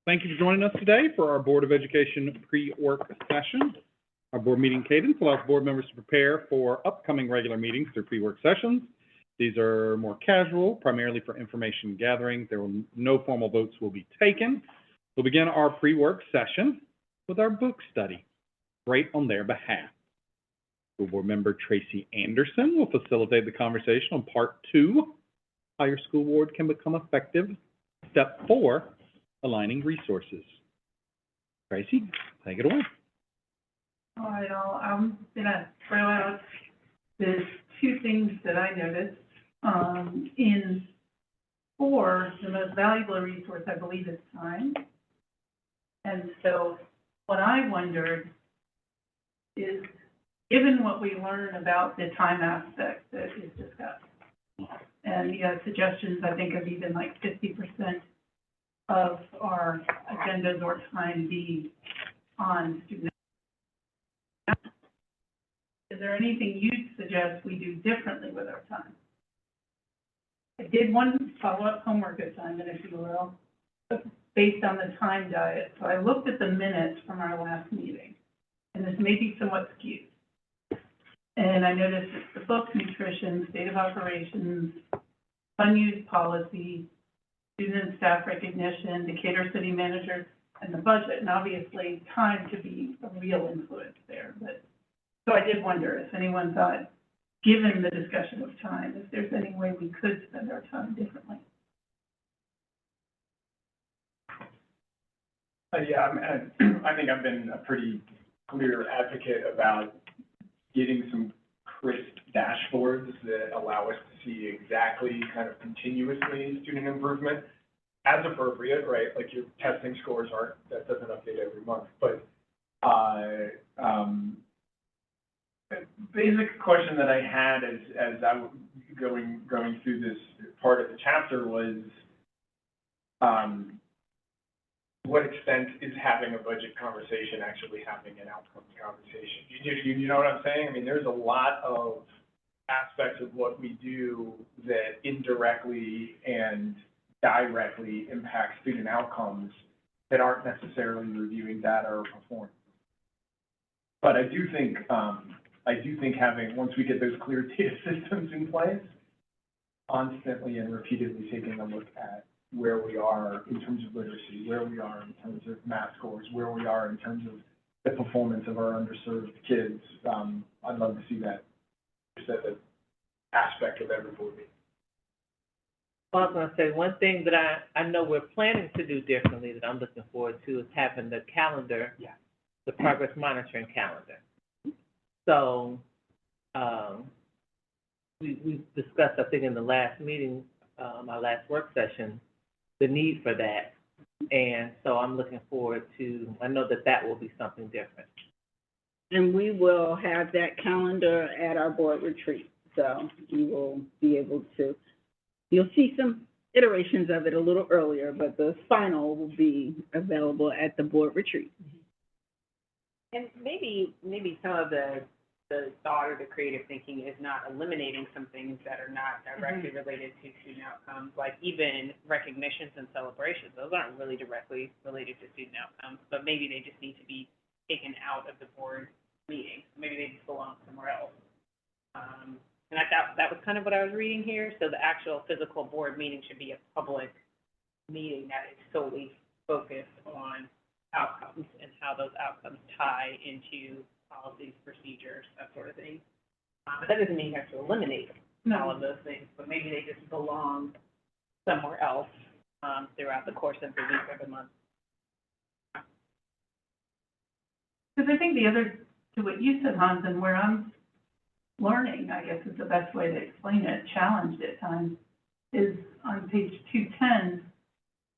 Thank you for joining us today for our Board of Education pre-work session. Our board meeting cadence allows board members to prepare for upcoming regular meetings through pre-work sessions. These are more casual, primarily for information gathering. No formal votes will be taken. We'll begin our pre-work session with our book study, right on their behalf. School board member Tracy Anderson will facilitate the conversation on part 2, how your school board can become effective. Step 4, aligning resources. Tracy, take it away. All right, I'm gonna throw out the 2 things that I noticed. In 4, the most valuable resource, I believe, is time. And so what I wondered is, given what we learn about the time aspect that is discussed, and suggestions, I think, of even like 50% of our agendas or time be on student. Is there anything you'd suggest we do differently with our time? I did one follow-up homework assignment, if you will, based on the time diet. So I looked at the minutes from our last meeting, and this may be somewhat skewed. And I noticed it's the book, nutrition, state of operations, fund use policy, student and staff recognition, Decatur city manager, and the budget. And obviously, time could be a real influence there. But so I did wonder if anyone thought, given the discussion of time, if there's any way we could spend our time differently. Yeah, I think I've been a pretty clear advocate about getting some crisp dashboards that allow us to see exactly kind of continuously student improvement as appropriate, right? Like your testing scores that doesn't update every month. But the basic question that I had as I was going through this part of the chapter was, what extent is having a budget conversation actually having an outcomes conversation? You know what I'm saying? I mean, there's a lot of aspects of what we do that indirectly and directly impact student outcomes that aren't necessarily reviewing data or performance. But I do think having, once we get those clear data systems in place, constantly and repeatedly taking a look at where we are in terms of literacy, where we are in terms of math scores, where we are in terms of the performance of our underserved kids. I'd love to see that aspect of every board meeting. Well, I was going to say, one thing that I know we're planning to do differently that I'm looking forward to is having the calendar, the progress monitoring calendar. So we discussed, I think, in the last meeting, my last work session, the need for that. And so I'm looking forward to, I know that will be something different. And we will have that calendar at our board retreat. So you will be able to, you'll see some iterations of it a little earlier, but the final will be available at the board retreat. And maybe some of the thought or the creative thinking is not eliminating some things that are not directly related to student outcomes, like even recognitions and celebrations. Those aren't really directly related to student outcomes, but maybe they just need to be taken out of the board meeting. Maybe they just belong somewhere else. And I thought that was kind of what I was reading here. So the actual physical board meeting should be a public meeting that is solely focused on outcomes and how those outcomes tie into policies, procedures, that sort of thing. But that doesn't mean you have to eliminate all of those things, but maybe they just belong somewhere else throughout the course of the week or the month. Because I think the other, to what you said, Hans, and where I'm learning, I guess is the best way to explain it, challenged at times, is on page 210,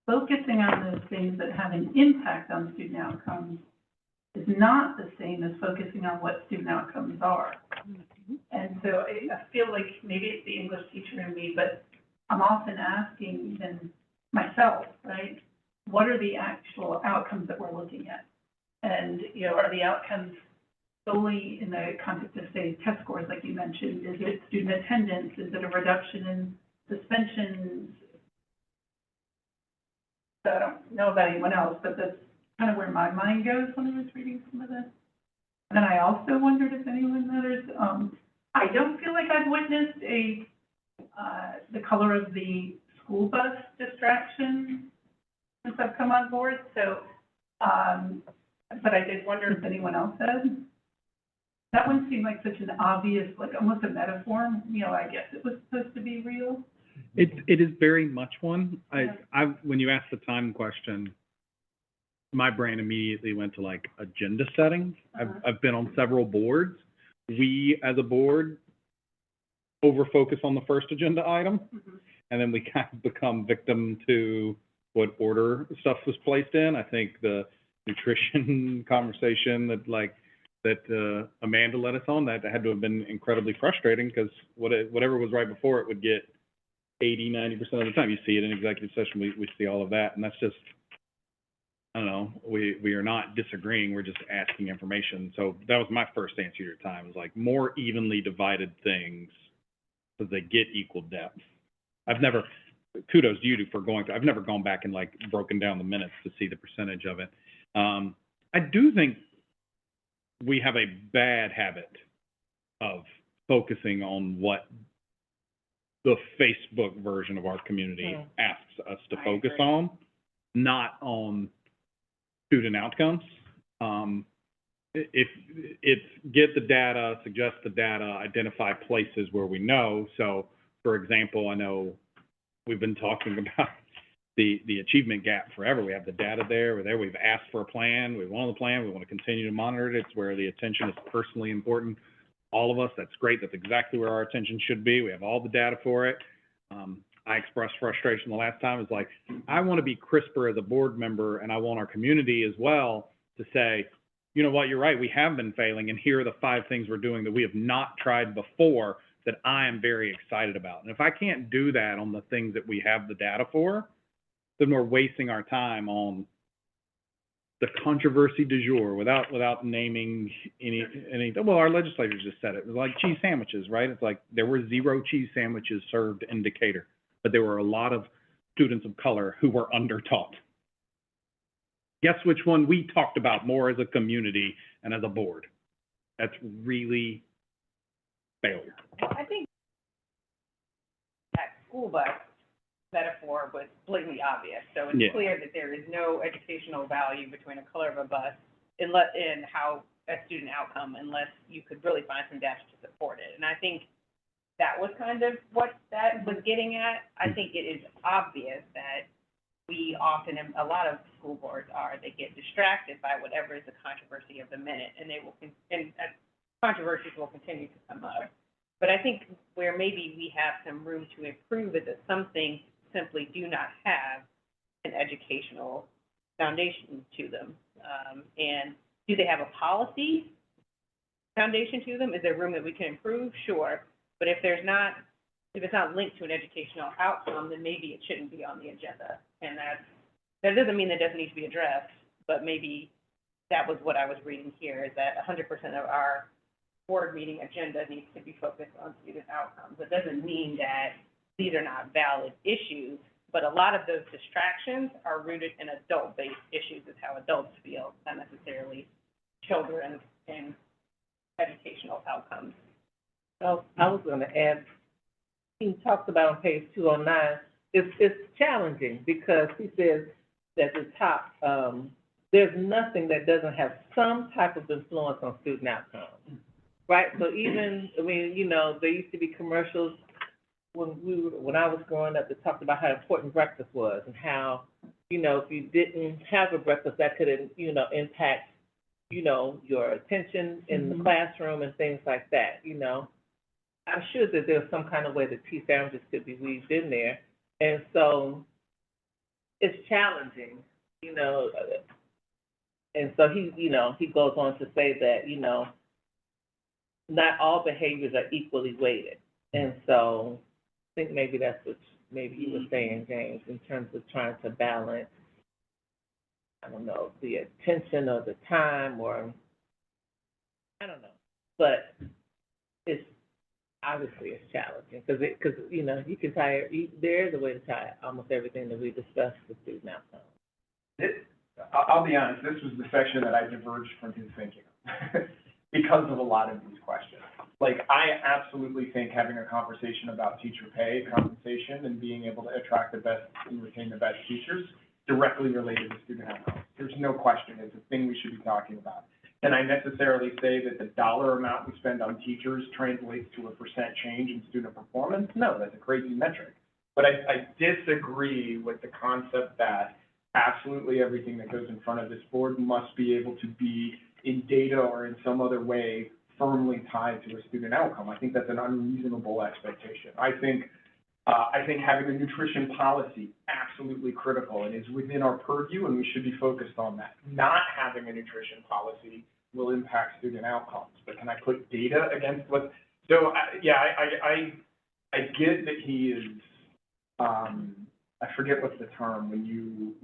focusing on those things that have an impact on student outcomes is not the same as focusing on what student outcomes are. And so I feel like maybe it's the English teacher in me, but I'm often asking even myself, right, what are the actual outcomes that we're looking at? And, are the outcomes solely in the context of, say, test scores, like you mentioned? Is it student attendance? Is it a reduction in suspensions? So I don't know about anyone else, but that's kind of where my mind goes when I was reading some of this. And then I also wondered if anyone others, I don't feel like I've witnessed the color of the school bus distraction since I've come on board, so, but I did wonder if anyone else has. That one seemed like such an obvious, like almost a metaphor, I guess it was supposed to be real. It is very much one. Yeah. When you asked the time question, my brain immediately went to like agenda settings. I've been on several boards. We, as a board, over-focus on the first agenda item, and then we kind of become victim to what order stuff was placed in. I think the nutrition conversation that Amanda led us on, that had to have been incredibly frustrating, because whatever was right before it would get 80–90% of the time. You see it in executive session, we see all of that, and that's just, I don't know, we are not disagreeing, we're just asking information. So that was my first answer to your time, was like more evenly divided things so they get equal depth. Kudos to you for going through, I've never gone back and like broken down the minutes to see the percentage of it. I do think we have a bad habit of focusing on what the Facebook version of our community asks us to focus on, not on student outcomes. If it's get the data, suggest the data, identify places where we know. So, for example, I know we've been talking about the achievement gap forever. We have the data there. We're there. We've asked for a plan. We want the plan. We want to continue to monitor it. It's where the attention is personally important. All of us, that's great. That's exactly where our attention should be. We have all the data for it. I expressed frustration the last time. It's like, I want to be crisper as a board member, and I want our community as well to say, you know what, you're right, we have been failing, and here are the 5 things we're doing that we have not tried before that I am very excited about. And if I can't do that on the things that we have the data for, then we're wasting our time on the controversy du jour without naming any, well, our legislators just said it. It was like cheese sandwiches, right? It's like there were 0 cheese sandwiches served in Decatur, but there were a lot of students of color who were undertaught. Guess which one we talked about more as a community and as a board? That's really failure. I think that school bus metaphor was blatantly obvious. So it's clear that there is no educational value between a color of a bus in how a student outcome, unless you could really find some data to support it. And I think that was kind of what that was getting at. I think it is obvious that we often, and a lot of school boards they get distracted by whatever is the controversy of the minute, and controversies will continue to come up. But I think where maybe we have some room to improve is that some things simply do not have an educational foundation to them. And do they have a policy foundation to them? Is there room that we can improve? Sure. But if it's not linked to an educational outcome, then maybe it shouldn't be on the agenda. And that doesn't mean that doesn't need to be addressed, but maybe that was what I was reading here, is that 100% of our board meeting agenda needs to be focused on student outcomes. It doesn't mean that these are not valid issues, but a lot of those distractions are rooted in adult-based issues, is how adults feel, not necessarily children and educational outcomes. So I was going to add, he talks about on page 209, it's challenging because he says at the top, there's nothing that doesn't have some type of influence on student outcomes, right? So even, there used to be commercials when I was growing up that talked about how important breakfast was and how, if you didn't have a breakfast, that could, impact, your attention in the classroom and things like that, I'm sure that there's some kind of way that tea sandwiches could be weaved in there. And so it's challenging, and so he goes on to say that, not all behaviors are equally weighted. And so I think maybe that's what maybe you were saying, James, in terms of trying to balance, I don't know, the attention or the time, or I don't know, but it's obviously it's challenging, because, you know, you can tie, there is a way to tie almost everything that we discussed with student outcomes. I'll be honest, this was the section that I diverged from his thinking because of a lot of these questions. Like, I absolutely think having a conversation about teacher pay, compensation, and being able to attract the best and retain the best teachers directly related to student outcomes. There's no question, it's a thing we should be talking about. Can I necessarily say that the dollar amount we spend on teachers translates to a % change in student performance? No, that's a crazy metric. But I disagree with the concept that absolutely everything that goes in front of this board must be able to be in data or in some other way firmly tied to a student outcome. I think that's an unreasonable expectation. I think having a nutrition policy, absolutely critical and is within our purview, and we should be focused on that. Not having a nutrition policy will impact student outcomes, but can I put data against what? So, I get that he is, I forget what's the term, when you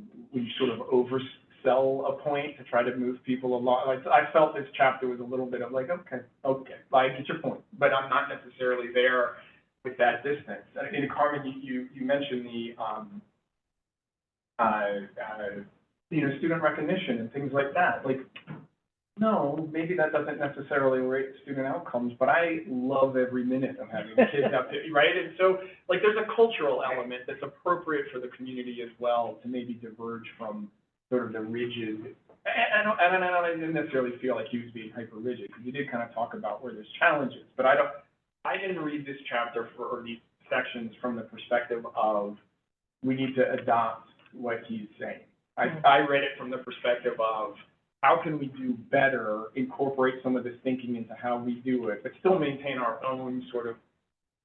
sort of oversell a point to try to move people along. Like, I felt this chapter was a little bit of like, okay, I get your point, but I'm not necessarily there with that distance. And Carmen, you mentioned the, student recognition and things like that. Like, no, maybe that doesn't necessarily rate student outcomes, but I love every minute of having kids out there, right? And so, like, there's a cultural element that's appropriate for the community as well to maybe diverge from sort of the rigid. And I didn't necessarily feel like he was being hyper rigid, because he did kind of talk about where there's challenges, but I didn't read this chapter or these sections from the perspective of we need to adopt what he's saying. I read it from the perspective of how can we do better, incorporate some of this thinking into how we do it, but still maintain our own sort of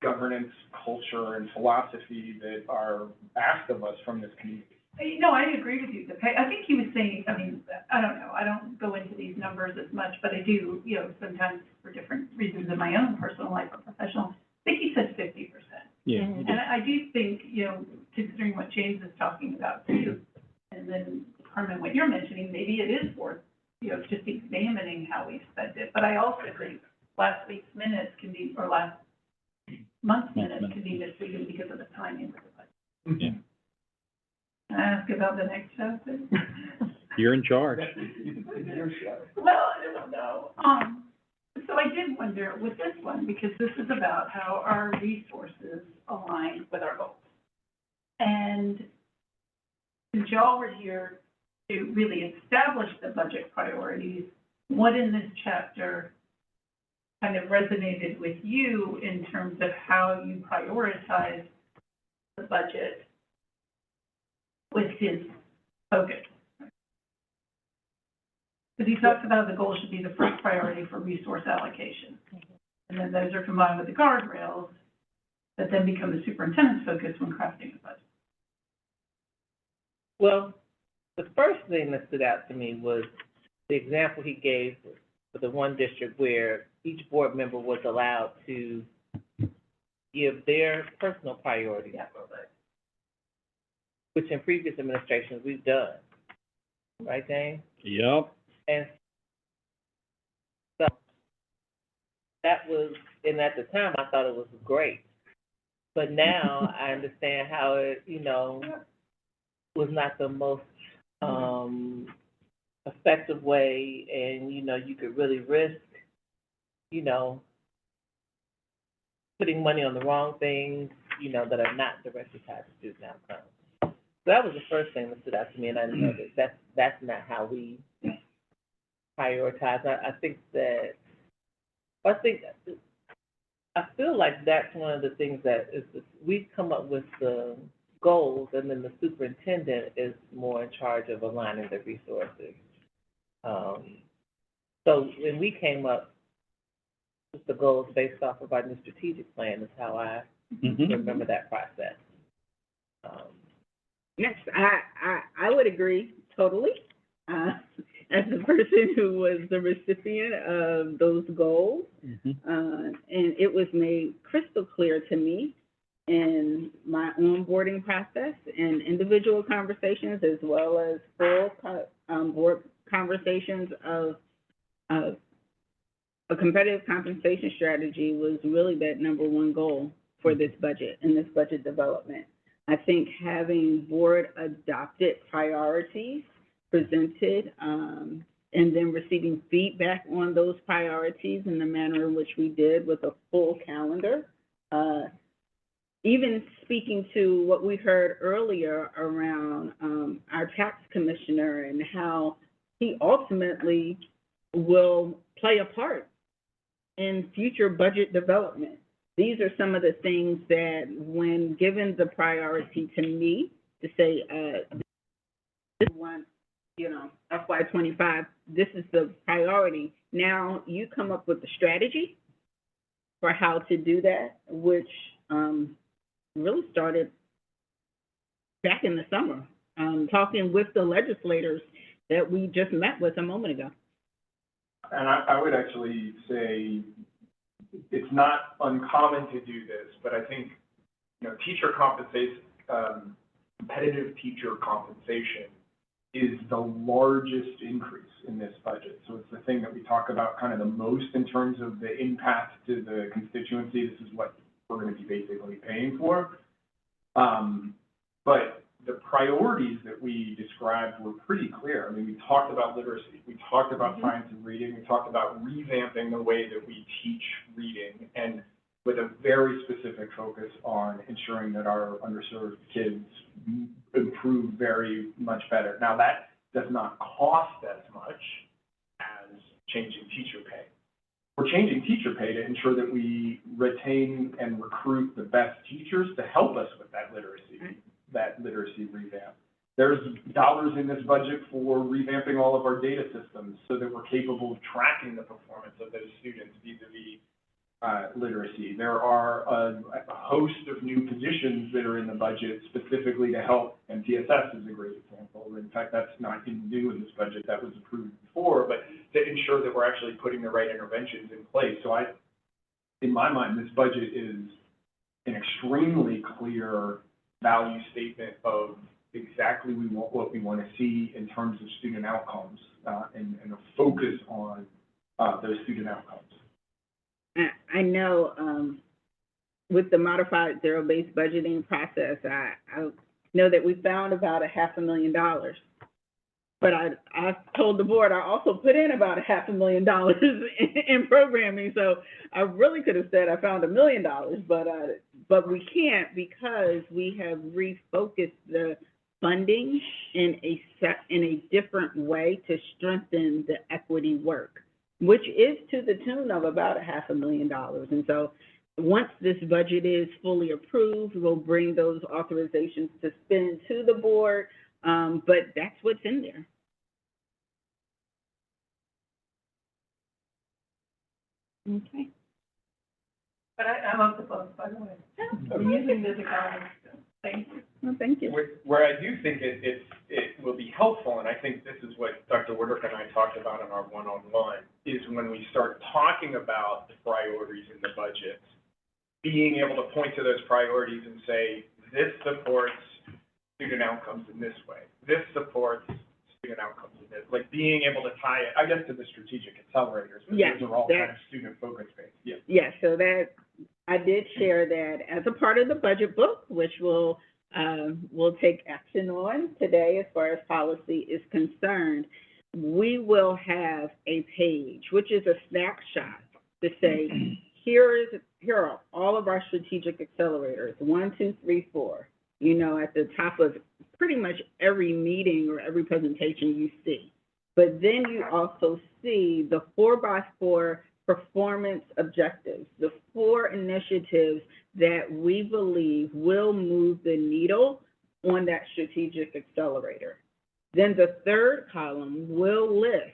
governance, culture, and philosophy that are asked of us from this community. No, I agree with you. I think he was saying, I mean, I don't know, I don't go into these numbers as much, but I do, you know, sometimes for different reasons in my own personal life or professional. I think he said 50%. Yeah. And I do think, you know, considering what James is talking about too, and then Carmen, what you're mentioning, maybe it is worth, you know, just examining how we spent it. But I also think last week's minutes can be, or last month's minutes can be misleading because of the timing of the budget. Yeah. Can I ask about the next chapter? You're in charge. Well, I don't know. So I did wonder with this one, because this is about how our resources align with our goals. And since y'all were here to really establish the budget priorities, what in this chapter kind of resonated with you in terms of how you prioritize the budget with his focus? Because he talks about the goal should be the first priority for resource allocation. And then those are combined with the guardrails that then become the superintendent's focus when crafting the budget. Well, the first thing that stood out to me was the example he gave for the one district where each board member was allowed to give their personal priorities, which in previous administrations we've done. Right, James? Yep. And so that was, and at the time I thought it was great. But now I understand how it, you know, was not the most effective way, and, you know, you could really risk, you know, putting money on the wrong things, you know, that are not directly tied to student outcomes. So that was the first thing that stood out to me, and I know that that's not how we prioritize. I feel like that's one of the things that is, we come up with the goals, and then the superintendent is more in charge of aligning the resources. So when we came up with the goals based off of our new strategic plan is how I remember that process. Yes, I would agree totally. As the person who was the recipient of those goals, and it was made crystal clear to me in my onboarding process and individual conversations, as well as full board conversations of a competitive compensation strategy was really that number one goal for this budget and this budget development. I think having board-adopted priorities presented, and then receiving feedback on those priorities in the manner in which we did with a full calendar, even speaking to what we heard earlier around our tax commissioner and how he ultimately will play a part in future budget development. These are some of the things that, when given the priority to me to say, this one, FY25, this is the priority. Now you come up with the strategy for how to do that, which really started back in the summer, talking with the legislators that we just met with a moment ago. And I would actually say it's not uncommon to do this, but I think, teacher compensation, competitive teacher compensation is the largest increase in this budget. So it's the thing that we talk about kind of the most in terms of the impact to the constituency. This is what we're going to be basically paying for. But the priorities that we described were pretty clear. I mean, we talked about literacy, we talked about science and reading, we talked about revamping the way that we teach reading, and with a very specific focus on ensuring that our underserved kids improve very much better. Now, that does not cost as much as changing teacher pay. We're changing teacher pay to ensure that we retain and recruit the best teachers to help us with that literacy revamp. There's dollars in this budget for revamping all of our data systems so that we're capable of tracking the performance of those students vis-a-vis literacy. There are a host of new positions that are in the budget specifically to help, and TSS is a great example. In fact, that's not even new in this budget, that was approved before, but to ensure that we're actually putting the right interventions in place. So in my mind, this budget is an extremely clear value statement of exactly what we want to see in terms of student outcomes, and a focus on those student outcomes. I know with the modified zero-based budgeting process, I know that we found about $500,000. But I told the board I also put in about $500,000 in programming, so I really could have said I found $1 million, but we can't because we have refocused the funding in a different way to strengthen the equity work, which is to the tune of about $500,000. And so once this budget is fully approved, we'll bring those authorizations to spend to the board, but that's what's in there. Okay. But I love the book, by the way. I'm using this account. Thank you. Well, thank you. Where I do think it will be helpful, and I think this is what Dr. Woodruff and I talked about in our one-on-one, is when we start talking about the priorities in the budget, being able to point to those priorities and say, this supports student outcomes in this way. This supports student outcomes in this. Like being able to tie it, I guess, to the strategic accelerators. Yes, those are all kind of student focused based. Yeah. Yes, so that I did share that as a part of the budget book, which we'll take action on today as far as policy is concerned. We will have a page, which is a snapshot to say, here are all of our strategic accelerators, 1, 2, 3, 4. You know, at the top of pretty much every meeting or every presentation you see. But then you also see the 4x4 performance objectives, the 4 initiatives that we believe will move the needle on that strategic accelerator. Then the third column will list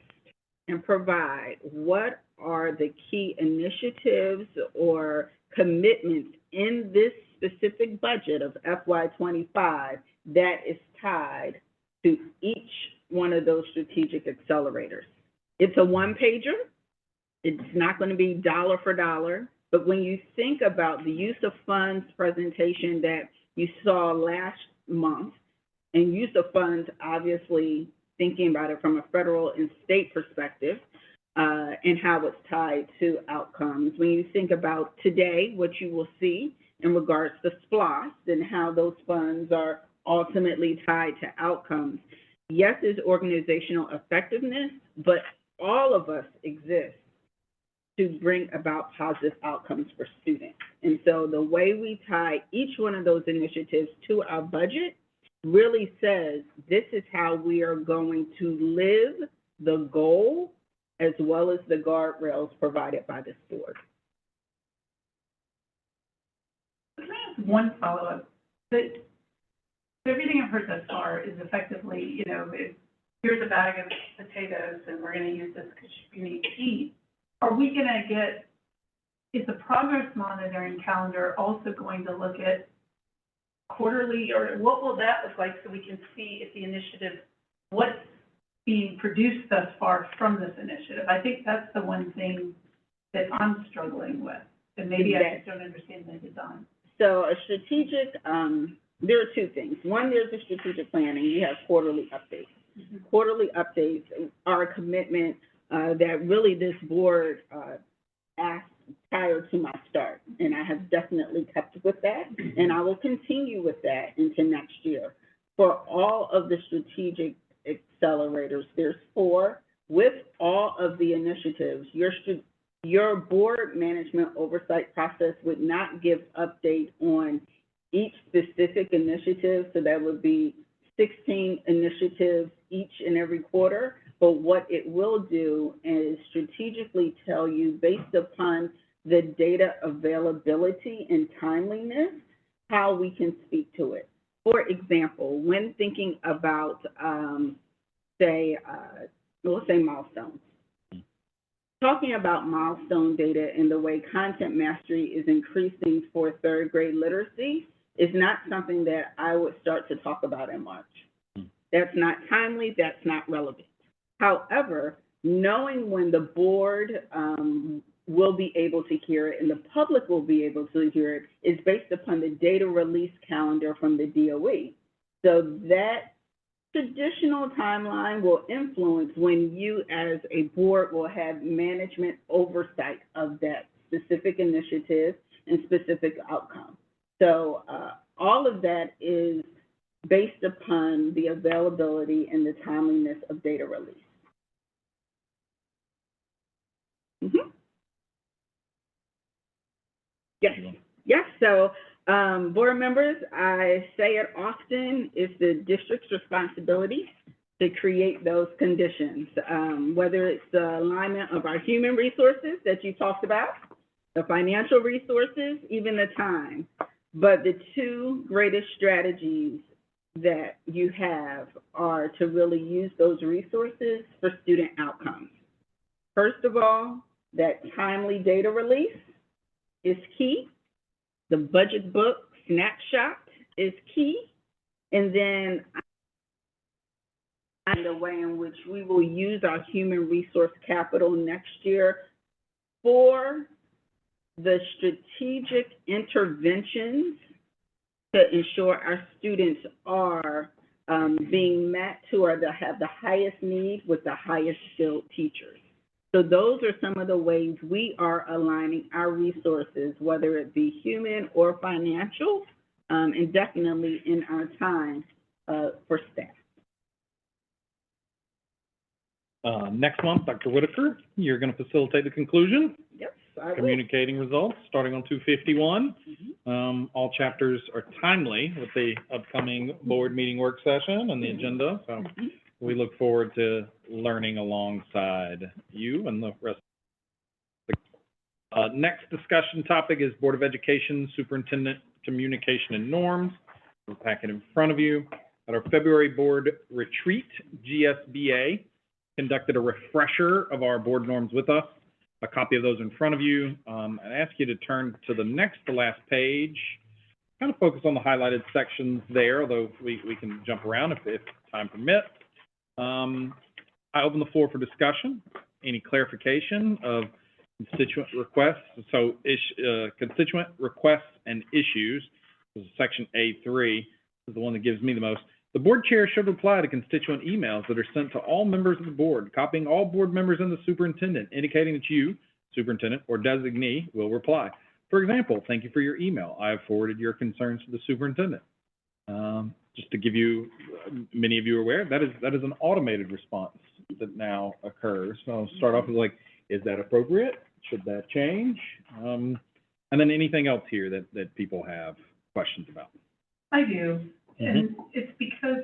and provide what are the key initiatives or commitments in this specific budget of FY25 that is tied to each one of those strategic accelerators. It's a one-pager. It's not going to be dollar for dollar, but when you think about the use of funds presentation that you saw last month, and use of funds, obviously thinking about it from a federal and state perspective, and how it's tied to outcomes. When you think about today, what you will see in regards to SPLOST and how those funds are ultimately tied to outcomes. Yes, is organizational effectiveness, but all of us exist to bring about positive outcomes for students. And so the way we tie each one of those initiatives to our budget really says this is how we are going to live the goal as well as the guardrails provided by this board. Can I ask one follow-up? Everything I've heard thus far is effectively, here's a bag of potatoes and we're gonna use this because you need to eat. Are we gonna is the progress monitoring calendar also going to look at quarterly, or what will that look like so we can see if the initiative, what's being produced thus far from this initiative? I think that's the one thing that I'm struggling with, and maybe I just don't understand the design. So a strategic, there are two things. One, there's a strategic planning. You have quarterly updates. Mm-hmm. Quarterly updates are a commitment that really this board asked prior to my start, and I have definitely kept with that, and I will continue with that into next year. For all of the strategic accelerators, there's 4. With all of the initiatives, your board management oversight process would not give update on each specific initiative, so that would be 16 initiatives each and every quarter. But what it will do is strategically tell you, based upon the data availability and timeliness, how we can speak to it. For example, when thinking about, let's say milestones. Talking about milestone data and the way content mastery is increasing for 3rd grade literacy is not something that I would start to talk about in March. That's not timely, that's not relevant. However, knowing when the board will be able to hear it and the public will be able to hear it is based upon the data release calendar from the DOE. So that traditional timeline will influence when you as a board will have management oversight of that specific initiative and specific outcome. So all of that is based upon the availability and the timeliness of data release. Mm-hmm. Yes, so board members, I say it often, it's the district's responsibility to create those conditions, whether it's the alignment of our human resources that you talked about, the financial resources, even the time. But the 2 greatest strategies that you have are to really use those resources for student outcomes. First of all, that timely data release is key. The budget book snapshot is key. And then the way in which we will use our human resource capital next year for the strategic interventions to ensure our students are being met to or that have the highest need with the highest skilled teachers. So those are some of the ways we are aligning our resources, whether it be human or financial, and definitely in our time for staff. Next month, Dr. Whitaker, you're going to facilitate the conclusion. Yes, I will. Communicating results, starting on 251. Mm-hmm. All chapters are timely with the upcoming board meeting work session and the agenda, so we look forward to learning alongside you and the rest. Next discussion topic is Board of Education Superintendent Communication and Norms. The packet in front of you. At our February board retreat, GSBA conducted a refresher of our board norms with us. A copy of those in front of you. I'd ask you to turn to the next to last page. Kind of focus on the highlighted sections there, although we can jump around if time permits. I open the floor for discussion. Any clarification of constituent requests? So constituent requests and issues, this is section A3, is the one that gives me the most. The board chair should reply to constituent emails that are sent to all members of the board, copying all board members and the superintendent, indicating that you, superintendent, or designee will reply. For example, thank you for your email. I have forwarded your concerns to the superintendent. Just to give you, many of you are aware, that is an automated response that now occurs. So I'll start off with like, is that appropriate? Should that change? And then anything else here that people have questions about? I do, and it's because,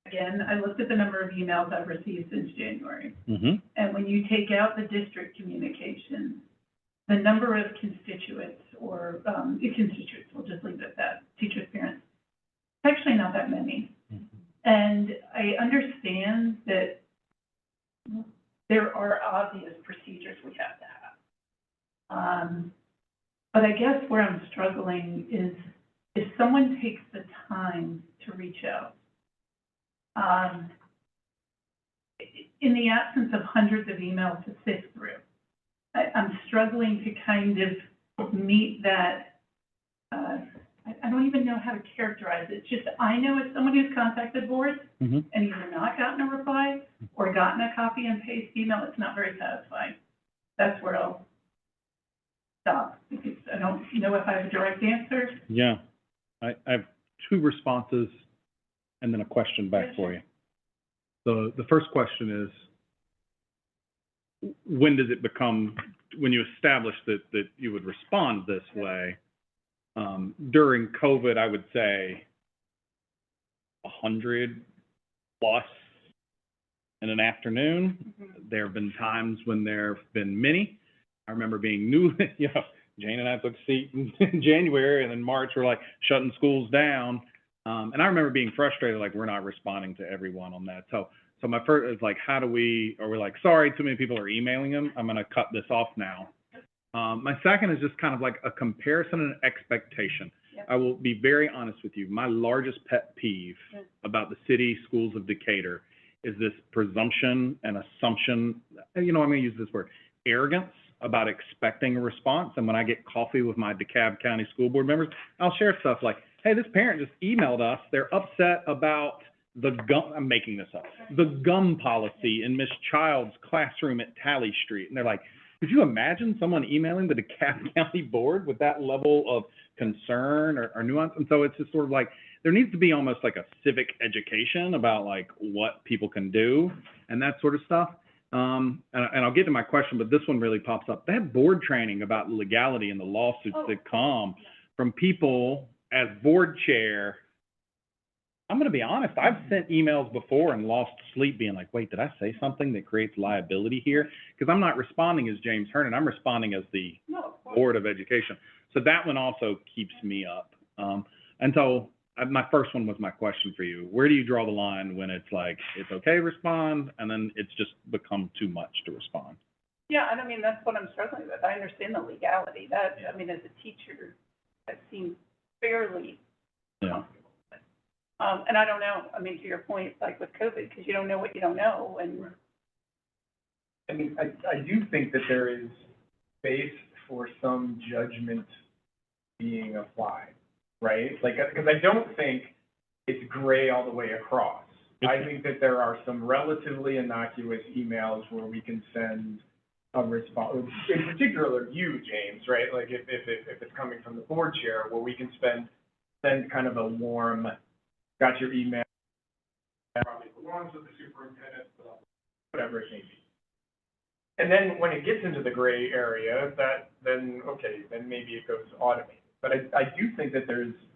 again, I looked at the number of emails I've received since January. And when you take out the district communications, the number of constituents or constituents, we'll just leave it at that, teachers, parents, it's actually not that many. And I understand that there are obvious procedures we have to have. But I guess where I'm struggling is if someone takes the time to reach out, in the absence of hundreds of emails to sift through, I'm struggling to kind of meet that, I don't even know how to characterize it. It's just, I know as someone who's contacted boards and either not gotten a reply or gotten a copy and paste email, it's not very satisfying. That's where I'll stop, because I don't know if I have a direct answer. Yeah, I have two responses and then a question back for you. The first question is, when does it become, when you establish that you would respond this way? During COVID, I would say 100 plus in an afternoon. There have been times when there have been many. I remember being new, Jane and I took a seat in January, and in March we're like shutting schools down. And I remember being frustrated, like we're not responding to everyone on that. So my first is like, are we like, sorry, too many people are emailing them, I'm gonna cut this off now. My second is just kind of like a comparison and expectation. Yep. I will be very honest with you. My largest pet peeve about the city schools of Decatur is this presumption and assumption, I'm gonna use this word, arrogance about expecting a response. And when I get coffee with my DeKalb County school board members, I'll share stuff like, hey, this parent just emailed us. They're upset about the gum, I'm making this up, the gum policy in Miss Child's classroom at Talley Street. And they're like, could you imagine someone emailing the DeKalb County board with that level of concern or nuance? And so it's just sort of like, there needs to be almost like a civic education about like what people can do and that sort of stuff. And I'll get to my question, but this one really pops up. They have board training about legality and the lawsuits that come from people as board chair. I'm going to be honest, I've sent emails before and lost sleep being like, wait, did I say something that creates liability here? Because I'm not responding as James Hernan, I'm responding as the Board of Education. So that one also keeps me up. And so my first one was my question for you. Where do you draw the line when it's like, it's okay to respond, and then it's just become too much to respond? Yeah, and I mean, that's what I'm struggling with. I understand the legality. That, I mean, as a teacher, that seems fairly comfortable. And I don't know, I mean, to your point, like with COVID, because you don't know what you don't know, and. I mean, I do think that there is space for some judgment being applied, right? Like, because I don't think it's gray all the way across. I think that there are some relatively innocuous emails where we can send a response, in particular you, James, right? Like if it's coming from the board chair, where we can send kind of a warm, got your email, probably belongs with the superintendent, whatever it may be. And then when it gets into the gray area, then maybe it goes automated. But I do think that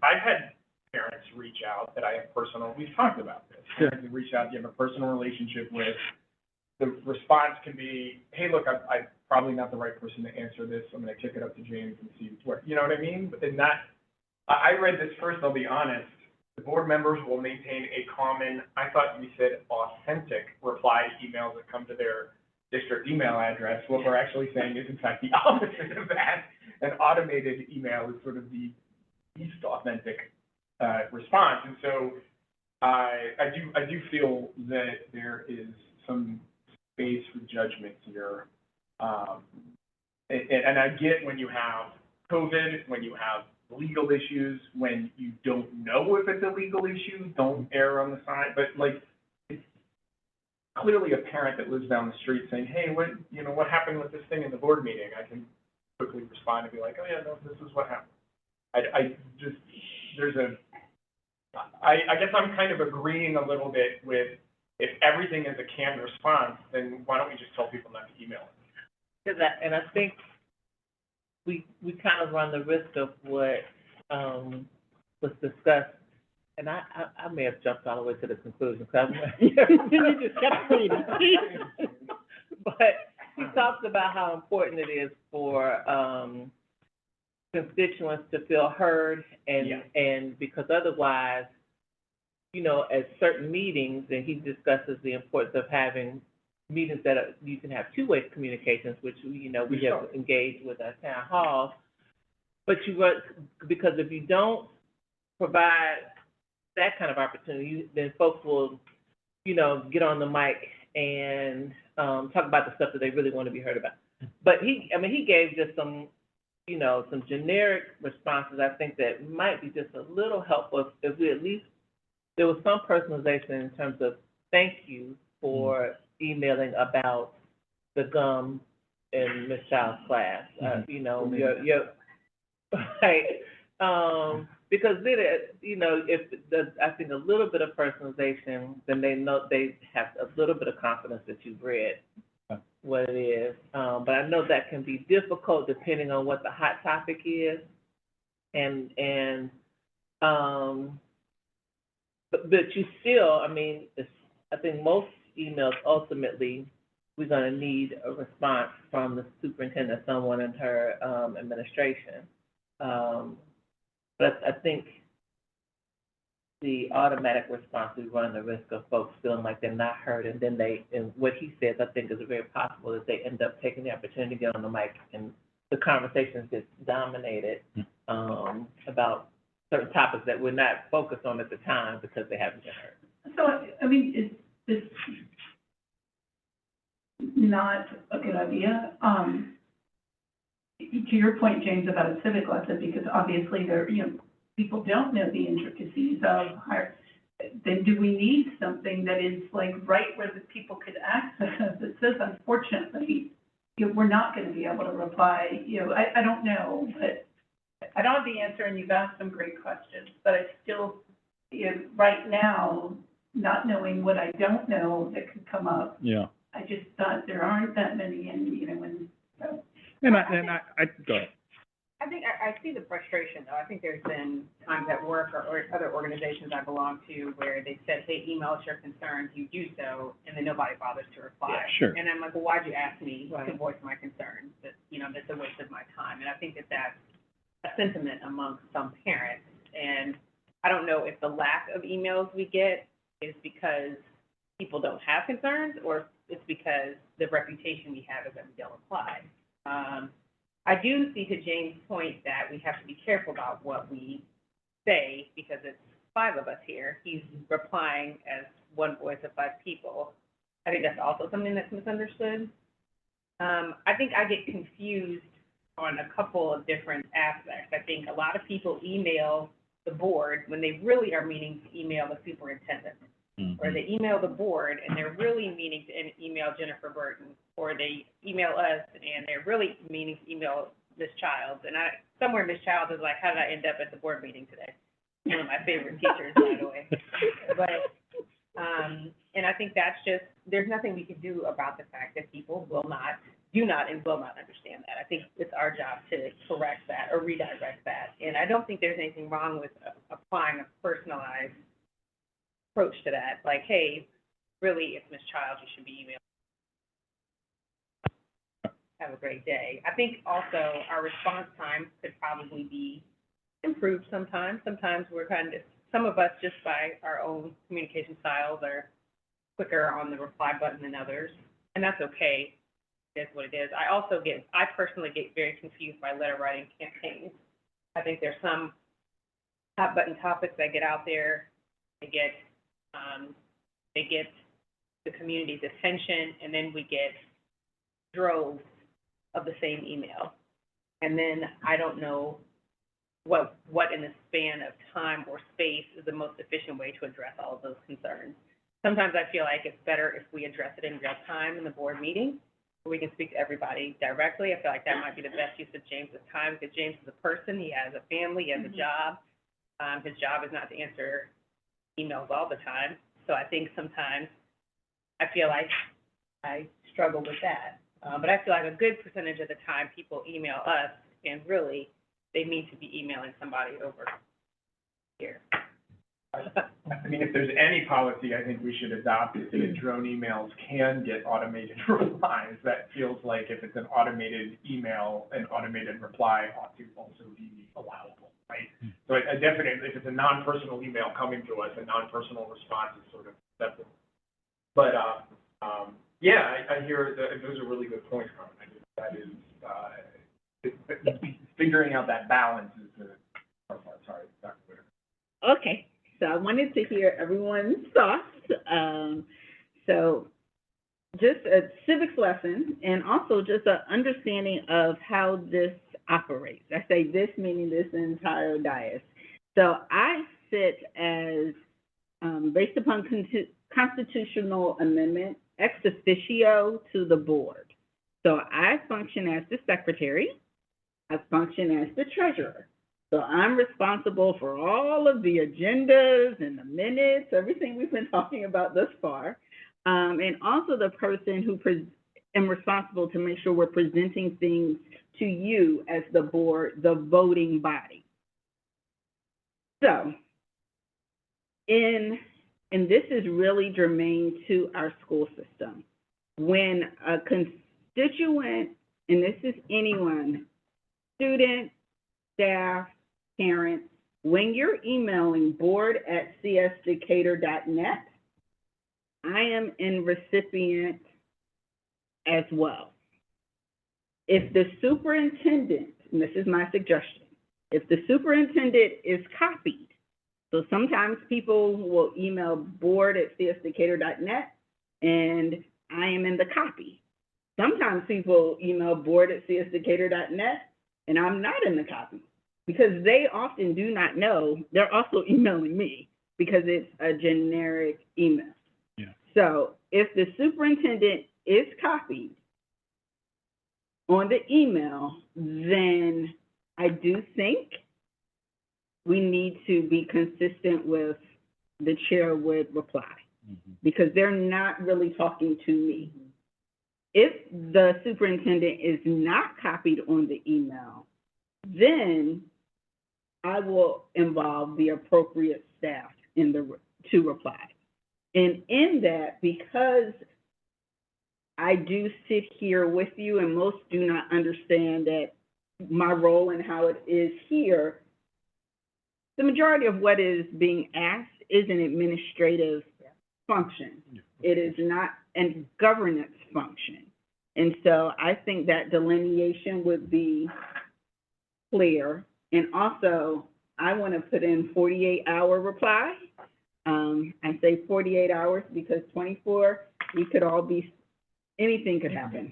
I've had parents reach out that I have we've talked about this. Parents who reach out, you have a personal relationship with. The response can be, hey, look, I'm probably not the right person to answer this. I'm going to kick it up to James and see what, you know what I mean? But then I read this first, I'll be honest. The board members will maintain a common, I thought you said authentic reply to emails that come to their district email address. What we're actually saying is in fact the opposite of that. An automated email is sort of the least authentic response. And so I do feel that there is some space for judgment here. And I get when you have COVID, when you have legal issues. When you don't know if it's a legal issue, don't err on the side, but like, it's clearly a parent that lives down the street saying, hey, what happened with this thing in the board meeting? I can quickly respond and be like, oh yeah, no, this is what happened. I guess I'm kind of agreeing a little bit with, if everything is a canned response, then why don't we just tell people not to email it? And I think we kind of run the risk of what, was discussed, and I may have jumped all the way to the conclusion, because You just kept reading. but he talks about how important it is for, constituents to feel heard, and because otherwise, you know, at certain meetings, and he discusses the importance of having meetings that you can have two-way communications, which, you know, we have engaged with our town halls. But because if you don't provide that kind of opportunity, then folks will, you know, get on the mic and talk about the stuff that they really want to be heard about. But he gave just some, you know, some generic responses, I think, that might be just a little helpful if we at least, there was some personalization in terms of thank you for emailing about the gum in Ms. Child's class. You know, your right. Because then, you know, I think a little bit of personalization, then they know they have a little bit of confidence that you've read what it is. But I know that can be difficult depending on what the hot topic is. But you still, I mean, I think most emails ultimately, we're gonna need a response from the superintendent, someone in her administration. But I think the automatic response, we run the risk of folks feeling like they're not heard, and then and what he says, I think, is very possible that they end up taking the opportunity to get on the mic, and the conversations get dominated about certain topics that we're not focused on at the time because they haven't been heard. So, I mean, it's not a good idea. To your point, James, about a civic lesson, because obviously people don't know the intricacies of higher, then do we need something that is like right where the people could access that says, unfortunately, we're not going to be able to reply. I don't know, but I don't have the answer, and you've asked some great questions, but I still, right now, not knowing what I don't know that could come up. Yeah. I just thought there aren't that many, and so. And I go ahead. I think I see the frustration, though. I think there's been times at work or other organizations I belong to where they said, hey, email us your concerns, you do so, and then nobody bothers to reply. Yeah, sure. And I'm like, well, why'd you ask me Right. to voice my concerns? That's a waste of my time. And I think that's a sentiment amongst some parents. And I don't know if the lack of emails we get is because people don't have concerns, or it's because the reputation we have is that we don't reply. I do see, to James' point, that we have to be careful about what we say, because it's 5 of us here. He's replying as one voice of 5 people. I think that's also something that's misunderstood. I think I get confused on a couple of different aspects. I think a lot of people email the board when they really are meaning to email the superintendent. Or they email the board and they're really meaning to email Jennifer Burton, or they email us and they're really meaning to email Ms. Childs. And somewhere Ms. Childs is like, how did I end up at the board meeting today? One of my favorite teachers, by the way. But, and I think that's just, there's nothing we can do about the fact that people do not and will not understand that. I think it's our job to correct that or redirect that. And I don't think there's anything wrong with applying a personalized approach to that, like, hey, really, it's Ms. Child, you should be emailing. Have a great day. I think also our response time could probably be improved sometimes. Sometimes some of us, just by our own communication styles, are quicker on the reply button than others, and that's okay. It's what it is. I personally get very confused by letter writing campaigns. I think there's some hot button topics that get out there, they get the community's attention, and then we get droves of the same email. And then I don't know what in the span of time or space is the most efficient way to address all of those concerns. Sometimes I feel like it's better if we address it in real time in the board meeting, where we can speak to everybody directly. I feel like that might be the best use of James's time, because James is a person, he has a family, he has a job. His job is not to answer emails all the time. So I think sometimes I feel like I struggle with that. But I feel like a good percentage of the time people email us, and really, they need to be emailing somebody over here. I mean, if there's any policy I think we should adopt, is that drone emails can get automated replies. That feels like if it's an automated email, an automated reply ought to also be allowable, right? So I definitely, if it's a non-personal email coming to us, a non-personal response is sort of acceptable. But, yeah, I hear that those are really good points, Carmen. I think that is, figuring out that balance is the hard part. Sorry, Dr. Whitaker. Okay, so I wanted to hear everyone's thoughts. So just a civics lesson, and also just an understanding of how this operates. I say this meaning this entire dais. So I sit as, based upon constitutional amendment, ex officio to the board. So I function as the secretary. I function as the treasurer. So I'm responsible for all of the agendas and the minutes, everything we've been talking about thus far. And also the person who am responsible to make sure we're presenting things to you as the board, the voting body. So, and this is really germane to our school system. When a constituent, and this is anyone, student, staff, parents, when you're emailing board@csdecatur.net, I am in recipient as well. If the superintendent, and this is my suggestion, if the superintendent is copied, so sometimes people will email board@csdecatur.net and I am in the copy. Sometimes people email board@csdecatur.net and I'm not in the copy, because they often do not know they're also emailing me because it's a generic email. Yeah. So if the superintendent is copied on the email, then I do think we need to be consistent with the chair would reply, because they're not really talking to me. If the superintendent is not copied on the email, then I will involve the appropriate staff to reply. And in that, because I do sit here with you, and most do not understand that my role and how it is here, the majority of what is being asked is an administrative function. It is not a governance function. And so I think that delineation would be clear. And also, I want to put in 48-hour reply. I say 48 hours because 24, we could all be, anything could happen.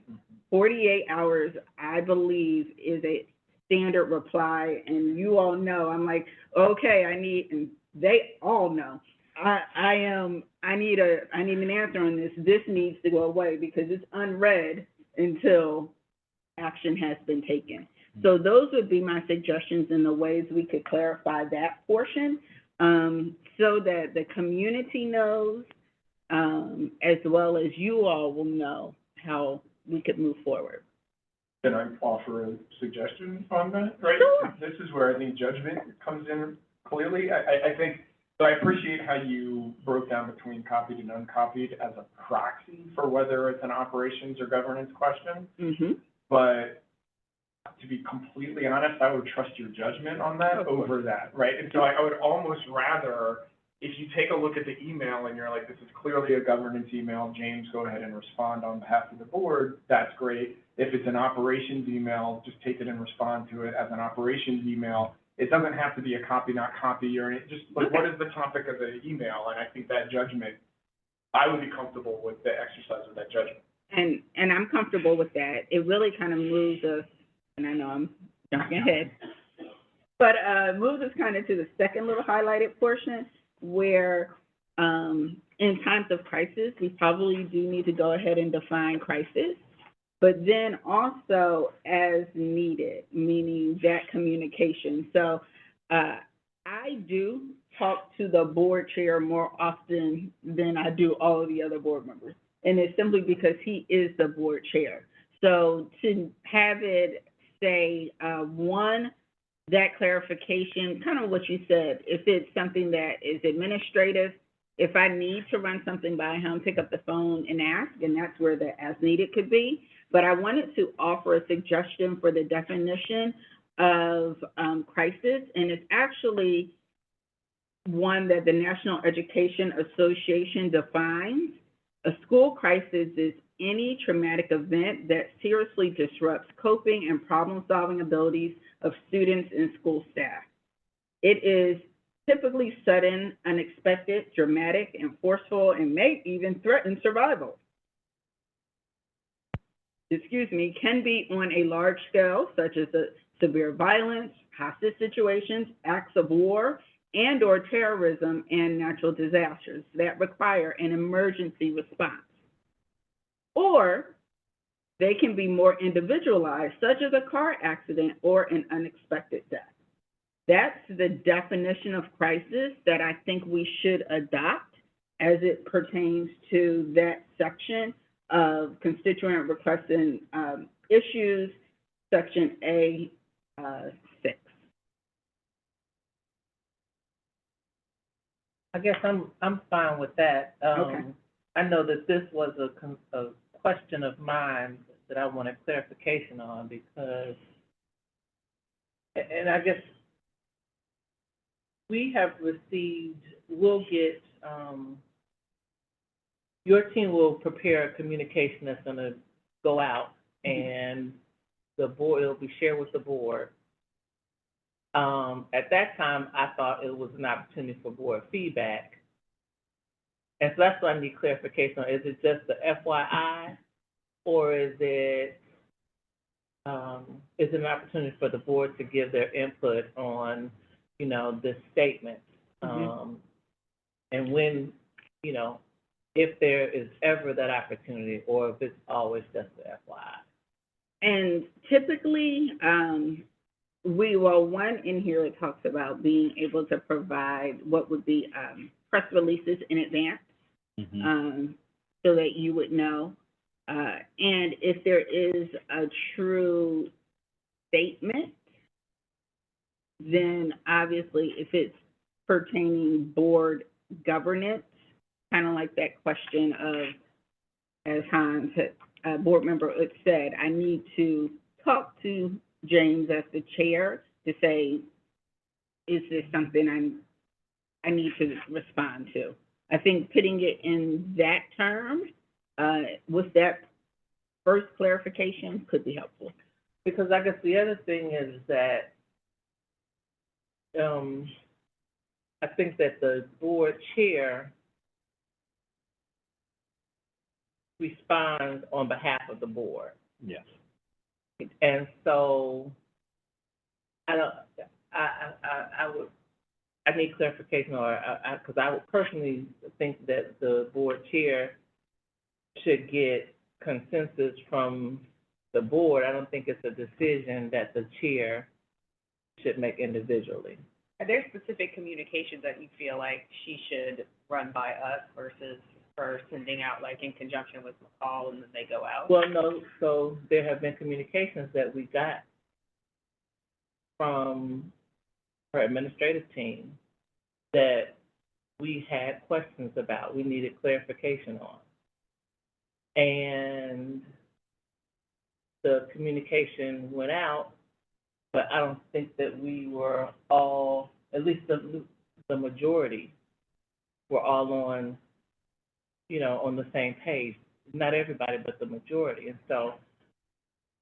48 hours, I believe, is a standard reply. And you all know, I'm like, okay, and they all know, I need an answer on this. This needs to go away because it's unread until action has been taken. So those would be my suggestions in the ways we could clarify that portion, so that the community knows, as well as you all will know how we could move forward. Can I offer a suggestion on that? Right? Sure. This is where I think judgment comes in clearly. I think, so I appreciate how you broke down between copied and uncopied as a proxy for whether it's an operations or governance question. Mm-hmm. But to be completely honest, I would trust your judgment on that over that, right? And so I would almost rather, if you take a look at the email and you're like, this is clearly a governance email, James, go ahead and respond on behalf of the board, that's great. If it's an operations email, just take it and respond to it as an operations email. It doesn't have to be a copy, not copy, or just like, what is the topic of the email? And I think that judgment, I would be comfortable with the exercise of that judgment. And I'm comfortable with that. It really kind of moves us, and I know I'm jumping ahead, But, moves us kind of to the second little highlighted portion where, in times of crisis, we probably do need to go ahead and define crisis, but then also as needed, meaning that communication. So, I do talk to the board chair more often than I do all of the other board members. And it's simply because he is the board chair. So to have it say, one, that clarification, kind of what you said, if it's something that is administrative, if I need to run something by him, pick up the phone and ask, and that's where the as needed could be. But I wanted to offer a suggestion for the definition of crisis, and it's actually one that the National Education Association defines. A school crisis is any traumatic event that seriously disrupts coping and problem-solving abilities of students and school staff. It is typically sudden, unexpected, dramatic, and forceful, and may even threaten survival. Can be on a large scale, such as severe violence, hostage situations, acts of war, and or terrorism and natural disasters that require an emergency response. Or they can be more individualized, such as a car accident or an unexpected death. That's the definition of crisis that I think we should adopt as it pertains to that section of constituent requests and issues, section A, 6. I guess I'm fine with that. Okay. I know that this was a question of mine that I wanted clarification on because, and I guess we have received, we'll get, your team will prepare a communication that's gonna go out and the board, it'll be shared with the board. At that time, I thought it was an opportunity for board feedback. And so that's what I need clarification on. Is it just the FYI, or is it an opportunity for the board to give their input on, this statement? And when, if there is ever that opportunity, or if it's always just the FYI. And typically, one in here, it talks about being able to provide what would be press releases in advance, so that you would know. And if there is a true statement, then obviously if it's pertaining board governance, kind of like that question of, as Hans, board member had said, I need to talk to James as the chair to say, is this something I need to respond to? I think putting it in that term, with that first clarification could be helpful. Because I guess the other thing is that I think that the board chair responds on behalf of the board. Yes. And so I need clarification, because I would personally think that the board chair should get consensus from the board. I don't think it's a decision that the chair should make individually. Are there specific communications that you feel like she should run by us versus her sending out like in conjunction with McCall and then they go out? Well, no, so there have been communications that we got from her administrative team that we had questions about, we needed clarification on. And the communication went out, but I don't think that we were all, at least the majority, were all on, on the same page. Not everybody, but the majority.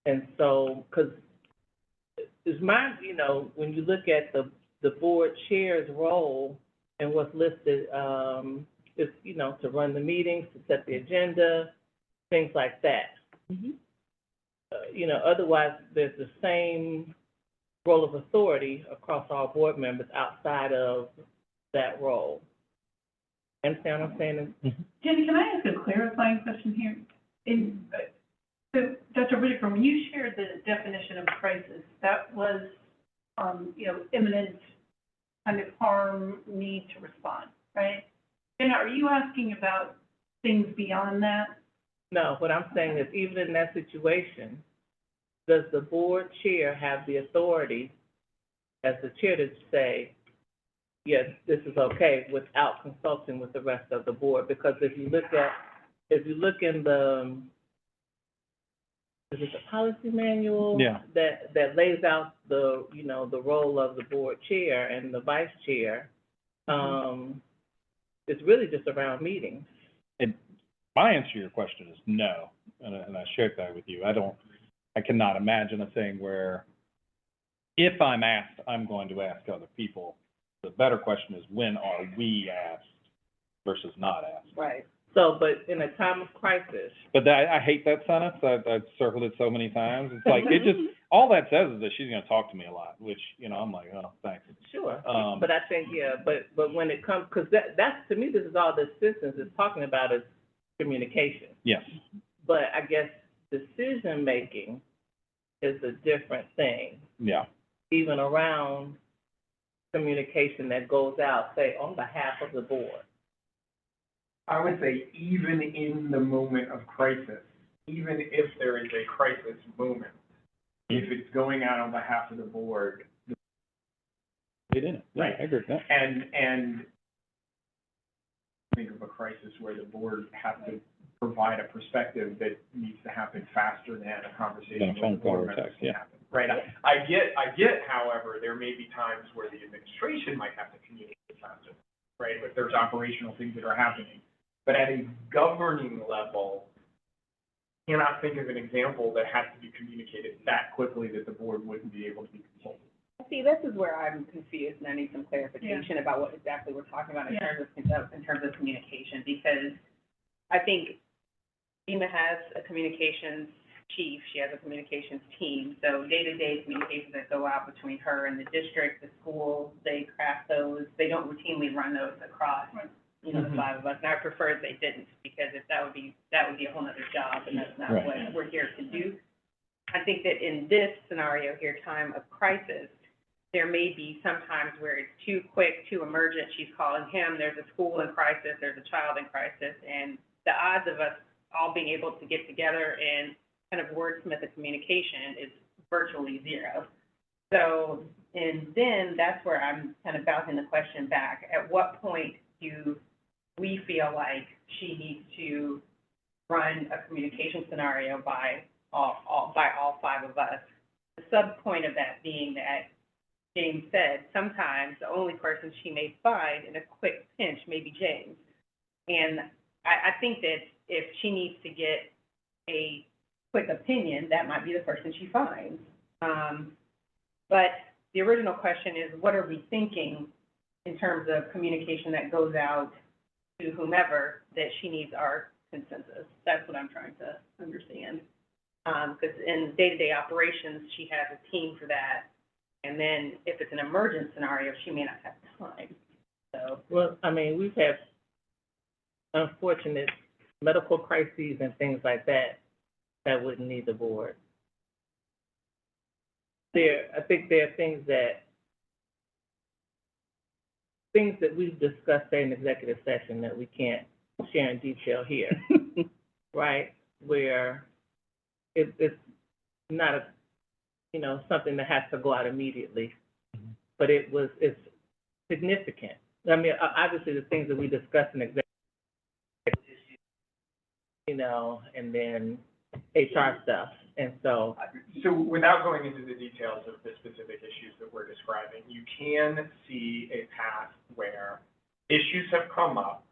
And so, because it's my, when you look at the board chair's role and what's listed, is, to run the meetings, to set the agenda, things like that. Otherwise there's the same role of authority across all board members outside of that role. Understand what I'm saying? Jenny, can I ask a clarifying question here? So, Dr. Whitaker, when you shared the definition of crisis, that was, imminent kind of harm, need to respond, right? And are you asking about things beyond that? No, what I'm saying is even in that situation, does the board chair have the authority as the chair to say, yes, this is okay, without consulting with the rest of the board? Because if you look in the, is it the policy manual? Yeah. That lays out the, the role of the board chair and the vice chair, it's really just around meetings. My answer to your question is no, and I shared that with you. I cannot imagine a thing where if I'm asked, I'm going to ask other people. The better question is, when are we asked versus not asked? Right. So, but in a time of crisis, But I hate that sentence. I've circled it so many times. It's like, it just, all that says is that she's gonna talk to me a lot, which, I'm like, oh, thanks. sure. Um, But I think, but when it comes, because that's, to me, this is all this sentence is talking about is communication. Yes. But I guess decision-making is a different thing, Yeah. even around communication that goes out, say, on behalf of the board. I would say even in the moment of crisis, even if there is a crisis moment, if it's going out on behalf of the board, They didn't. Right. I agree with that. and think of a crisis where the board has to provide a perspective that needs to happen faster than a conversation Than a phone with the board call or members text, can yeah. happen. Right, I get, however, there may be times where the administration might have to communicate faster, right? If there's operational things that are happening. But at a governing level, I cannot think of an example that has to be communicated that quickly that the board wouldn't be able to be consulted. See, this is where I'm confused, and I need some clarification about what exactly we're talking about in terms of communication, because I think FEMA has a communications chief, she has a communications team, so day-to-day communications that go out between her and the district, the school, they craft those, they don't routinely run those across, the five of us, and I prefer if they didn't, because if that would be a whole nother job, and that's not Right. what we're here to do. I think that in this scenario here, time of crisis, there may be sometimes where it's too quick, too emergent, she's calling him, there's a school in crisis, there's a child in crisis, and the odds of us all being able to get together and kind of wordsmith a communication is virtually zero. So, and then that's where I'm kind of bouncing the question back. At what point do we feel like she needs to run a communication scenario by all five of us? The sub point of that being that James said, sometimes the only person she may find in a quick pinch may be James. And I think that if she needs to get a quick opinion, that might be the person she finds. But the original question is, what are we thinking in terms of communication that goes out to whomever that she needs our consensus? That's what I'm trying to understand. Because in day-to-day operations, she has a team for that. And then if it's an emergent scenario, she may not have time. So, Well, I mean, we've had unfortunate medical crises and things like that wouldn't need the board. I think there are things that we've discussed in executive session that we can't share in detail here, right? Where it's not something that has to go out immediately, but it's significant. I mean, obviously the things that we discussed in executive, and then HR stuff, and so. So without going into the details of the specific issues that we're describing, you can see a path where issues have come up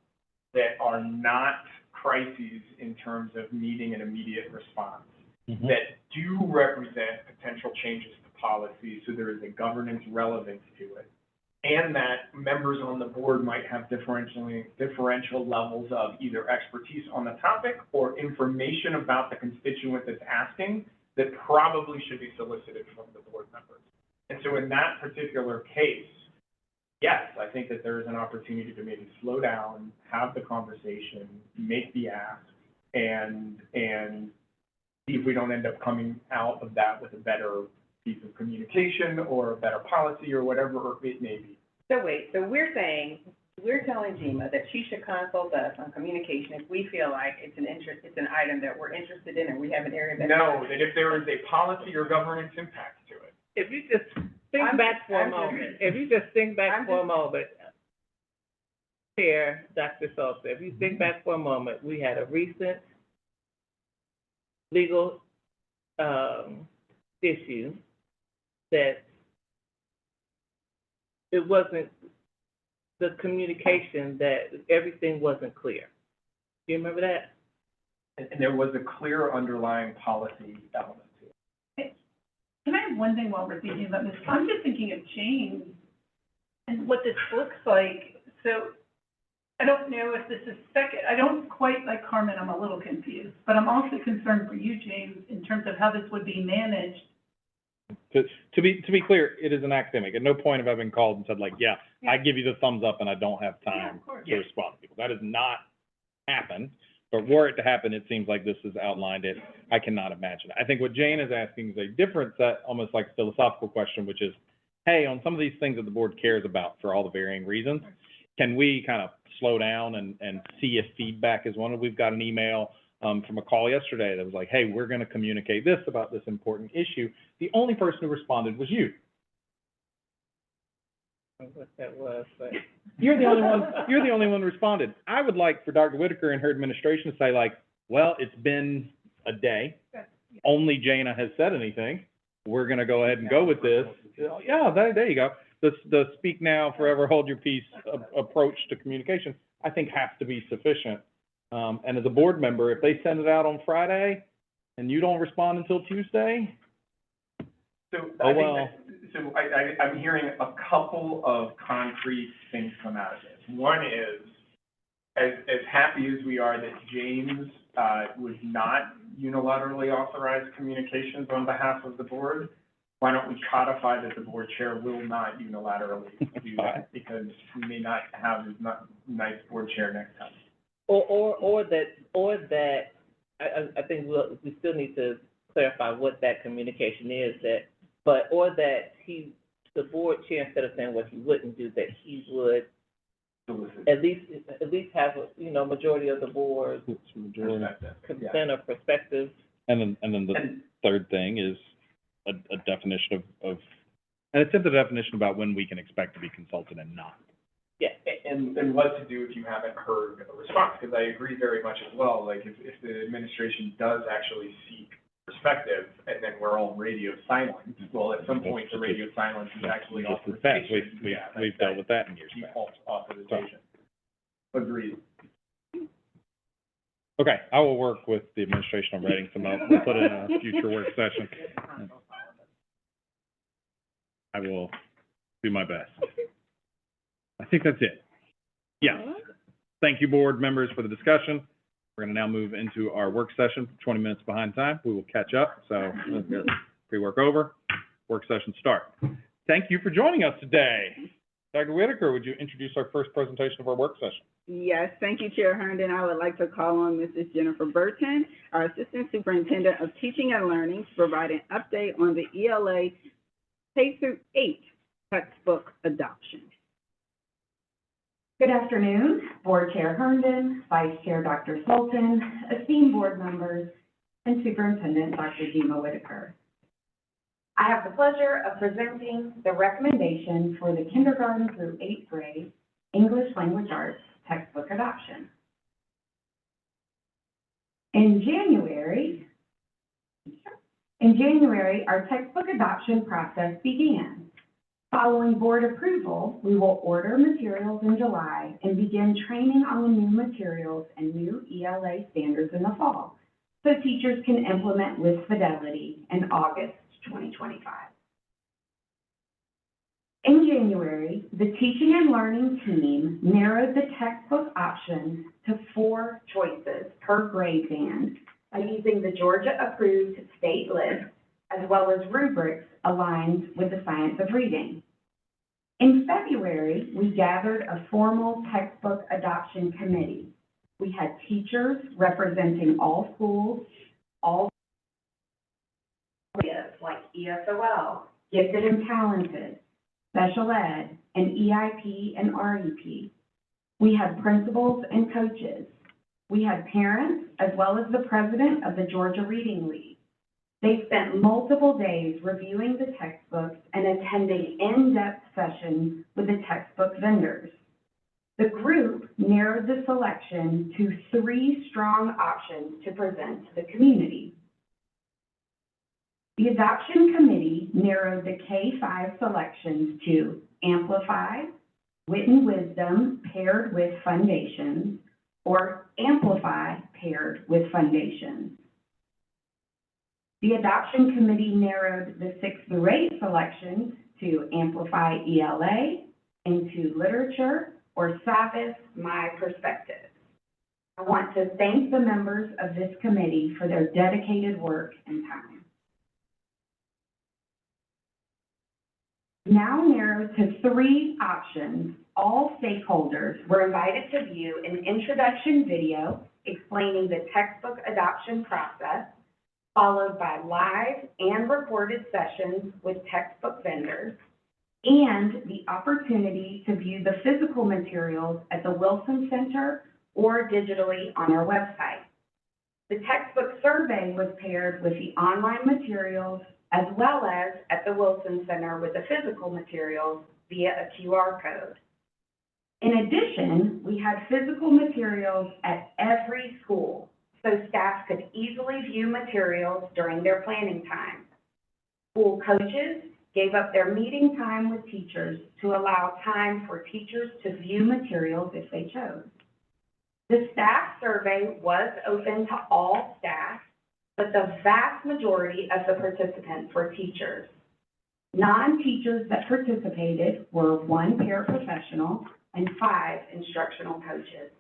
that are not crises in terms of needing an immediate response, that do represent potential changes to policy, so there is a governance relevance to it, and that members on the board might have differential levels of either expertise on the topic or information about the constituent that's asking that probably should be solicited from the board members. And so in that particular case, yes, I think that there is an opportunity to maybe slow down, have the conversation, make the ask, and see if we don't end up coming out of that with a better piece of communication or a better policy or whatever it may be. So wait, so we're telling GMA that she should consult us on communication if we feel like it's an item that we're interested in and we have an area that. No, that if there is a policy or governance impact to it. If you just think back for a moment, Chair, Dr. Salter, if you think back for a moment, we had a recent legal, issue that it wasn't the communication, that everything wasn't clear. Do you remember that? And there was a clear underlying policy element to it. Can I have one thing while we're thinking about this? I'm just thinking of James and what this looks like. So I don't know if this is I don't quite, like Carmen, I'm a little confused, but I'm also concerned for you, James, in terms of how this would be managed. To be clear, it is an academic. At no point have I been called and said like, yeah, I give you the thumbs up and I don't have time of course. to respond to people. That has not happened. But were it to happen, it seems like this has outlined it. I cannot imagine. I think what Jane is asking is a different set, almost like a philosophical question, which is, hey, on some of these things that the board cares about for all the varying reasons, can we kind of slow down and see if feedback is wanted? We've got an email from a call yesterday that was like, hey, we're going to communicate this about this important issue. The only person who responded was you. I don't know what that was, but. You're the only one who responded. I would like for Dr. Whitaker and her administration to say like, well, it's been a day. Only Jana has said anything. We're going to go ahead and go with this. Yeah, there you go. The speak now, forever hold your peace approach to communication, I think has to be sufficient. And as a board member, if they send it out on Friday and you don't respond until Tuesday, So Oh, I think well. I'm hearing a couple of concrete things come out of this. One is, as happy as we are that James would not unilaterally authorize communications on behalf of the board, why don't we codify that the board chair will not unilaterally do that, because we may not have as nice board chair next time. Or that, I think we still need to clarify what that communication is, or that the board chair, instead of saying what he wouldn't do, that he would at least have, majority of the board consent or perspective. and then the third thing is a definition of, and it's in the definition about when we can expect to be consulted and not. Yeah. And what to do if you haven't heard a response, because I agree very much as well, like if the administration does actually seek perspective and then we're all radio silent, well, at some point the radio silence is actually Just as bad. authorization. We've dealt with that in years past. Default authorization. Agreed. Okay, I will work with the administration on writing some up. We'll put it in a future work session. I will do my best. I think that's it. Yeah. Thank you, board members, for the discussion. We're going to now move into our work session, 20 minutes behind time. We will catch up, so pre-work over, work session start. Thank you for joining us today. Dr. Whitaker, would you introduce our first presentation of our work session? Yes, thank you, Chair Herndon. I would like to call on Mrs. Jennifer Burton, our Assistant Superintendent of Teaching and Learning, to provide an update on the ELA K-8 textbook adoption. Good afternoon, Board Chair Herndon, Vice Chair Dr. Sultan, esteemed board members, and Superintendent Dr. Dima Whitaker. I have the pleasure of presenting the recommendation for the kindergarten through 8th grade English Language Arts textbook adoption. In January, our textbook adoption process began. Following board approval, we will order materials in July and begin training on the new materials and new ELA standards in the fall, so teachers can implement with fidelity in August 2025. In January, the Teaching and Learning team narrowed the textbook option to 4 choices per grade band by using the Georgia-approved state list as well as rubrics aligned with the science of reading. In February, we gathered a formal textbook adoption committee. We had teachers representing all schools, all areas like ESOL, gifted and talented, special ed, and EIP and REP. We had principals and coaches. We had parents, as well as the president of the Georgia Reading League. They spent multiple days reviewing the textbooks and attending in-depth sessions with the textbook vendors. The group narrowed the selection to 3 strong options to present to the community. The adoption committee narrowed the K-5 selections to Amplify, Wit and Wisdom paired with Foundations, or Amplify paired with Foundations. The adoption committee narrowed the 6 through 8 selections to Amplify ELA, Into Literature, or Savvis My Perspective. I want to thank the members of this committee for their dedicated work and time. Now narrowed to 3 options, all stakeholders were invited to view an introduction video explaining the textbook adoption process, followed by live and recorded sessions with textbook vendors, and the opportunity to view the physical materials at the Wilson Center or digitally on our website. The textbook survey was paired with the online materials as well as at the Wilson Center with the physical materials via a QR code. In addition, we had physical materials at every school, so staff could easily view materials during their planning time. School coaches gave up their meeting time with teachers to allow time for teachers to view materials if they chose. The staff survey was open to all staff, but the vast majority of the participants were teachers. Non-teachers that participated were 1 paraprofessional and 5 instructional coaches.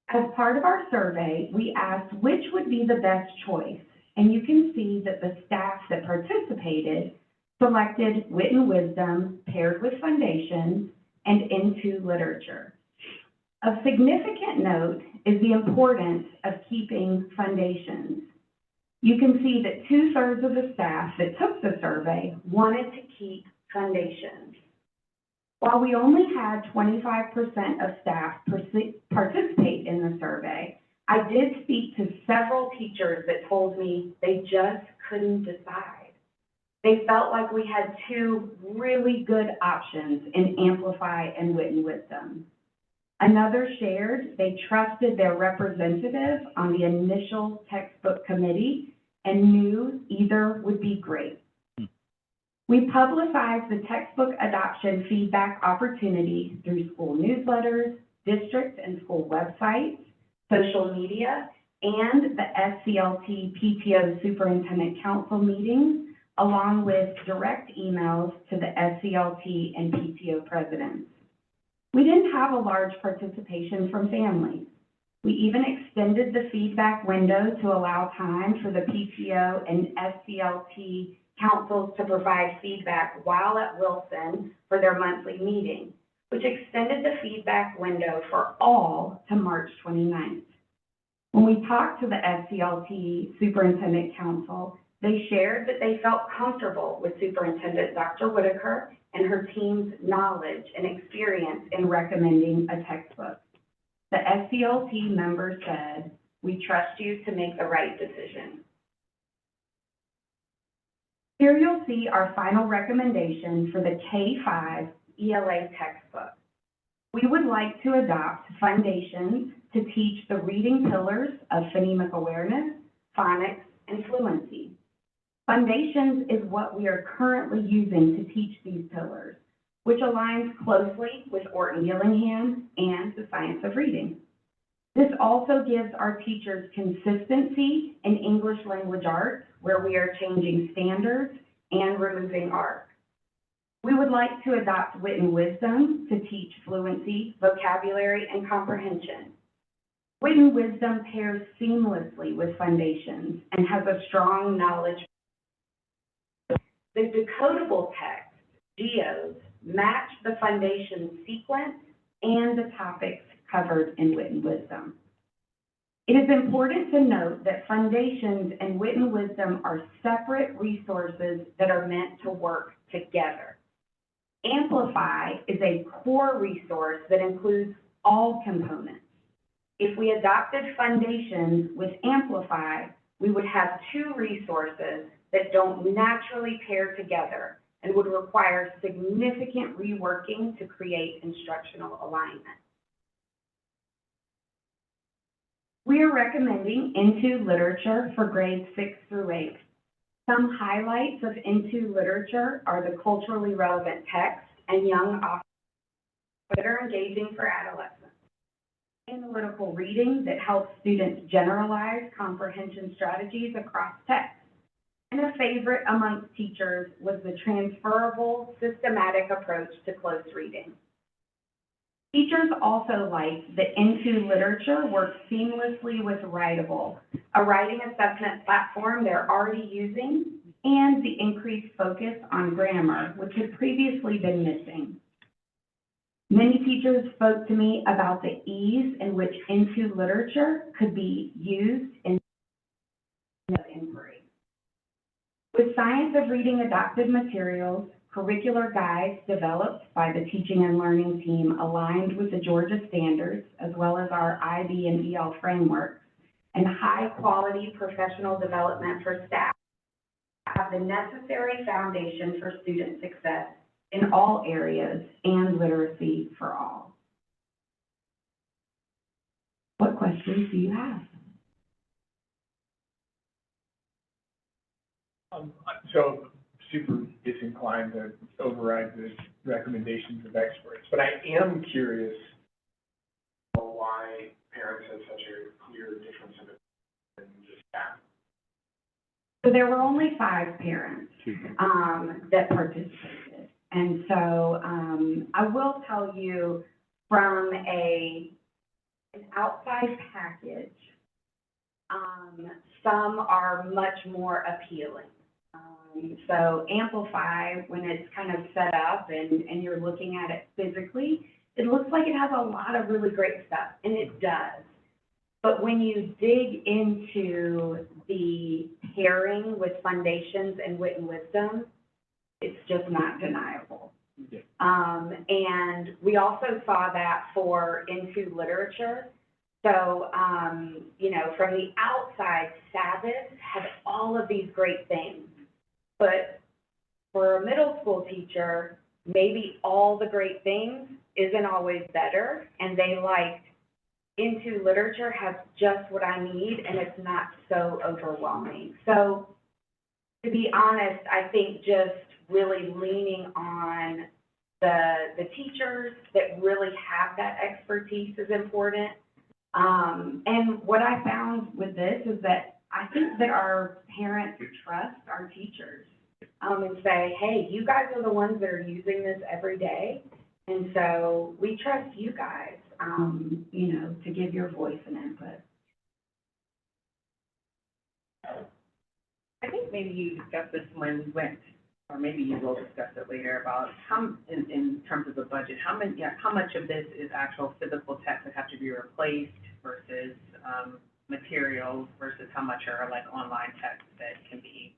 As part of our survey, we asked which would be the best choice, and you can see that the staff that participated selected Wit and Wisdom paired with Foundations and Into Literature. Of significant note is the importance of keeping Foundations. You can see that 2/3 of the staff that took the survey wanted to keep Foundations. While we only had 25% of staff participate in the survey, I did speak to several teachers that told me they just couldn't decide. They felt like we had 2 really good options in Amplify and Wit and Wisdom. Another shared they trusted their representative on the initial textbook committee and knew either would be great. We publicized the textbook adoption feedback opportunity through school newsletters, district and school websites, social media, and the SCLT PTO Superintendent Council meetings, along with direct emails to the SCLT and PTO presidents. We didn't have a large participation from families. We even extended the feedback window to allow time for the PTO and SCLT councils to provide feedback while at Wilson for their monthly meeting, which extended the feedback window for all to March 29th. When we talked to the SCLT Superintendent Council, they shared that they felt comfortable with Superintendent Dr. Whitaker and her team's knowledge and experience in recommending a textbook. The SCLT member said, "We trust you to make the right decision." Here you'll see our final recommendation for the K-5 ELA textbook. We would like to adopt Foundations to teach the reading pillars of phonemic awareness, phonics, and fluency. Foundations is what we are currently using to teach these pillars, which aligns closely with Orton Gillingham and the science of reading. This also gives our teachers consistency in English language arts, where we are changing standards and removing ARC. We would like to adopt Wit and Wisdom to teach fluency, vocabulary, and comprehension. Wit and Wisdom pairs seamlessly with Foundations and has a strong knowledge The decodable text, GEOs, match the foundation sequence and the topics covered in Wit and Wisdom. It is important to note that Foundations and Wit and Wisdom are separate resources that are meant to work together. Amplify is a core resource that includes all components. If we adopted Foundations with Amplify, we would have two resources that don't naturally pair together and would require significant reworking to create instructional alignment. We are recommending Into Literature for grades 6 through 8. Some highlights of Into Literature are the culturally relevant text and young authors that are engaging for adolescents. Analytical reading that helps students generalize comprehension strategies across text. And a favorite amongst teachers was the transferable, systematic approach to close reading. Teachers also liked that Into Literature works seamlessly with Writable, a writing assessment platform they're already using, and the increased focus on grammar, which had previously been missing. Many teachers spoke to me about the ease in which Into Literature could be used in inquiry. With Science of Reading adopted materials, curricular guides developed by the Teaching and Learning team aligned with the Georgia standards, as well as our IB and EL frameworks, and high-quality professional development for staff have the necessary foundation for student success in all areas and literacy for all. What questions do you have? So super disinclined to override the recommendations of experts, but I am curious why parents have such a clear difference of opinion in the staff. So there were only 5 parents that participated. And so I will tell you from an outside package, some are much more appealing. So Amplify, when it's kind of set up and you're looking at it physically, it looks like it has a lot of really great stuff, and it does. But when you dig into the pairing with Foundations and Wit and Wisdom, it's just not deniable. Yeah. And we also saw that for Into Literature. So, you know, from the outside, Sabbath had all of these great things. But for a middle school teacher, maybe all the great things isn't always better, and they liked Into Literature has just what I need, and it's not so overwhelming. So to be honest, I think just really leaning on the teachers that really have that expertise is important. And what I found with this is that I think that our parents trust our teachers and say, hey, you guys are the ones that are using this every day, and so we trust you guys, you know, to give your voice and input. I think maybe you discussed this when we went, or maybe you will discuss it later, about how, in terms of the budget, how much of this is actual physical text that have to be replaced versus materials versus how much are like online text that can be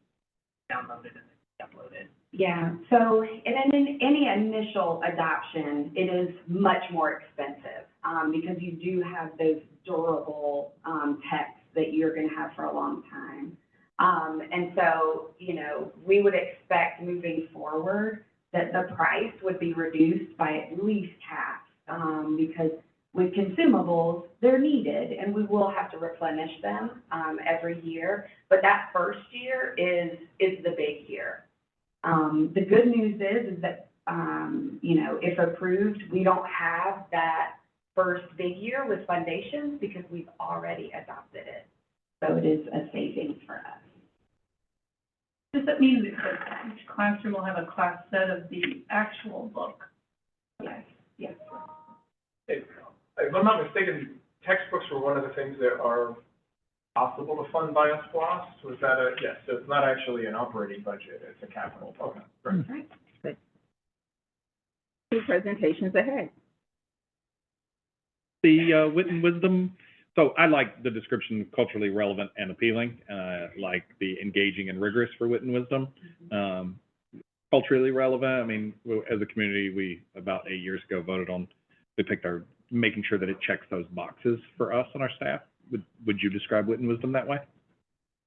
downloaded and uploaded? Yeah, so in any initial adoption, it is much more expensive because you do have those durable texts that you're going to have for a long time. And so, you know, we would expect moving forward that the price would be reduced by at least half because with consumables, they're needed, and we will have to replenish them every year. But that first year is the big year. The good news is that, you know, if approved, we don't have that first big year with Foundations because we've already adopted it. So it is a savings for us. Does that mean that each classroom will have a class set of the actual book? Yes, yes. If I'm not mistaken, textbooks were one of the things that are off possible to fund via SPOS? Was that yes, so it's not actually an operating budget, it's a capital. Okay, great. Two presentations ahead. The wit and wisdom, so I like the description culturally relevant and appealing, like the engaging and rigorous for wit and wisdom. Culturally relevant, I mean, as a community, we, about 8 years ago, we picked making sure that it checks those boxes for us and our staff. Would you describe wit and wisdom that way?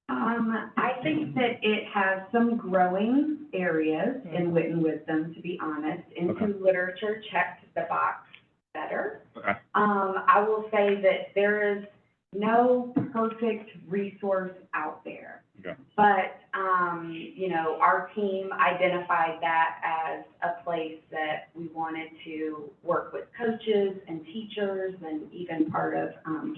I think that it has some growing areas in wit and wisdom, to be honest. Into literature checked the box better. Okay. I will say that there is no perfect resource out there. Okay. But, you know, our team identified that as a place that we wanted to work with coaches and teachers and even part of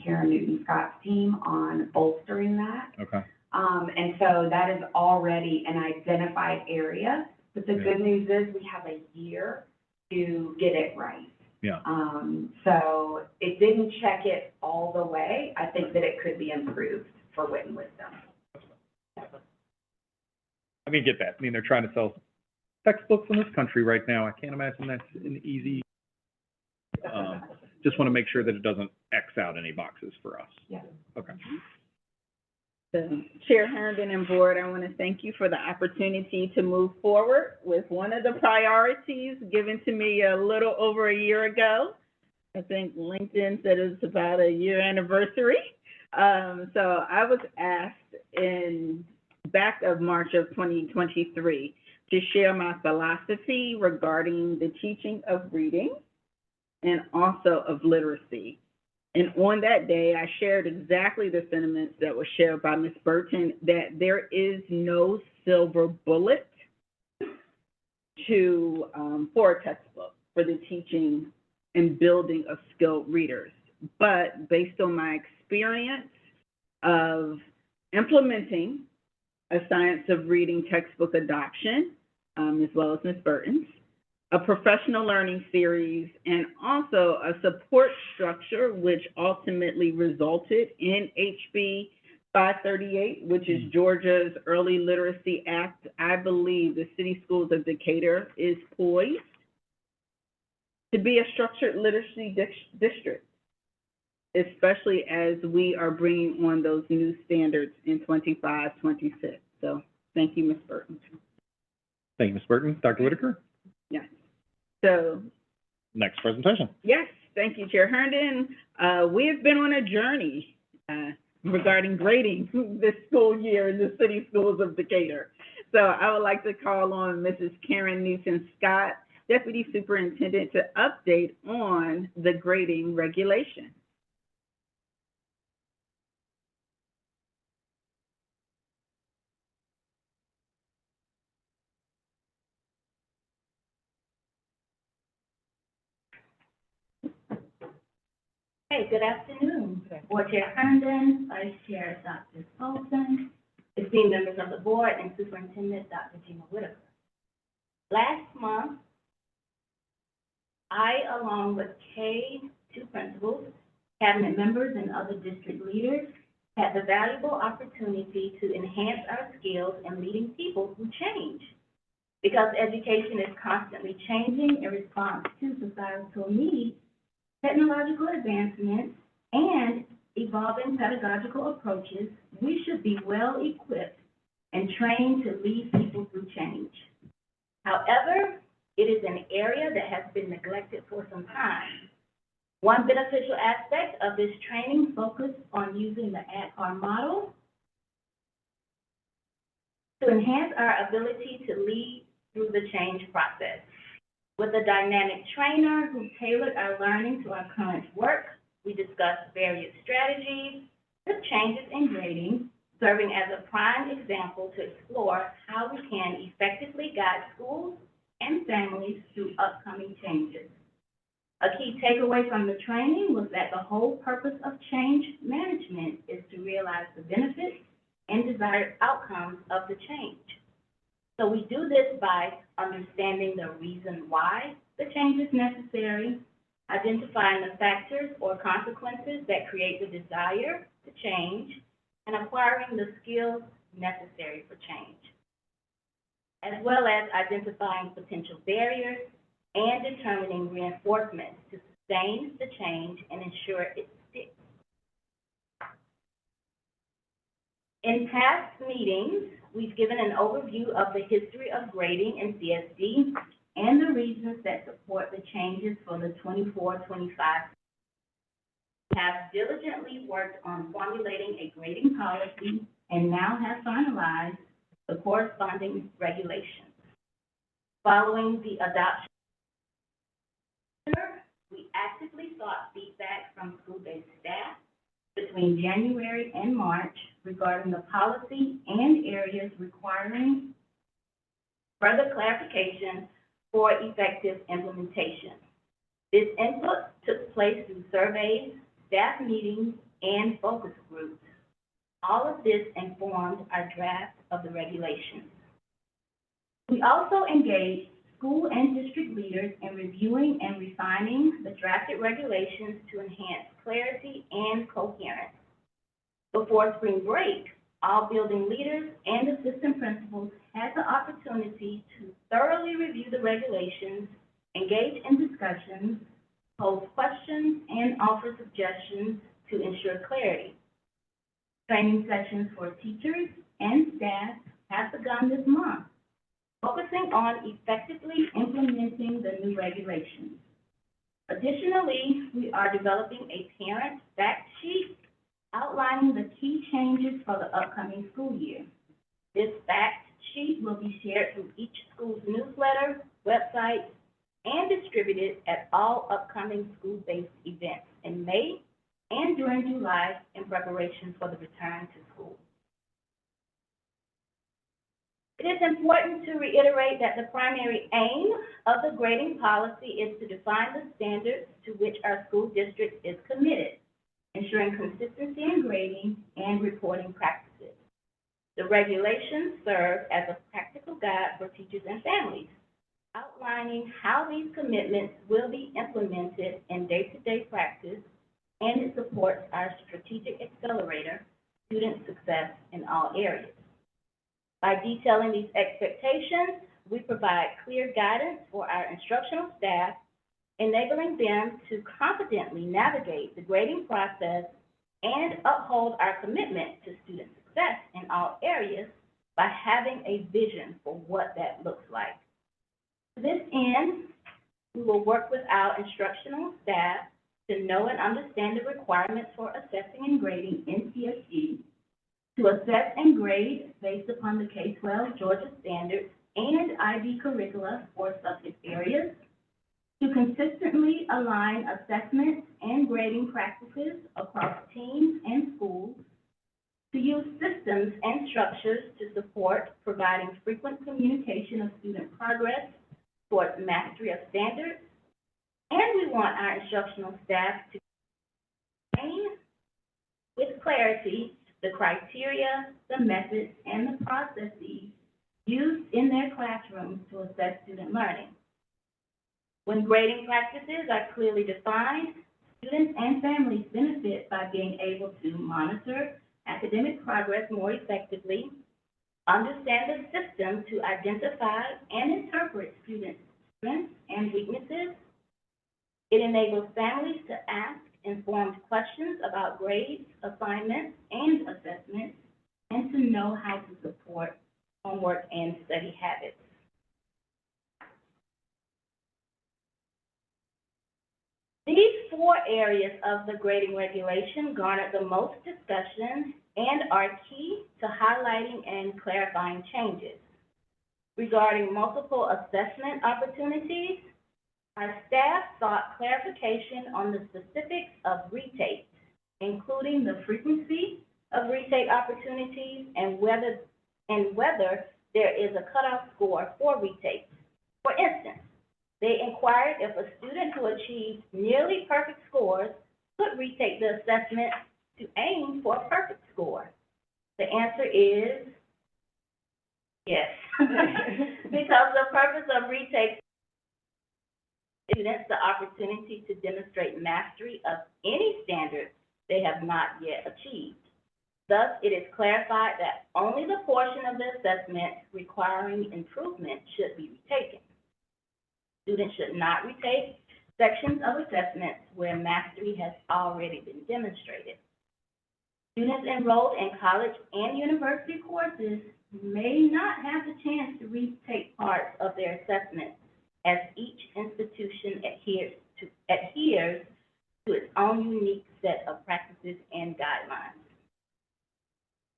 Karen Newton-Scott's team on bolstering that. Okay. And so that is already an identified area. But the good news is we have a year to get it right. Yeah. So it didn't check it all the way. I think that it could be improved for wit and wisdom. I can get that. I mean, they're trying to sell textbooks in this country right now. I can't imagine that's an easy, just want to make sure that it doesn't X out any boxes for us. Yeah. Okay. So, Chair Herndon and Board, I want to thank you for the opportunity to move forward with one of the priorities given to me a little over a year ago. I think LinkedIn said it's about a year anniversary. So I was asked in back of March of 2023 to share my philosophy regarding the teaching of reading and also of literacy. And on that day, I shared exactly the sentiments that were shared by Ms. Burton, that there is no silver bullet to for a textbook for the teaching and building of skilled readers. But based on my experience of implementing a Science of Reading textbook adoption, as well as Ms. Burton's, a professional learning series, and also a support structure, which ultimately resulted in HB 538, which is Georgia's Early Literacy Act. I believe the City Schools of Decatur is poised to be a structured literacy district, especially as we are bringing on those new standards in 25, 26. So thank you, Ms. Burton. Thank you, Ms. Burton. Dr. Whitaker, Yes. So, next presentation. yes, thank you, Chair Herndon. We have been on a journey regarding grading this school year in the City Schools of Decatur. So I would like to call on Mrs. Karen Newton-Scott, Deputy Superintendent, to update on the grading regulation. Hey, good afternoon. Board Chair Herndon, Vice Chair Dr. Fulton, esteemed members of the board, and Superintendent Dr. Gina Whitaker. Last month, I, along with K2 principals, cabinet members, and other district leaders, had the valuable opportunity to enhance our skills in leading people through change. Because education is constantly changing in response to societal needs, technological advancements, and evolving pedagogical approaches, we should be well equipped and trained to lead people through change. However, it is an area that has been neglected for some time. One beneficial aspect of this training focused on using the ADKAR model to enhance our ability to lead through the change process. With a dynamic trainer who tailored our learning to our current work, we discussed various strategies with changes in grading, serving as a prime example to explore how we can effectively guide schools and families through upcoming changes. A key takeaway from the training was that the whole purpose of change management is to realize the benefits and desired outcomes of the change. So we do this by understanding the reason why the change is necessary, identifying the factors or consequences that create the desire to change, and of course, acquiring the skills necessary for change, as well as identifying potential barriers and determining reinforcements to sustain the change and ensure it sticks. In past meetings, we've given an overview of the history of grading in CSD and the reasons that support the changes for the 24-25. We have diligently worked on formulating a grading policy and now have finalized the corresponding regulations. Following the adoption, we actively sought feedback from school-based staff between January and March regarding the policy and areas requiring further clarification for effective implementation. This input took place through surveys, staff meetings, and focus groups. All of this informed our draft of the regulations. We also engaged school and district leaders in reviewing and refining the drafted regulations to enhance clarity and coherence. Before spring break, all building leaders and assistant principals had the opportunity to thoroughly review the regulations, engage in discussions, pose questions, and offer suggestions to ensure clarity. Training sessions for teachers and staff have begun this month, focusing on effectively implementing the new regulations. Additionally, we are developing a parent fact sheet outlining the key changes for the upcoming school year. This fact sheet will be shared through each school's newsletter, website, and distributed at all upcoming school-based events in May and during July in preparation for the return to school. It is important to reiterate that the primary aim of the grading policy is to define the standards to which our school district is committed, ensuring consistency in grading and reporting practices. The regulations serve as a practical guide for teachers and families, outlining how these commitments will be implemented in day-to-day practice, and it supports our strategic accelerator, student success in all areas. By detailing these expectations, we provide clear guidance for our instructional staff, enabling them to confidently navigate the grading process and uphold our commitment to student success in all areas by having a vision for what that looks like. To this end, we will work with our instructional staff to know and understand the requirements for assessing and grading in CSD, to assess and grade based upon the K-12 Georgia standards and IB curricula for subject areas, to consistently align assessment and grading practices across teams and schools, to use systems and structures to support providing frequent communication of student progress towards mastery of standards, and we want our instructional staff to explain with clarity the criteria, the methods, and the processes used in their classrooms to assess student learning. When grading practices are clearly defined, students and families benefit by being able to monitor academic progress more effectively, understand the system to identify and interpret students' strengths and weaknesses. It enables families to ask informed questions about grades, assignments, and assessments, and to know how to support homework and study habits. These four areas of the grading regulation garnered the most discussion and are key to highlighting and clarifying changes. Regarding multiple assessment opportunities, our staff sought clarification on the specifics of retakes, including the frequency of retake opportunities and whether there is a cutoff score for retakes. For instance, they inquired if a student who achieved nearly perfect scores could retake the assessment to aim for a perfect score. The answer is yes, because the purpose of retakes students the opportunity to demonstrate mastery of any standard they have not yet achieved. Thus, it is clarified that only the portion of the assessment requiring improvement should be retaken. Students should not retake sections of assessments where mastery has already been demonstrated. Students enrolled in college and university courses may not have the chance to retake parts of their assessment, as each institution adheres to its own unique set of practices and guidelines.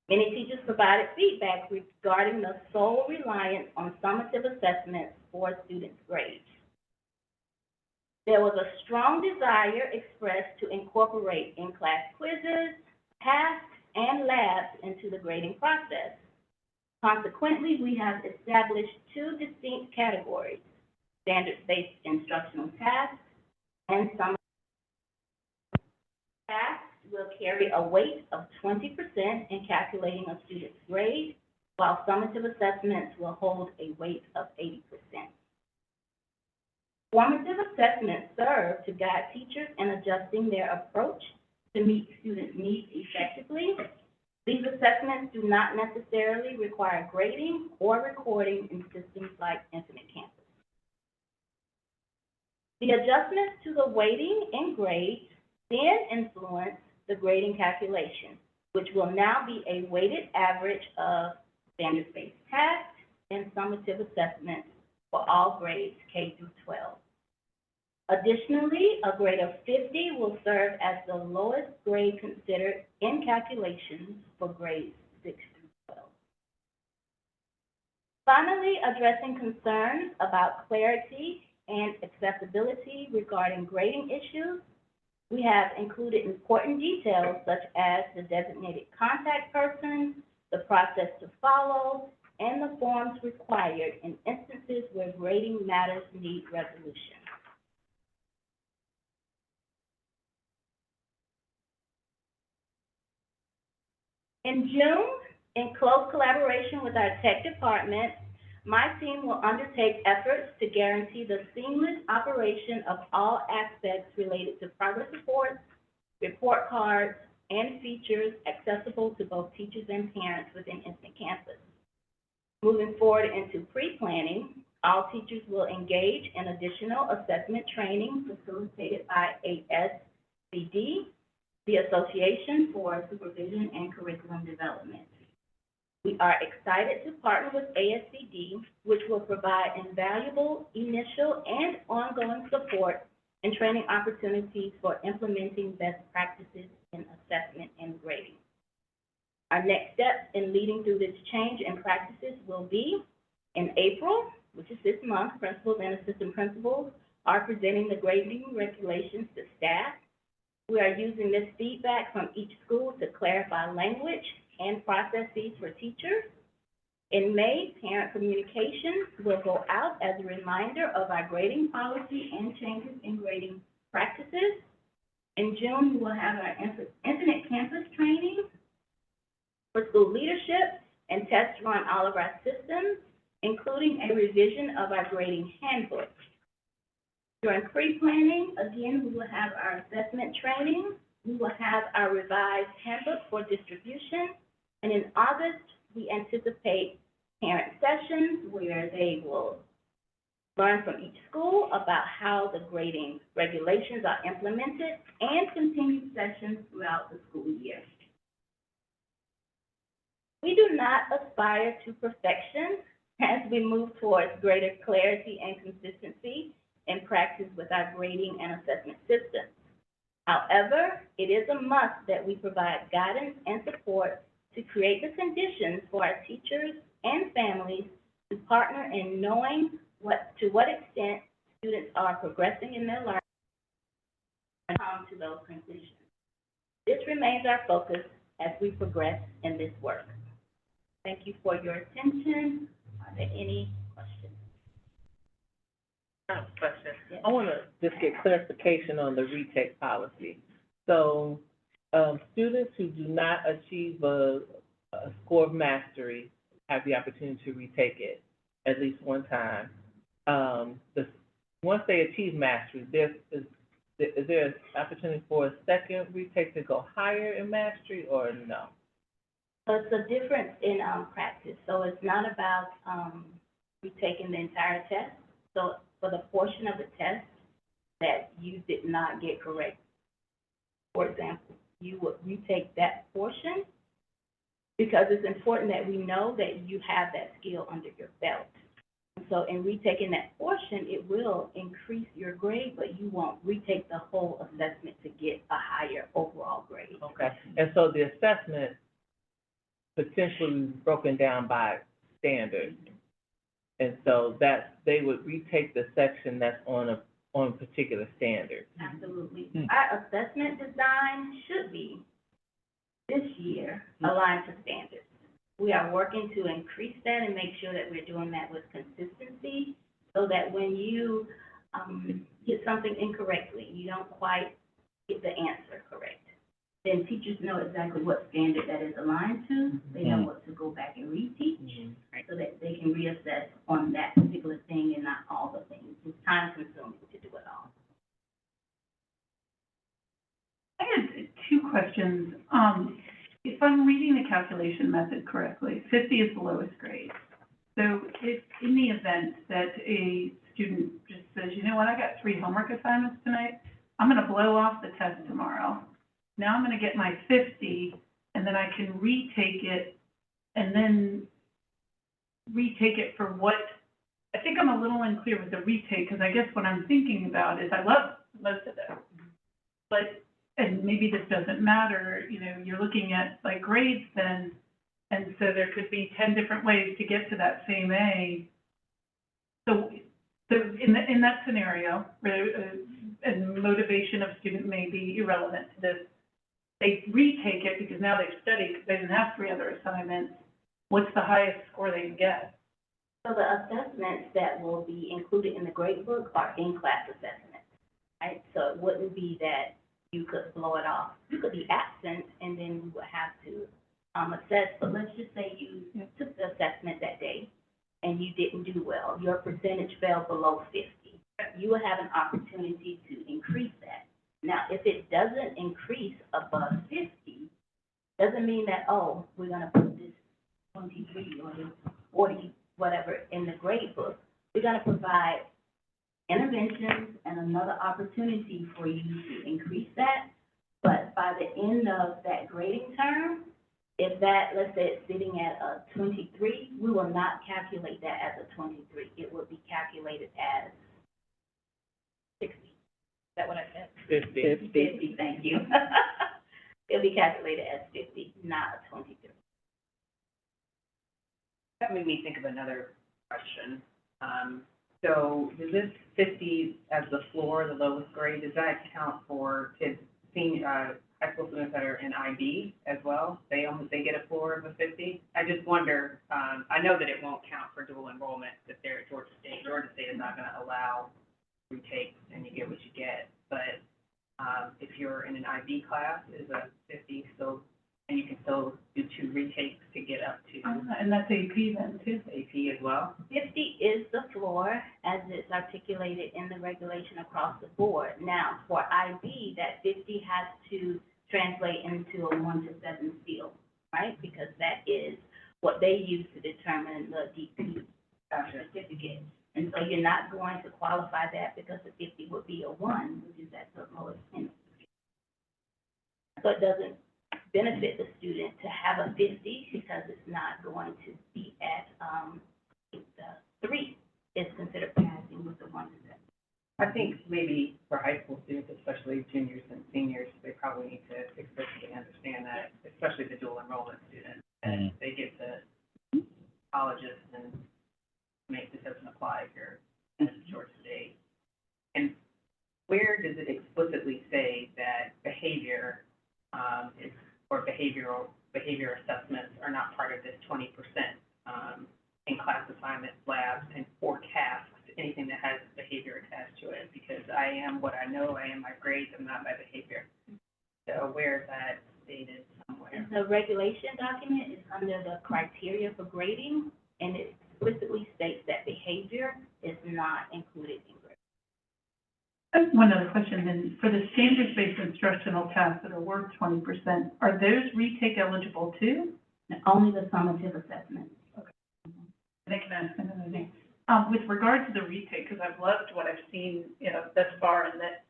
Many teachers provided feedback regarding the sole reliance on summative assessments for students' grades. There was a strong desire expressed to incorporate in-class quizzes, tasks, and labs into the grading process. Consequently, we have established two distinct categories: standards-based instructional tasks and summative. Tasks will carry a weight of 20% in calculating a student's grade, while summative assessments will hold a weight of 80%. Formative assessments serve to guide teachers in adjusting their approach to meet students' needs effectively. These assessments do not necessarily require grading or recording in systems like Infinite Campus. The adjustments to the weighting and grades then influence the grading calculation, which will now be a weighted average of standards-based tasks and summative assessments for all grades K through 12. Additionally, a grade of 50 will serve as the lowest grade considered in calculations for grades 6 through 12. Finally, addressing concerns about clarity and accessibility regarding grading issues, we have included important details such as the designated contact person, the process to follow, and the forms required in instances where grading matters need resolution. In June, in close collaboration with our tech department, my team will undertake efforts to guarantee the seamless operation of all aspects related to progress reports, report cards, and features accessible to both teachers and parents within Infinite Campus. Moving forward into pre-planning, all teachers will engage in additional assessment training facilitated by ASCD, the Association for Supervision and Curriculum Development. We are excited to partner with ASCD, which will provide invaluable initial and ongoing support and training opportunities for implementing best practices in assessment and grading. Our next steps in leading through this change in practices will be in April, which is this month. Principals and assistant principals are presenting the grading regulations to staff. We are using this feedback from each school to clarify language and processes for teachers. In May, parent communications will go out as a reminder of our grading policy and changes in grading practices. In June, we will have our Infinite Campus training for school leadership and test run all of our systems, including a revision of our grading handbook. During pre-planning, again, we will have our assessment training. We will have our revised handbook for distribution. And in August, we anticipate parent sessions where they will learn from each school about how the grading regulations are implemented and continued sessions throughout the school year. We do not aspire to perfection as we move towards greater clarity and consistency in practice with our grading and assessment systems. However, it is a must that we provide guidance and support to create the conditions for our teachers and families to partner in knowing to what extent students are progressing in their learning and come to those conclusions. This remains our focus as we progress in this work. Thank you for your attention. Are there any questions? I have a question. Yes. I want to just get clarification on the retake policy. So, students who do not achieve a score of mastery have the opportunity to retake it at least one time. Once they achieve mastery, is there an opportunity for a second retake to go higher in mastery, or no? So it's a difference in, practice. So it's not about, retaking the entire test. So for the portion of the test that you did not get correct, for example, you would retake that portion because it's important that we know that you have that skill under your belt. So in retaking that portion, it will increase your grade, but you won't retake the whole assessment to get a higher overall grade. Okay, and so the assessment potentially broken down by standard. And so that, they would retake the section that's on a particular standard. Absolutely. Our assessment design should be, this year, aligned to standards. We are working to increase that and make sure that we're doing that with consistency, so that when you, get something incorrectly, you don't quite get the answer correct, then teachers know exactly what standard that is aligned to. They know what to go back and reteach, so that they can reassess on that particular thing and not all the things. It's time consuming to do it all. I had two questions. If I'm reading the calculation method correctly, 50 is the lowest grade. So if, in the event that a student just says, you know what, I got 3 homework assignments tonight, I'm gonna blow off the test tomorrow. Now I'm gonna get my 50, and then I can retake it, and then retake it for what, I think I'm a little unclear with the retake, because I guess what I'm thinking about is I love most of it. But, and maybe this doesn't matter, you know, you're looking at like grades then, and so there could be 10 different ways to get to that same A. So in that scenario, where and motivation of student may be irrelevant to this, they retake it because now they've studied, because they didn't have 3 other assignments. What's the highest score they can get? So the assessments that will be included in the grade book are in-class assessments, right? So it wouldn't be that you could blow it off. You could be absent, and then you would have to assess. But let's just say you took the assessment that day, and you didn't do well. Your percentage fell below 50. You will have an opportunity to increase that. Now, if it doesn't increase above 50, doesn't mean that, oh, we're gonna put this 23 or this 40, whatever, in the grade book. We're gonna provide interventions and another opportunity for you to increase that. But by the end of that grading term, if that, let's say it's sitting at a 23, we will not calculate that as a 23. It will be calculated as 60. Is that what I said? 50. 50, thank you. It'll be calculated as 50, not a 23. That made me think of another question. So does this 50 as the floor, the lowest grade, does that count for kids, senior, high school students that are in IB as well? They get a floor of a 50? I just wonder, I know that it won't count for dual enrollment if they're at Georgia State. Georgia State is not gonna allow retakes and you get what you get. But, if you're in an IB class, is a 50 still, and you can still do 2 retakes to get up to And that's AP then, too. AP as well? 50 is the floor as it's articulated in the regulation across the board. Now, for IB, that 50 has to translate into a 1 to 7 seal, right? Because that is what they use to determine the DP certificate. And so you're not going to qualify that because the 50 would be a 1, which is at the lowest end. So it doesn't benefit the student to have a 50 because it's not going to be at, the 3 is considered passing with the 1 to 7. I think maybe for high school students, especially juniors and seniors, they probably need to explicitly understand that, especially the dual enrollment students, and they get to colleges and make this doesn't apply if you're in Georgia State. And where does it explicitly say that behavior is, or behavior assessments are not part of this 20% in class assignments, labs, and or tasks, anything that has behavior attached to it? Because I am what I know, I am my grades, I'm not my behavior. So where is that stated somewhere? The regulation document is under the criteria for grading, and it explicitly states that behavior is not included in grading. I have one other question then. For the standards-based instructional tasks that are worth 20%, are those retake eligible too? only the summative assessments. They can ask another thing. With regard to the retake, because I've loved what I've seen, you know, thus far, and that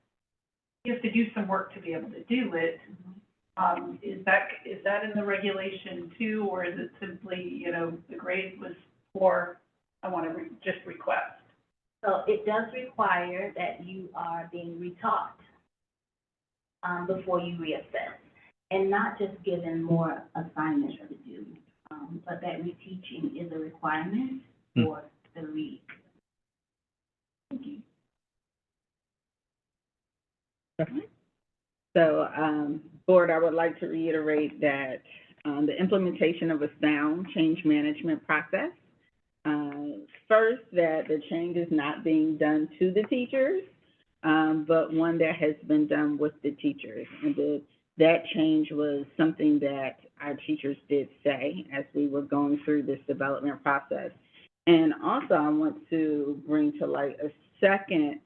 you have to do some work to be able to do it. Is that in the regulation too, or is it simply, you know, the grade was poor, I want to just request? So it does require that you are being retaught, before you reassess, and not just given more assignments to do, but that reteaching is a requirement for the read. So, Board, I would like to reiterate that the implementation of a sound change management process. First, that the change is not being done to the teachers, but one that has been done with the teachers. And that change was something that our teachers did say as we were going through this development process. And also, I want to bring to light a second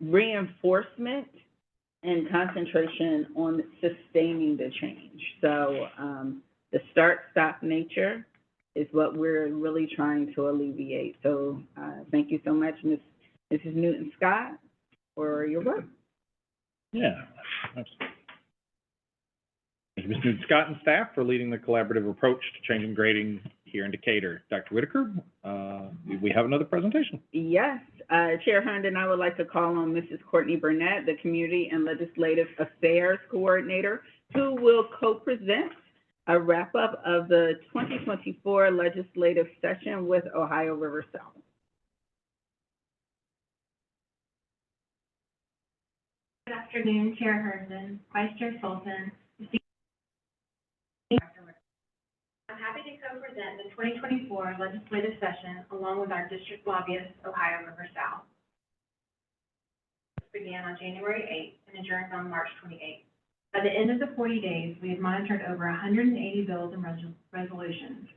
reinforcement and concentration on sustaining the change. So the start-stop nature is what we're really trying to alleviate. So thank you so much, Mrs. Newton-Scott, for your work. Yeah, absolutely. Thank you, Ms. Newton-Scott and staff for leading the collaborative approach to changing grading here in Decatur. Dr. Whitaker, we have another presentation. Yes, Chair Herndon, I would like to call on Mrs. Courtney Burnett, the Community and Legislative Affairs Coordinator, who will co-present a wrap-up of the 2024 legislative session with Ohio River South. Good afternoon, Chair Herndon, Vice Chair Sultan. I'm happy to co-present the 2024 legislative session along with our district lobbyist, Ohio River South. This began on January 8th and adjourned on March 28th. By the end of the 40 days, we had monitored over 180 bills and resolutions,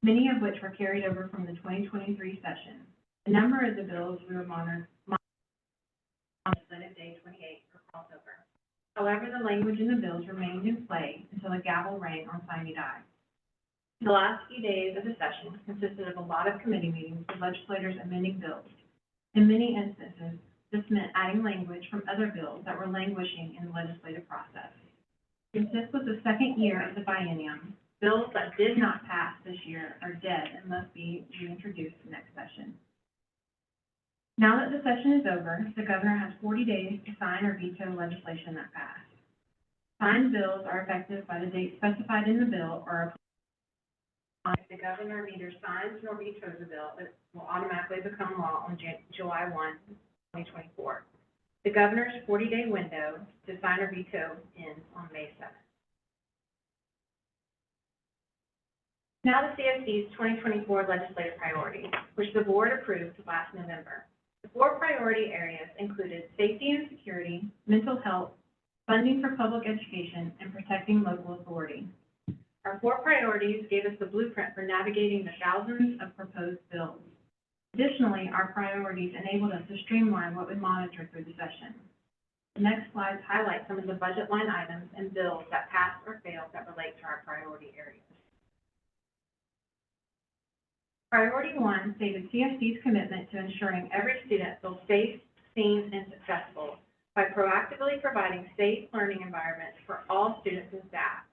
many of which were carried over from the 2023 session. A number of the bills we were monitoring on legislative day 28 for crossover. However, the language in the bills remained in play until the gavel rang on sine die. The last few days of the session consisted of a lot of committee meetings with legislators amending bills. In many instances, this meant adding language from other bills that were languishing in the legislative process. Since this was the second year of the biennium, bills that did not pass this year are dead and must be reintroduced next session. Now that the session is over, the governor has 40 days to sign or veto legislation that passed. Signed bills are effective by the date specified in the bill or if the governor neither signs nor vetoes the bill, it will automatically become law on July 1, 2024. The governor's 40-day window to sign or veto ends on May 7th. Now the CFC's 2024 legislative priorities, which the board approved last November. The 4 priority areas included safety and security, mental health, funding for public education, and protecting local authority. Our 4 priorities gave us the blueprint for navigating the thousands of proposed bills. Additionally, our priorities enabled us to streamline what we monitored through the session. The next slides highlight some of the budget line items and bills that passed or failed that relate to our priority areas. Priority 1 stated CFC's commitment to ensuring every student feels safe, seen, and successful by proactively providing safe learning environments for all students and staff.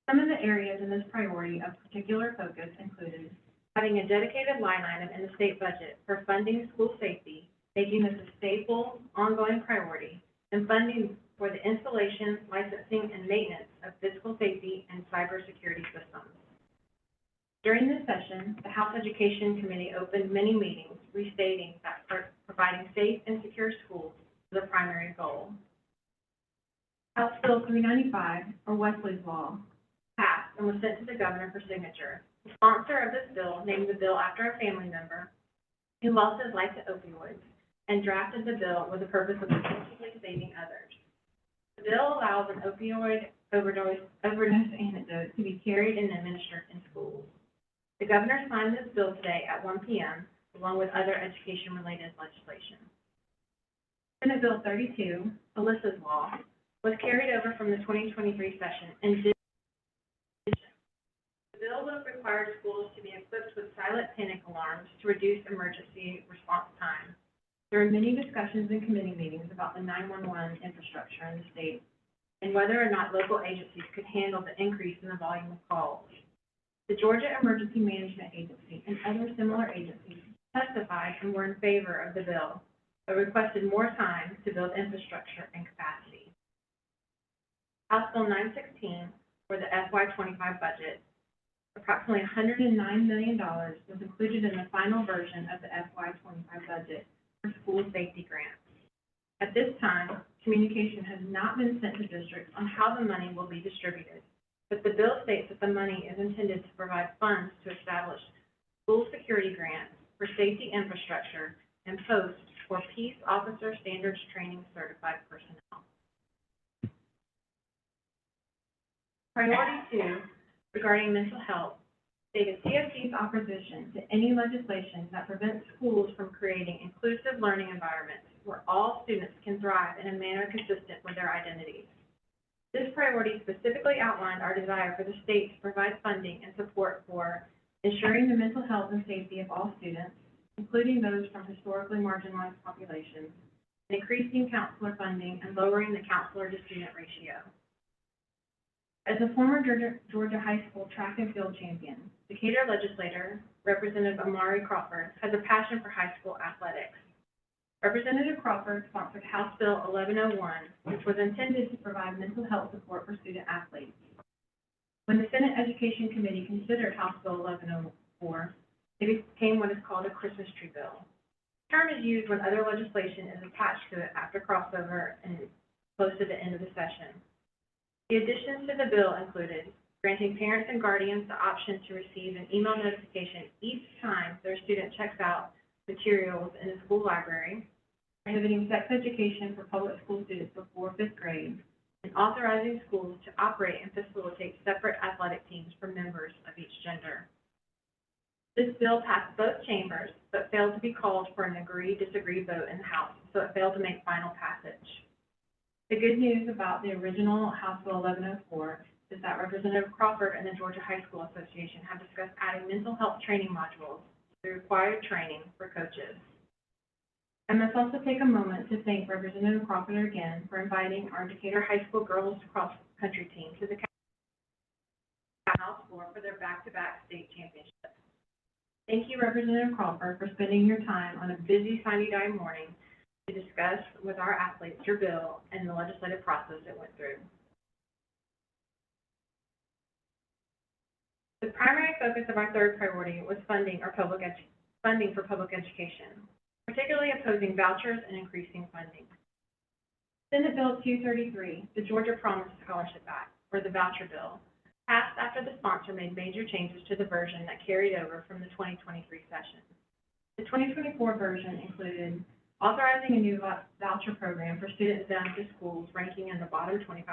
Some of the areas in this priority of particular focus included having a dedicated line item in the state budget for funding school safety, making this a staple, ongoing priority, and funding for the installation, licensing, and maintenance of physical safety and cybersecurity systems. During this session, the House Education Committee opened many meetings, restating that providing safe and secure schools is the primary goal. House Bill 395, or Wesley's Law, passed and was sent to the governor for signature. The sponsor of this bill named the bill after a family member who lost his life to opioids and drafted the bill with the purpose of potentially saving others. The bill allows an opioid overdose antidote to be carried and administered in schools. The governor signed this bill today at 1 p.m., along with other education-related legislation. Senate Bill 32, Alyssa's Law, was carried over from the 2023 session and did book required schools to be equipped with silent panic alarms to reduce emergency response time. There were many discussions in committee meetings about the 911 infrastructure in the state and whether or not local agencies could handle the increase in the volume of calls. The Georgia Emergency Management Agency and other similar agencies testified and were in favor of the bill, but requested more time to build infrastructure and capacity. House Bill 916, for the FY25 budget, approximately $109 million was included in the final version of the FY25 budget for school safety grants. At this time, communication has not been sent to districts on how the money will be distributed, but the bill states that the money is intended to provide funds to establish school security grants for safety infrastructure and posts for peace officer standards training certified personnel. Priority 2, regarding mental health, stated CFC's opposition to any legislation that prevents schools from creating inclusive learning environments where all students can thrive in a manner consistent with their identities. This priority specifically outlined our desire for the state to provide funding and support for ensuring the mental health and safety of all students, including those from historically marginalized populations, and increasing counselor funding and lowering the counselor-to-student ratio. As a former Georgia High School track and field champion, Decatur legislator, Representative Amari Crawford, has a passion for high school athletics. Representative Crawford sponsored House Bill 1101, which was intended to provide mental health support for student athletes. When the Senate Education Committee considered House Bill 1104, it became what is called a Christmas tree bill. The term is used when other legislation is attached to it after crossover and close to the end of the session. The additions to the bill included granting parents and guardians the option to receive an email notification each time their student checks out materials in the school library, prohibiting sex education for public school students before 5th grade, and authorizing schools to operate and facilitate separate athletic teams for members of each gender. This bill passed both chambers, but failed to be called for an agree-disagree vote in the House, so it failed to make final passage. The good news about the original House Bill 1104 is that Representative Crawford and the Georgia High School Association have discussed adding mental health training modules to the required training for coaches. I must also take a moment to thank Representative Crawford again for inviting our Decatur High School girls cross-country team to the House floor for their back-to-back state championships. Thank you, Representative Crawford, for spending your time on a busy Sunday morning to discuss with our athletes your bill and the legislative process it went through. The primary focus of our third priority was funding for public education, particularly opposing vouchers and increasing funding. Senate Bill 233, the Georgia Promise Scholarship Act, or the voucher bill, passed after the sponsor made major changes to the version that carried over from the 2023 session. The 2024 version included authorizing a new voucher program for students down to schools ranking in the bottom 25%.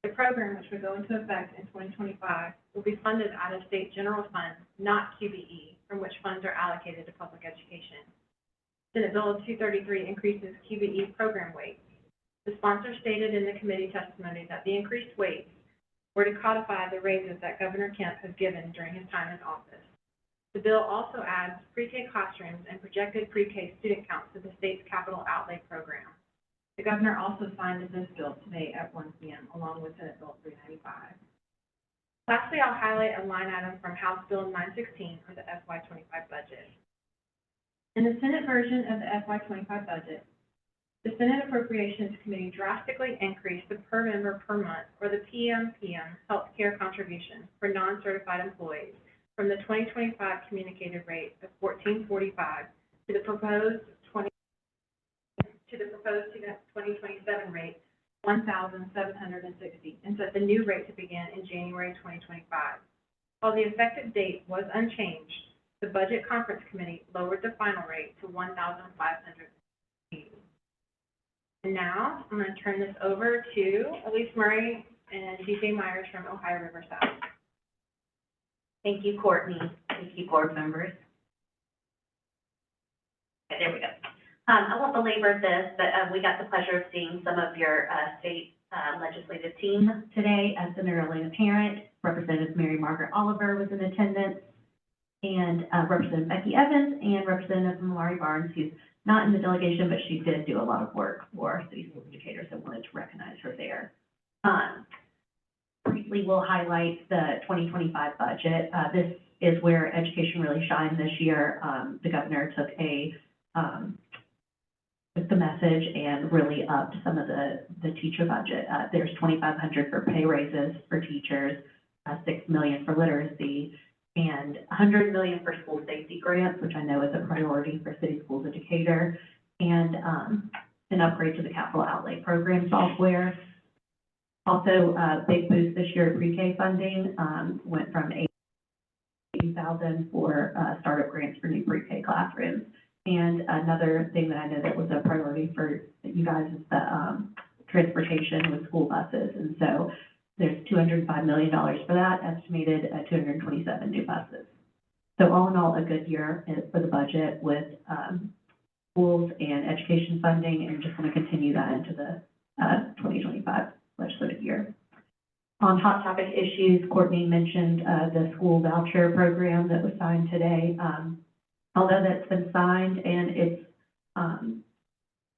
The program, which would go into effect in 2025, will be funded out of state general funds, not QBE, from which funds are allocated to public education. Senate Bill 233 increases QBE program weights. The sponsor stated in the committee testimony that the increased weights were to codify the raises that Governor Kemp has given during his time in office. The bill also adds pre-K classrooms and projected pre-K student counts to the state's capital outlay program. The governor also signed this bill today at 1 p.m. along with Senate Bill 395. Lastly, I'll highlight a line item from House Bill 916 for the FY25 budget. In the Senate version of the FY25 budget, the Senate Appropriations Committee drastically increased the per member per month, or the PMPM, health care contribution for non-certified employees from the 2025 communicated rate of $14.45 to the proposed 2027 rate $1,760, and set the new rate to begin in January 2025. While the effective date was unchanged, the Budget Conference Committee lowered the final rate to $1,580. And now I'm going to turn this over to Elise Murray and DJ Myers from Ohio River South. Thank you, Courtney. Thank you, board members. Okay, there we go. I won't belabor this, but we got the pleasure of seeing some of your state legislative team today as an early parent. Representative Mary Margaret Oliver was in attendance, and Representative Becky Evans, and Representative Malari Barnes, who's not in the delegation, but she did do a lot of work for city schools educators, so wanted to recognize her there. Briefly, we'll highlight the 2025 budget. This is where education really shined this year. The governor took the message and really upped some of the teacher budget. There's $2,500 for pay raises for teachers, $6 million for literacy, and $100 million for school safety grants, which I know is a priority for city schools educator, and an upgrade to the capital outlay program software. Also, big boost this year, pre-K funding went from $80,000 for startup grants for new pre-K classrooms. And another thing that I know that was a priority for you guys is the transportation with school buses. And so there's $205 million for that, estimated 227 new buses. So all in all, a good year for the budget with schools and education funding, and just want to continue that into the 2025 legislative year. On hot topic issues, Courtney mentioned the school voucher program that was signed today. Although that's been signed and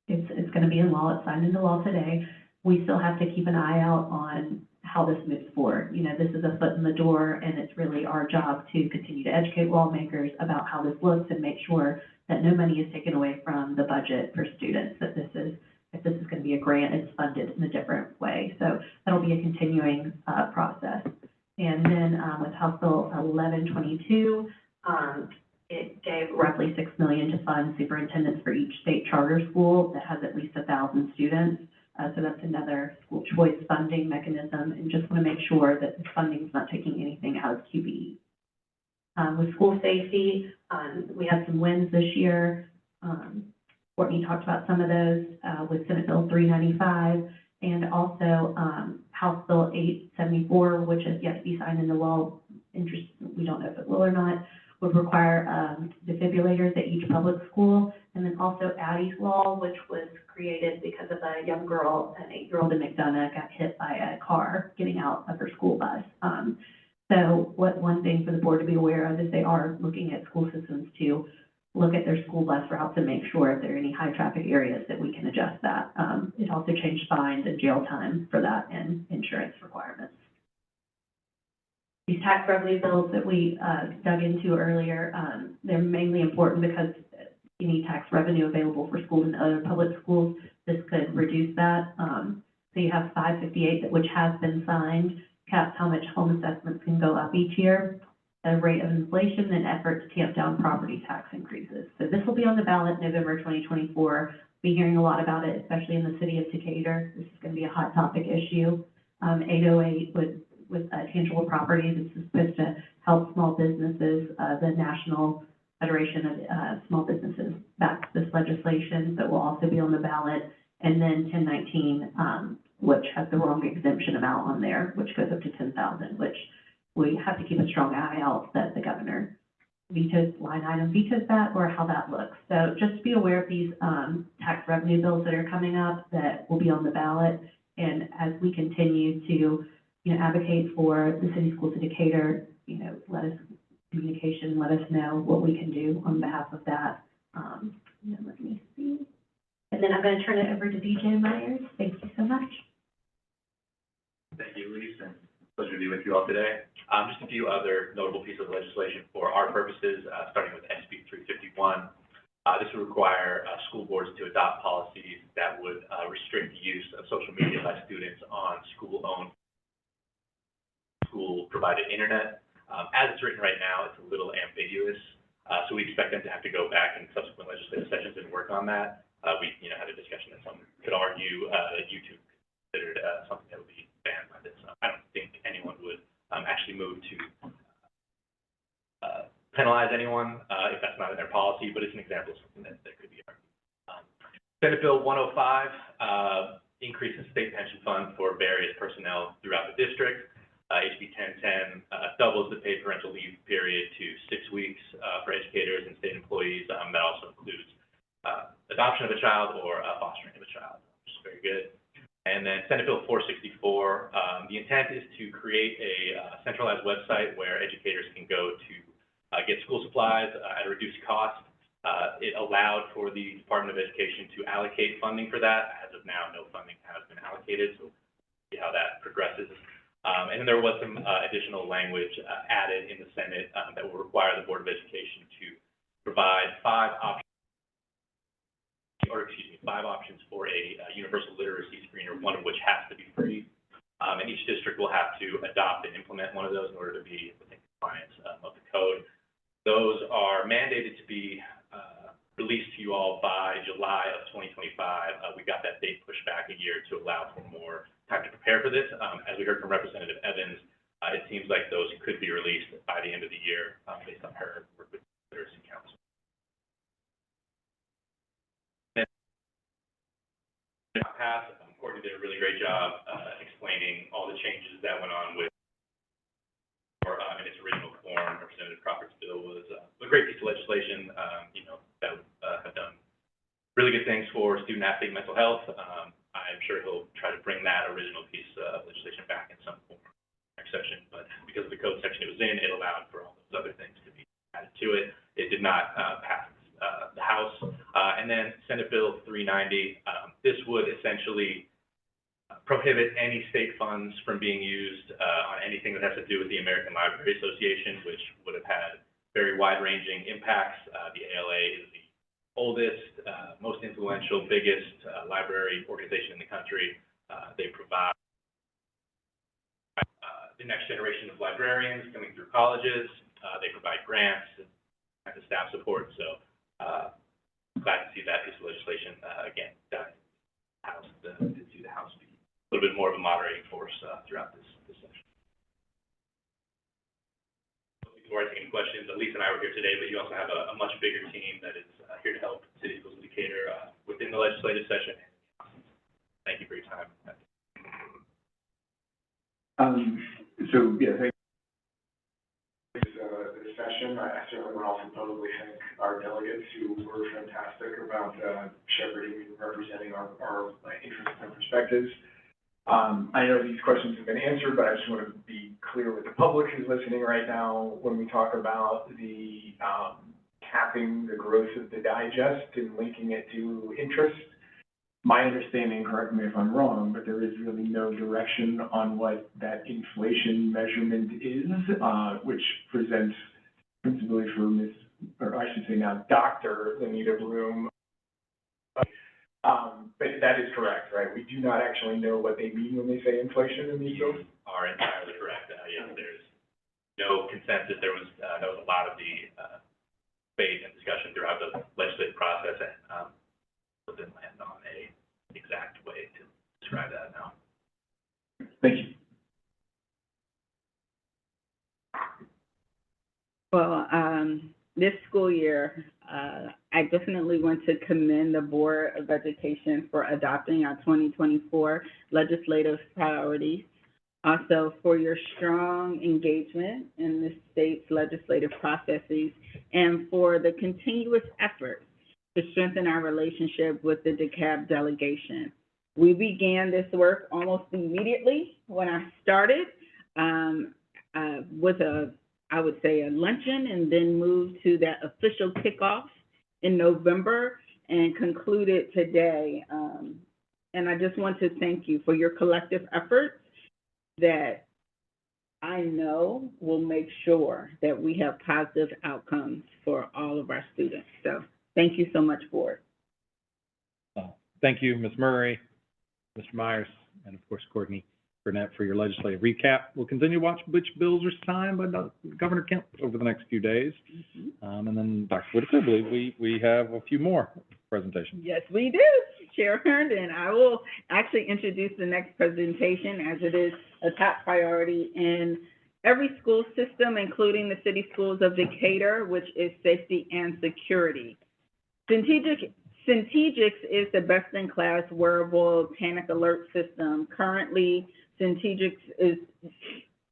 it's going to be in law, it's signed into law today, we still have to keep an eye out on how this moves forward. You know, this is a foot in the door, and it's really our job to continue to educate lawmakers about how this looks and make sure that no money is taken away from the budget for students, that if this is going to be a grant, it's funded in a different way. So that'll be a continuing process. And then with House Bill 1122, it gave roughly $6 million to fund superintendents for each state charter school that has at least 1,000 students. So that's another school choice funding mechanism, and just want to make sure that the funding is not taking anything out of QBE. With school safety, we had some wins this year. Courtney talked about some of those with Senate Bill 395, and also House Bill 874, which is yet to be signed into law. We don't know if it will or not, would require defibrillators at each public school, and then also Addie's Law, which was created because of a young girl, an 8-year-old in McDonough, got hit by a car getting out of her school bus. So one thing for the board to be aware of is they are looking at school systems to look at their school bus routes and make sure if there are any high traffic areas that we can adjust that. It also changed fines and jail time for that and insurance requirements. These tax revenue bills that we dug into earlier, they're mainly important because you need tax revenue available for schools and other public schools. This could reduce that. So you have 558, which has been signed, caps how much home assessments can go up each year, a rate of inflation, and effort to tamp down property tax increases. So this will be on the ballot November 2024. Be hearing a lot about it, especially in the city of Decatur. This is going to be a hot topic issue. 808 with tangible property. This is supposed to help small businesses. The National Federation of Small Businesses backs this legislation, that will also be on the ballot. And then 1019, which has the wrong exemption amount on there, which goes up to 10,000, which we have to keep a strong eye out that the governor vetoes that, or how that looks. So just be aware of these tax revenue bills that are coming up that will be on the ballot. And as we continue to advocate for the city schools of Decatur, let us know what we can do on behalf of that. Let me see. And then I'm going to turn it over to DJ Myers. Thank you so much. Thank you, Elise, and pleasure to be with you all today. Just a few other notable pieces of legislation for our purposes, starting with SB 351. This would require school boards to adopt policies that would restrict the use of social media by students on school-owned, school-provided internet. As it's written right now, it's a little ambiguous, so we expect them to have to go back in subsequent legislative sessions and work on that. We had a discussion that some could argue that YouTube considered something that would be banned by this. I don't think anyone would actually move to penalize anyone if that's not in their policy, but it's an example of something that could be argued. Senate Bill 105 increases state pension fund for various personnel throughout the district. HB 1010 doubles the paid parental leave period to 6 weeks for educators and state employees. That also includes adoption of a child or fostering of a child, which is very good. And then Senate Bill 464, the intent is to create a centralized website where educators can go to get school supplies at a reduced cost. It allowed for the Department of Education to allocate funding for that. As of now, no funding has been allocated, so we'll see how that progresses. And then there was some additional language added in the Senate that will require the Board of Education to provide five options for a universal literacy screener, one of which has to be free. And each district will have to adopt and implement one of those in order to be within compliance of the code. Those are mandated to be released to you all by July of 2025. We got that date pushed back a year to allow for more time to prepare for this. As we heard from Representative Evans, it seems like those could be released by the end of the year based on her work with the Literacy Council. Courtney did a really great job explaining all the changes that went on with in its original form. Representative Crawford's bill was a great piece of legislation, that would have done really good things for student athlete mental health. I'm sure he'll try to bring that original piece of legislation back in some form next session, but because of the code section it was in, it allowed for all those other things to be added to it. It did not pass the House. And then Senate Bill 390, this would essentially prohibit any state funds from being used on anything that has to do with the American Library Association, which would have had very wide-ranging impacts. The ALA is the oldest, most influential, biggest library organization in the country. They provide the next generation of librarians coming through colleges. They provide grants and staff support. So glad to see that piece of legislation again done in the House, to see the House be a little bit more of a moderating force throughout this session. Before I take any questions, Elise and I were here today, but you also have a much bigger team that is here to help City Schools of Decatur within the legislative session. Thank you for your time. Thank you for this session. I certainly want to also publicly thank our delegates who were fantastic about shepherding and representing our interests and perspectives. I know these questions have been answered, but I just want to be clear with the public who's listening right now when we talk about the capping the growth of the digest and linking it to interest. My understanding, correct me if I'm wrong, but there is really no direction on what that inflation measurement is, which presents principally for or I should say now Dr. Lenita Broom. But that is correct, right? We do not actually know what they mean when they say inflation in these bills. Are entirely correct. Yes, there's no consensus. There was a lot of the debate and discussion throughout the legislative process, and didn't land on a exact way to describe that now. Thank you. Well, this school year, I definitely want to commend the Board of Education for adopting our 2024 legislative priorities. Also, for your strong engagement in the state's legislative processes and for the continuous effort to strengthen our relationship with the DeKalb delegation. We began this work almost immediately when I started with I would say a luncheon, and then moved to that official kickoff in November and concluded today. And I just want to thank you for your collective efforts that I know will make sure that we have positive outcomes for all of our students. So thank you so much, Board. Thank you, Ms. Murray, Mr. Myers, and of course, Courtney Burnett for your legislative recap. We'll continue to watch which bills are signed by Governor Kemp over the next few days. And then Dr. Whitaker, I believe we have a few more presentations. Yes, we do, Chair Herndon. I will actually introduce the next presentation as it is a top priority in every school system, including the City Schools of Decatur, which is safety and security. Centegix is the best-in-class wearable panic alert system. Currently, Centegix is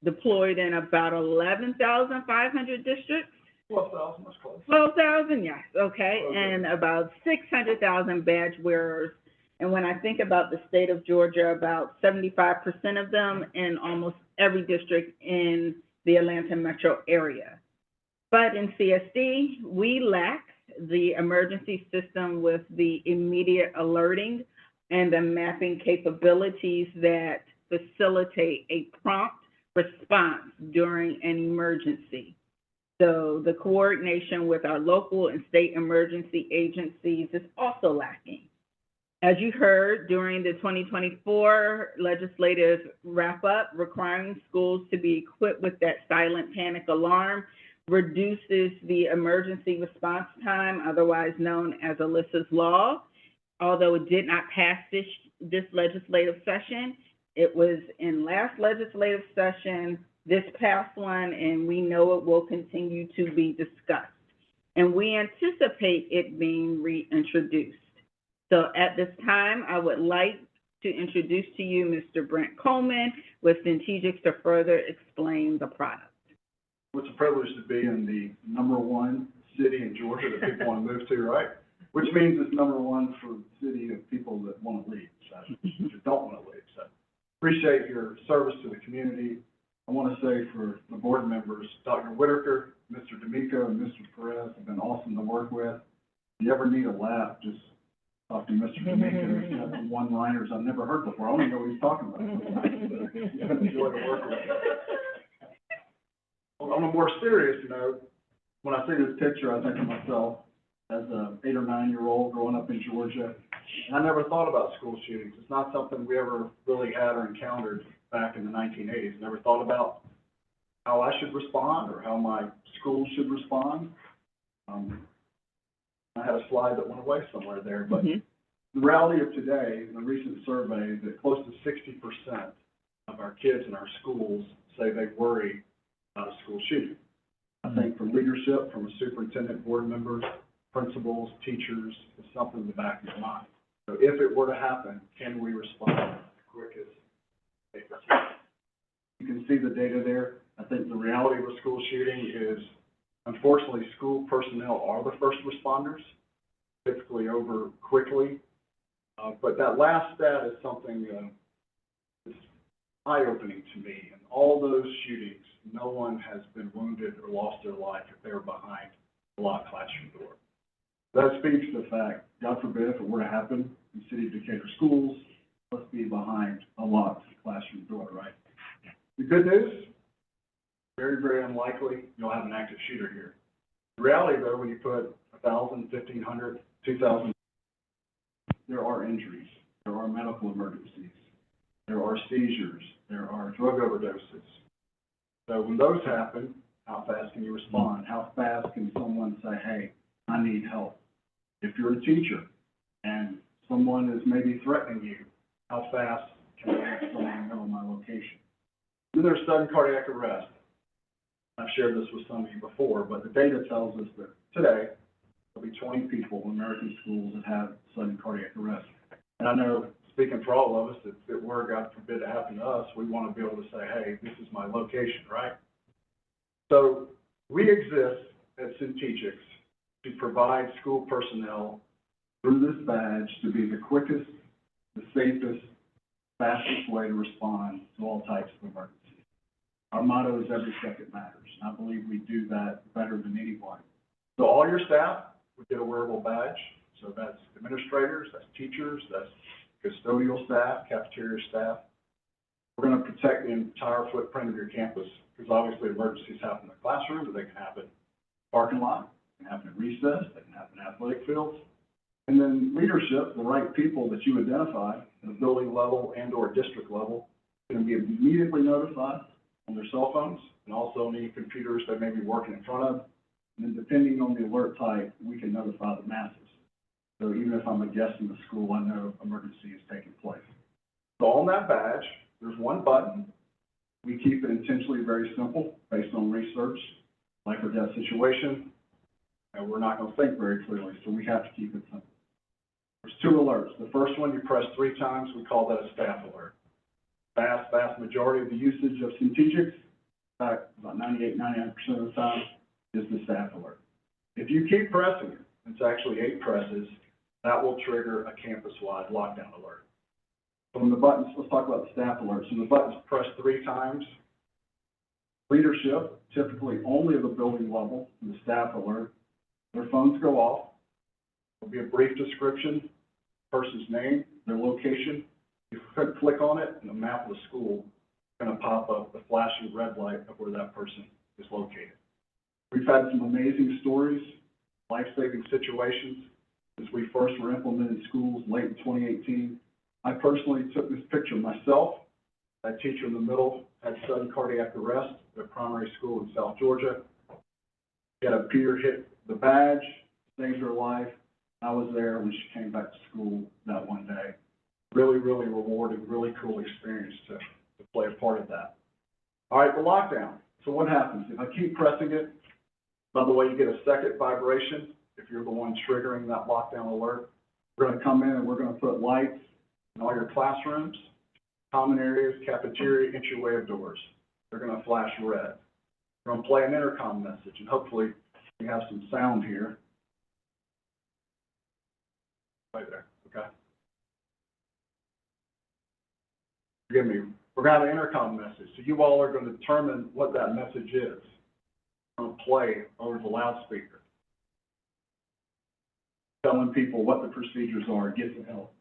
deployed in about 11,500 districts. 12,000, that's close. 12,000, yes, okay, and about 600,000 badge wearers And when I think about the state of Georgia, about 75% of them in almost every district in the Atlanta metro area. But in CSD, we lack the emergency system with the immediate alerting and the mapping capabilities that facilitate a prompt response during an emergency. So the coordination with our local and state emergency agencies is also lacking. As you heard during the 2024 legislative wrap-up, requiring schools to be equipped with that silent panic alarm reduces the emergency response time, otherwise known as Alyssa's Law. Although it did not pass this legislative session, it was in last legislative session, this past one, and we know it will continue to be discussed. And we anticipate it being reintroduced. So at this time, I would like to introduce to you Mr. Brent Coleman with Centegix to further explain the product. It's a privilege to be in the #1 city in Georgia that people want to move to, right? Which means it's #1 for the city of people that want to leave, so, that don't want to leave. So appreciate your service to the community. I want to say for the board members, Dr. Whitaker, Mr. D'Amico, and Mr. Perez have been awesome to work with. If you ever need a laugh, just talk to Mr. D'Amico. He's got some one-liners I've never heard before. I don't even know what he's talking about. It's been a joy to work with. On a more serious note, when I see this picture, I think of myself as an 8 or 9-year-old growing up in Georgia. And I never thought about school shootings. It's not something we ever really had or encountered back in the 1980s. Never thought about how I should respond or how my school should respond. I had a slide that went away somewhere there, but the reality of today, in a recent survey, that close to 60% of our kids in our schools say they worry about a school shooting. I think from leadership, from a superintendent, board members, principals, teachers, it's something in the back of your mind. So if it were to happen, can we respond the quickest? You can see the data there. I think the reality of a school shooting is, unfortunately, school personnel are the first responders, typically over quickly. But that last stat is something that's eye-opening to me. In all those shootings, no one has been wounded or lost their life if they were behind a locked classroom door. That speaks to the fact, God forbid, if it were to happen in City of Decatur schools, let's be behind a locked classroom door, right? The good news, very, very unlikely you'll have an active shooter here. The reality, though, when you put 1,000, 1,500, 2,000, there are injuries, there are medical emergencies, there are seizures, there are drug overdoses. So when those happen, how fast can you respond? How fast can someone say, hey, I need help? If you're a teacher and someone is maybe threatening you, how fast can I let someone know my location? Then there's sudden cardiac arrest. I've shared this with some of you before, but the data tells us that today, there'll be 20 people in American schools that have sudden cardiac arrest. And I know, speaking for all of us, if it were, God forbid, to happen to us, we want to be able to say, hey, this is my location, right? So we exist at Centegix to provide school personnel through this badge to be the quickest, the safest, fastest way to respond to all types of emergencies. Our motto is every second matters, and I believe we do that better than anyone. So all your staff would get a wearable badge. So that's administrators, that's teachers, that's custodial staff, cafeteria staff. We're going to protect the entire footprint of your campus because obviously emergencies happen in the classroom, but they can happen in the parking lot, they can happen in recess, they can happen in athletic fields. And then leadership, the right people that you identify at a building level and or district level, can be immediately notified on their cell phones and also on any computers they may be working in front of. And then depending on the alert type, we can notify the masses. So even if I'm a guest in the school, I know emergency is taking place. So on that badge, there's one button. We keep it intentionally very simple based on research, life or death situation, and we're not going to think very clearly, so we have to keep it simple. There's 2 alerts. The first one you press 3 times, we call that a staff alert. Vast majority of the usage of Centegix, in fact, about 98, 99% of the time, is the staff alert. If you keep pressing it, it's actually 8 presses, that will trigger a campus-wide lockdown alert. From the buttons, let's talk about the staff alerts. So the button's pressed 3 times. Leadership, typically only at the building level, and the staff alert, their phones go off. There'll be a brief description, person's name, their location. You click on it, and the map of the school is going to pop up the flashing red light of where that person is located. We've had some amazing stories, life-saving situations since we first were implemented in schools late in 2018. I personally took this picture myself. That teacher in the middle had sudden cardiac arrest at a primary school in South Georgia. She had a peer hit the badge, saved her life. I was there when she came back to school that one day. Really, really rewarding, really cool experience to play a part of that. All right, the lockdown. So what happens? If I keep pressing it, by the way, you get a second vibration if you're the one triggering that lockdown alert. We're going to come in and we're going to put lights in all your classrooms, common areas, cafeteria, entryway of doors. They're going to flash red. We're going to play an intercom message, and hopefully we have some sound here. Right there, okay? Forgive me. We're going to have an intercom message, so you all are going to determine what that message is. We're going to play over the loudspeaker, telling people what the procedures are, get some help.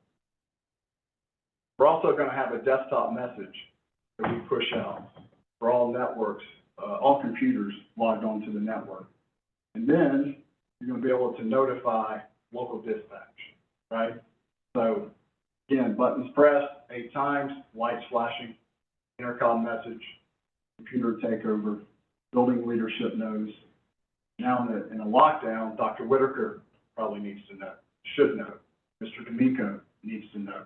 We're also going to have a desktop message that we push out for all networks, all computers logged onto the network. And then you're going to be able to notify local dispatch, right? So again, buttons pressed 8 times, lights flashing, intercom message, computer takeover, building leadership knows. Now in a lockdown, Dr. Whitaker probably needs to know, should know. Mr. D'Amico needs to know.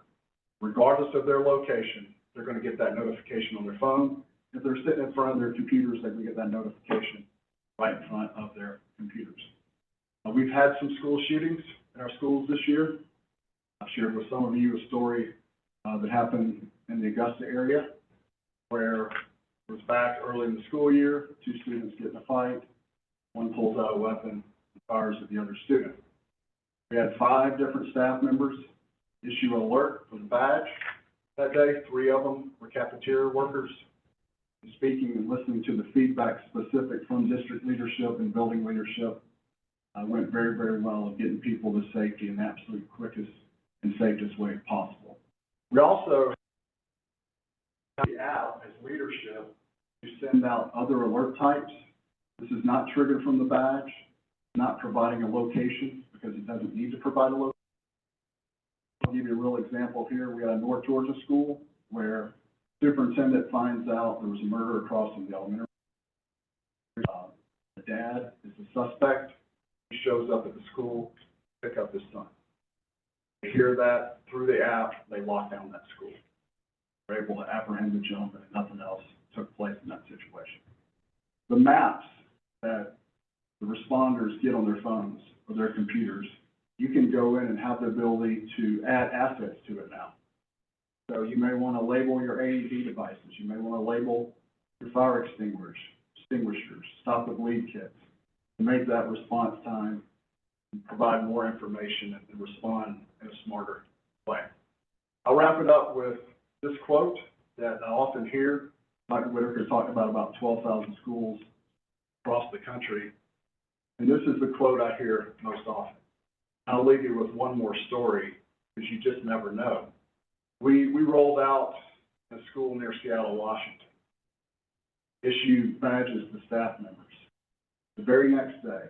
Regardless of their location, they're going to get that notification on their phone. If they're sitting in front of their computers, they can get that notification right in front of their computers. We've had some school shootings in our schools this year. I've shared with some of you a story that happened in the Augusta area where it was back early in the school year, 2 students get in a fight, one pulls out a weapon and fires at the other student. We had 5 different staff members issue an alert for the badge that day. 3 of them were cafeteria workers. Speaking and listening to the feedback specific from district leadership and building leadership went very, very well of getting people to safety in the absolute quickest and safest way possible. We also have the app as leadership to send out other alert types. This is not triggered from the badge, not providing a location because it doesn't need to provide a location. I'll give you a real example here. We had a North Georgia school where superintendent finds out there was a murder across from the elementary. The dad is the suspect. He shows up at the school to pick up his son. They hear that through the app, they lock down that school. They're able to apprehend the gentleman, and nothing else took place in that situation. The maps that the responders get on their phones or their computers, you can go in and have the ability to add assets to it now. So you may want to label your AED devices. You may want to label your fire extinguishers, stop the bleed kits, to make that response time and provide more information and respond in a smarter way. I'll wrap it up with this quote that I often hear. Dr. Whitaker talked about 12,000 schools across the country. And this is the quote I hear most often. I'll leave you with one more story because you just never know. We rolled out a school near Seattle, Washington, issued badges to staff members. The very next day,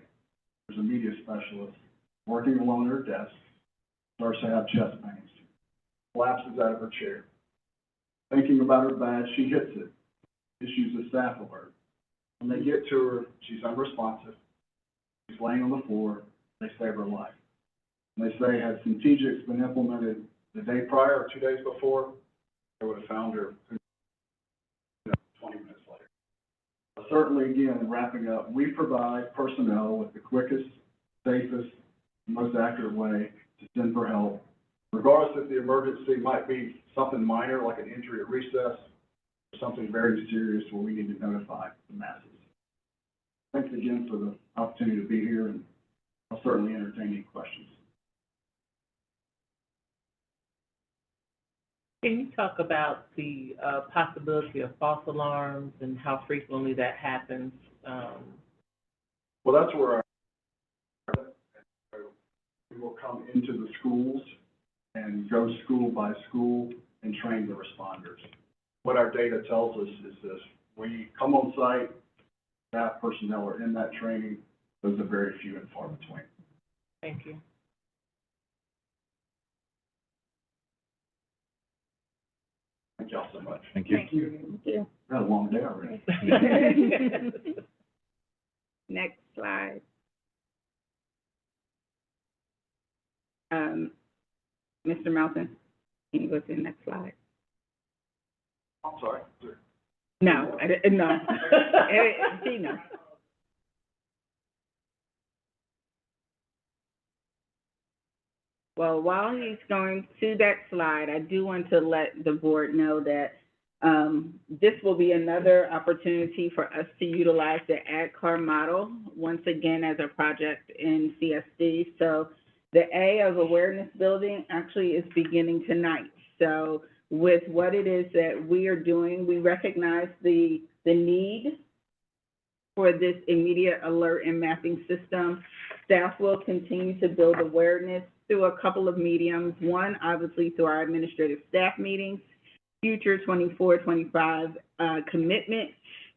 there's a media specialist working alone at her desk, starts to have chest pains, collapses out of her chair. Thinking about her badge, she hits it, issues a staff alert. When they get to her, she's unresponsive, she's laying on the floor, they save her life. And they say, had Centegix been implemented the day prior or 2 days before, they would have found her 20 minutes later. But certainly, again, wrapping up, we provide personnel with the quickest, safest, most accurate way to send for help, regardless if the emergency might be something minor like an injury at recess, or something very serious where we need to notify the masses. Thanks again for the opportunity to be here, and I'll certainly entertain any questions. Can you talk about the possibility of false alarms and how frequently that happens? Well, that's where we will come into the schools and go school by school and train the responders. What our data tells us is this: we come on site, staff personnel are in that training, those are very few and far between. Thank you. Thank y'all so much. Thank you. Thank you. We had a long day already. Next slide. Mr. Melton, can you go to the next slide? I'm sorry. No, no. Tina. Well, while he's going to that slide, I do want to let the board know that this will be another opportunity for us to utilize the ADCAR model once again as a project in CSD. So the A of awareness building actually is beginning tonight. So with what it is that we are doing, we recognize the need for this immediate alert and mapping system. Staff will continue to build awareness through a couple of mediums. One, obviously, through our administrative staff meetings, future 24-25 commitment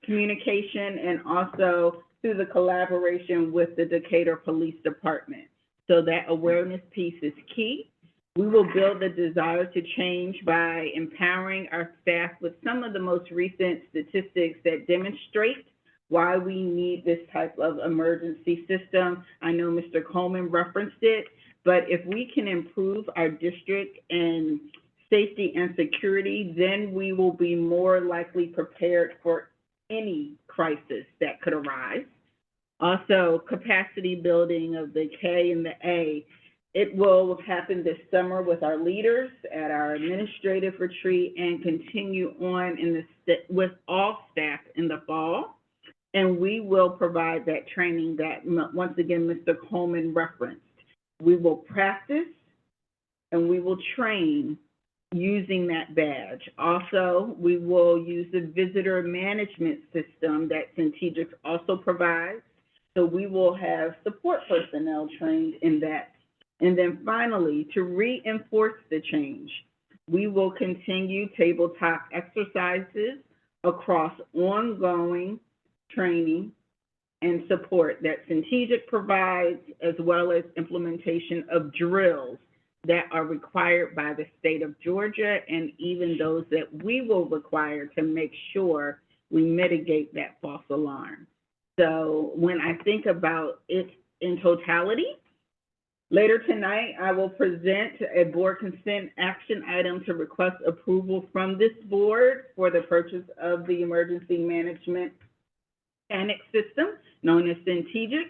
communication, and also through the collaboration with the Decatur Police Department. So that awareness piece is key. We will build the desire to change by empowering our staff with some of the most recent statistics that demonstrate why we need this type of emergency system. I know Mr. Coleman referenced it, but if we can improve our district and safety and security, then we will be more likely prepared for any crisis that could arise. Also, capacity building of the K and the A. It will happen this summer with our leaders at our administrative retreat and continue on with all staff in the fall. And we will provide that training that, once again, Mr. Coleman referenced. We will practice and we will train using that badge. Also, we will use the visitor management system that Centegix also provides. So we will have support personnel trained in that. And then finally, to reinforce the change, we will continue tabletop exercises across ongoing training and support that Centegix provides, as well as implementation of drills that are required by the state of Georgia, and even those that we will require to make sure we mitigate that false alarm. So when I think about it in totality, later tonight, I will present a board consent action item to request approval from this board for the purchase of the emergency management panic system known as Centegix.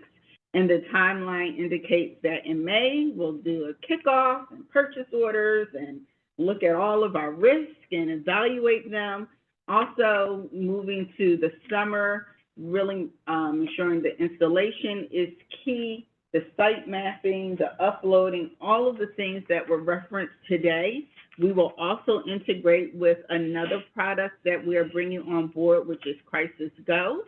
And the timeline indicates that in May, we'll do a kickoff and purchase orders and look at all of our risks and evaluate them. Also, moving to the summer, really ensuring the installation is key, the site mapping, the uploading, all of the things that were referenced today. We will also integrate with another product that we are bringing on board, which is Crisis Go.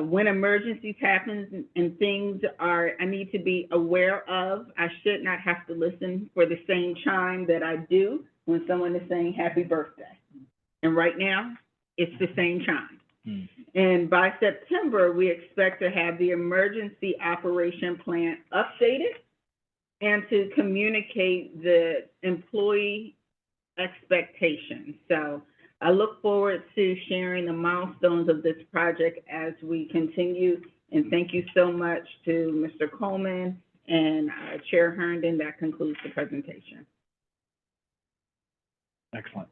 When emergencies happen and things I need to be aware of, I should not have to listen for the same chime that I do when someone is saying happy birthday. And right now, it's the same chime. And by September, we expect to have the emergency operation plan updated and to communicate the employee expectations. So I look forward to sharing the milestones of this project as we continue. And thank you so much to Mr. Coleman and Chair Herndon. That concludes the presentation. Excellent.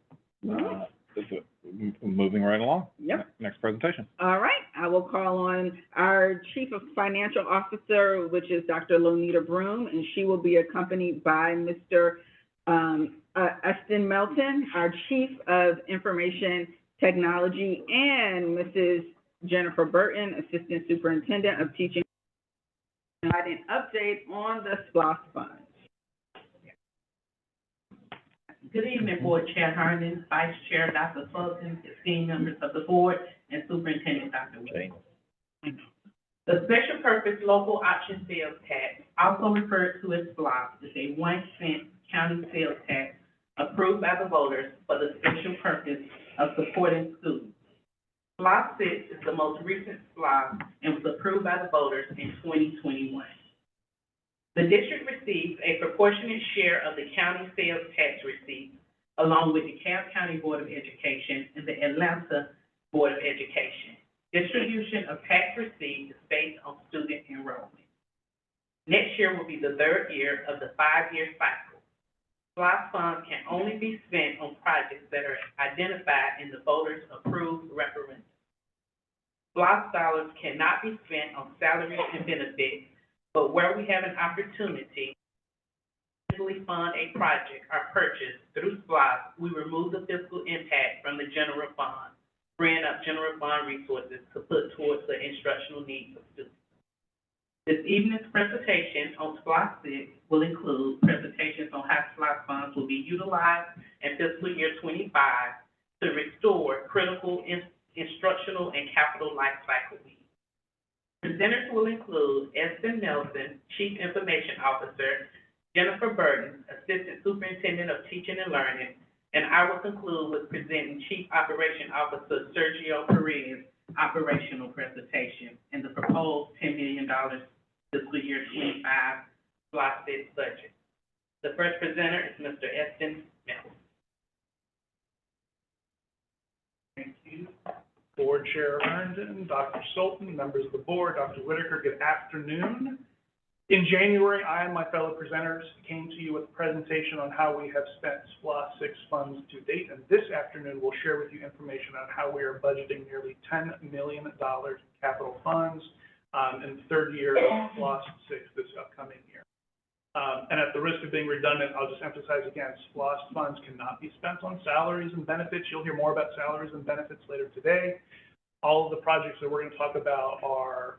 Moving right along. Yep. Next presentation. All right, I will call on our Chief of Financial Officer, which is Dr. Lonita Broom, and she will be accompanied by Mr. Eston Melton, our Chief of Information Technology, and Mrs. Jennifer Burton, Assistant Superintendent of Teaching, provide an update on the SPLOST funds. Good evening, Board Chair Herndon, Vice Chair Dr. Fulton, esteemed members of the board, and Superintendent Dr. Whitaker. The Special Purpose Local Option Sales Tax, also referred to as SPLOST, is a 1-cent county sales tax approved by the voters for the special purpose of supporting students. SPLOST 6 is the most recent SPLOST and was approved by the voters in 2021. The district receives a proportionate share of the county sales tax receipts, along with the DeKalb County Board of Education and the Atlanta Board of Education. Distribution of tax receipts is based on student enrollment. Next year will be the 3rd year of the 5-year cycle. SPLOST funds can only be spent on projects that are identified in the voters' approved referendum. SPLOST dollars cannot be spent on salaries and benefits, but where we have an opportunity to fund a project or purchase through SPLOST, we remove the fiscal impact from the general fund, freeing up general fund resources to put towards the instructional needs of students. This evening's presentation on SPLOST 6 will include presentations on how SPLOST funds will be utilized in fiscal year 25 to restore critical instructional and capital life cycle needs. Presenters will include Eston Nelson, Chief Information Officer, Jennifer Burton, Assistant Superintendent of Teaching and Learning, and I will conclude with presenting Chief Operation Officer Sergio Perez operational presentation and the proposed $10 million fiscal year 25 SPLOST 6 budget. The first presenter is Mr. Eston Nelson. Thank you. Board Chair Herndon, Dr. Sultan, members of the board, Dr. Whitaker, good afternoon. In January, I and my fellow presenters came to you with a presentation on how we have spent SPLOST 6 funds to date, and this afternoon we'll share with you information on how we are budgeting nearly $10 million in capital funds in the 3rd year of SPLOST 6 this upcoming year. And at the risk of being redundant, I'll just emphasize again, SPLOST funds cannot be spent on salaries and benefits. You'll hear more about salaries and benefits later today. All of the projects that we're going to talk about are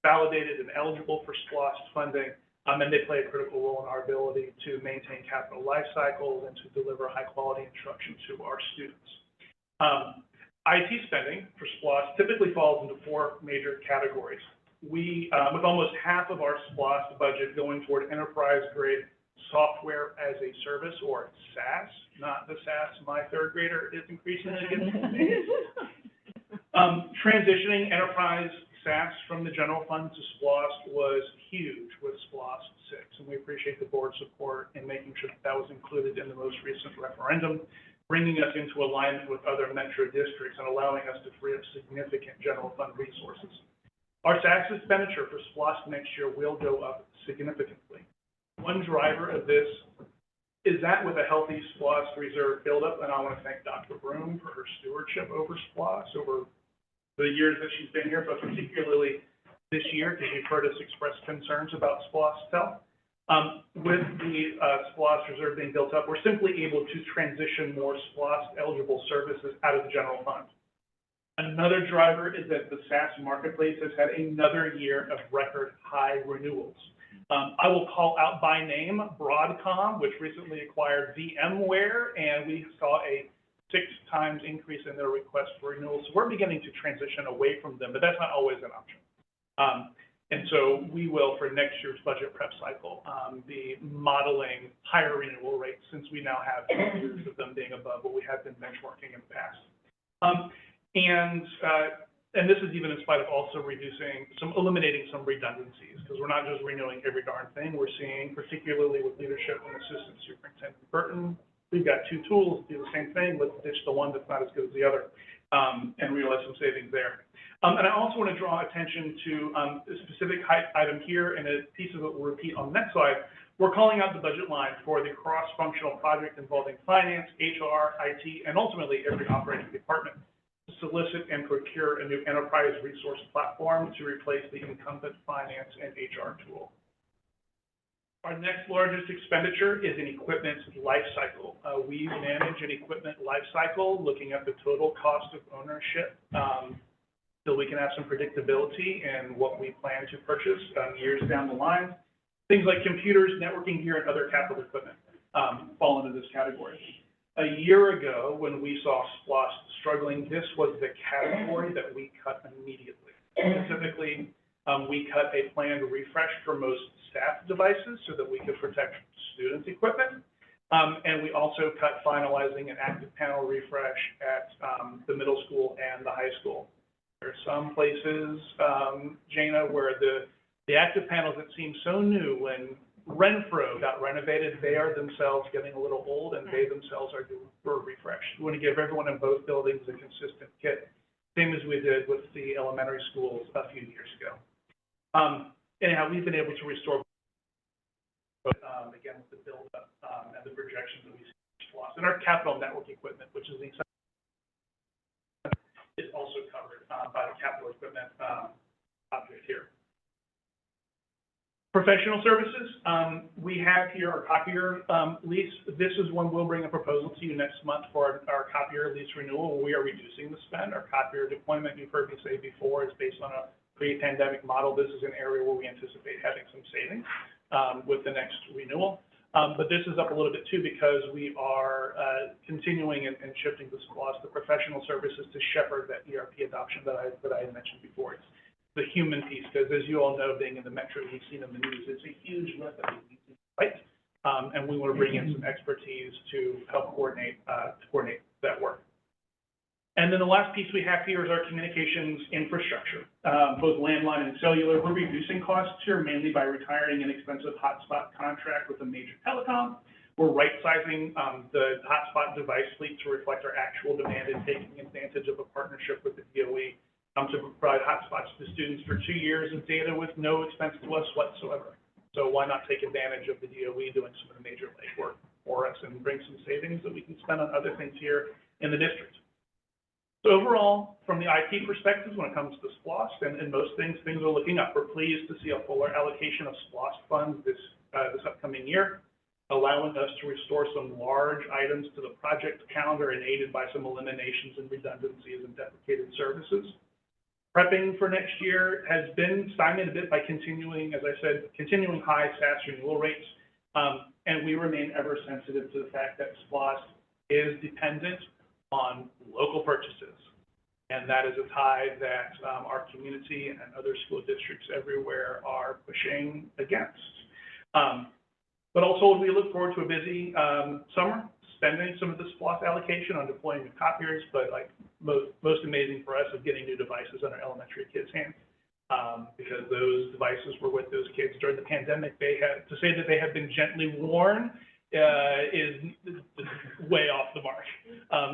validated and eligible for SPLOST funding, and they play a critical role in our ability to maintain capital life cycles and to deliver high-quality instruction to our students. IT spending for SPLOST typically falls into 4 major categories. We, with almost half of our SPLOST budget going toward enterprise-grade software as a service, or SaaS, not the SaaS my 3rd grader is increasingly getting. Transitioning enterprise SaaS from the general fund to SPLOST was huge with SPLOST 6, and we appreciate the board's support in making sure that was included in the most recent referendum, bringing us into alignment with other metro districts and allowing us to free up significant general fund resources. Our SaaS expenditure for SPLOST next year will go up significantly. One driver of this is that with a healthy SPLOST reserve buildup, and I want to thank Dr. Broom for her stewardship over SPLOST over the years that she's been here, but particularly this year, because you've heard us express concerns about SPLOST health. With the SPLOST reserve being built up, we're simply able to transition more SPLOST-eligible services out of the general fund. Another driver is that the SaaS marketplace has had another year of record high renewals. I will call out by name Broadcom, which recently acquired VMware, and we saw a 6 times increase in their request for renewals. So we're beginning to transition away from them, but that's not always an option. And so we will, for next year's budget prep cycle, be modeling higher renewal rates since we now have 2 years of them being above what we have been benchmarking in the past. And this is even in spite of also eliminating some redundancies, because we're not just renewing every darn thing. We're seeing, particularly with leadership from Assistant Superintendent Burton, we've got 2 tools to do the same thing. Let's ditch the one that's not as good as the other, and realize some savings there. And I also want to draw attention to a specific item here, and a piece of it we'll repeat on the next slide. We're calling out the budget line for the cross-functional project involving finance, HR, IT, and ultimately every operating department to solicit and procure a new enterprise resource platform to replace the incumbent finance and HR tool. Our next largest expenditure is an equipment life cycle. We manage an equipment life cycle looking at the total cost of ownership so we can have some predictability in what we plan to purchase years down the line. Things like computers, networking gear, and other capital equipment. fall into this category. A year ago, when we saw SPLOST struggling, this was the category that we cut immediately. Specifically, we cut a planned refresh for most staff devices so that we could protect students' equipment. And we also cut finalizing an active panel refresh at the middle school and the high school. There are some places, Jana, where the active panels that seem so new, when Renfro got renovated, they are themselves getting a little old, and they themselves are due for a refresh. We want to give everyone in both buildings a consistent kit, same as we did with the elementary schools a few years ago. Anyhow, we've been able to restore, again, with the build-up and the projections that we see SPLOST. And our capital network equipment, which is the is also covered by the capital equipment object here. Professional services, we have here our copier lease. This is one we'll bring a proposal to you next month for our copier lease renewal. We are reducing the spend. Our copier deployment, you've heard me say before, is based on a pre-pandemic model. This is an area where we anticipate having some savings with the next renewal. But this is up a little bit too because we are continuing and shifting the SPLOST, the professional services, to shepherd that ERP adoption that I had mentioned before. It's the human piece, because as you all know, being in the metro, you've seen in the news, it's a huge lift that we need to fight, and we want to bring in some expertise to help coordinate that work. And then the last piece we have here is our communications infrastructure, both landline and cellular. We're reducing costs here mainly by retiring an expensive hotspot contract with a major telecom. We're right-sizing the hotspot device fleet to reflect our actual demand and taking advantage of a partnership with the DOE to provide hotspots to students for 2 years of data with no expense to us whatsoever. So why not take advantage of the DOE doing some of the major legwork for us and bring some savings that we can spend on other things here in the district. So overall, from the IT perspective, when it comes to SPLOST and most things are looking up. We're pleased to see a fuller allocation of SPLOST funds this upcoming year, allowing us to restore some large items to the project calendar and aided by some eliminations and redundancies and deprecated services. Prepping for next year has been stymied a bit by continuing, as I said, high SaaS renewal rates, and we remain ever sensitive to the fact that SPLOST is dependent on local purchases, and that is a tide that our community and other school districts everywhere are pushing against. But also, we look forward to a busy summer, spending some of the SPLOST allocation on deploying the copiers, but like most amazing for us is getting new devices on our elementary kids' hands, because those devices were with those kids during the pandemic. To say that they have been gently worn is way off the mark.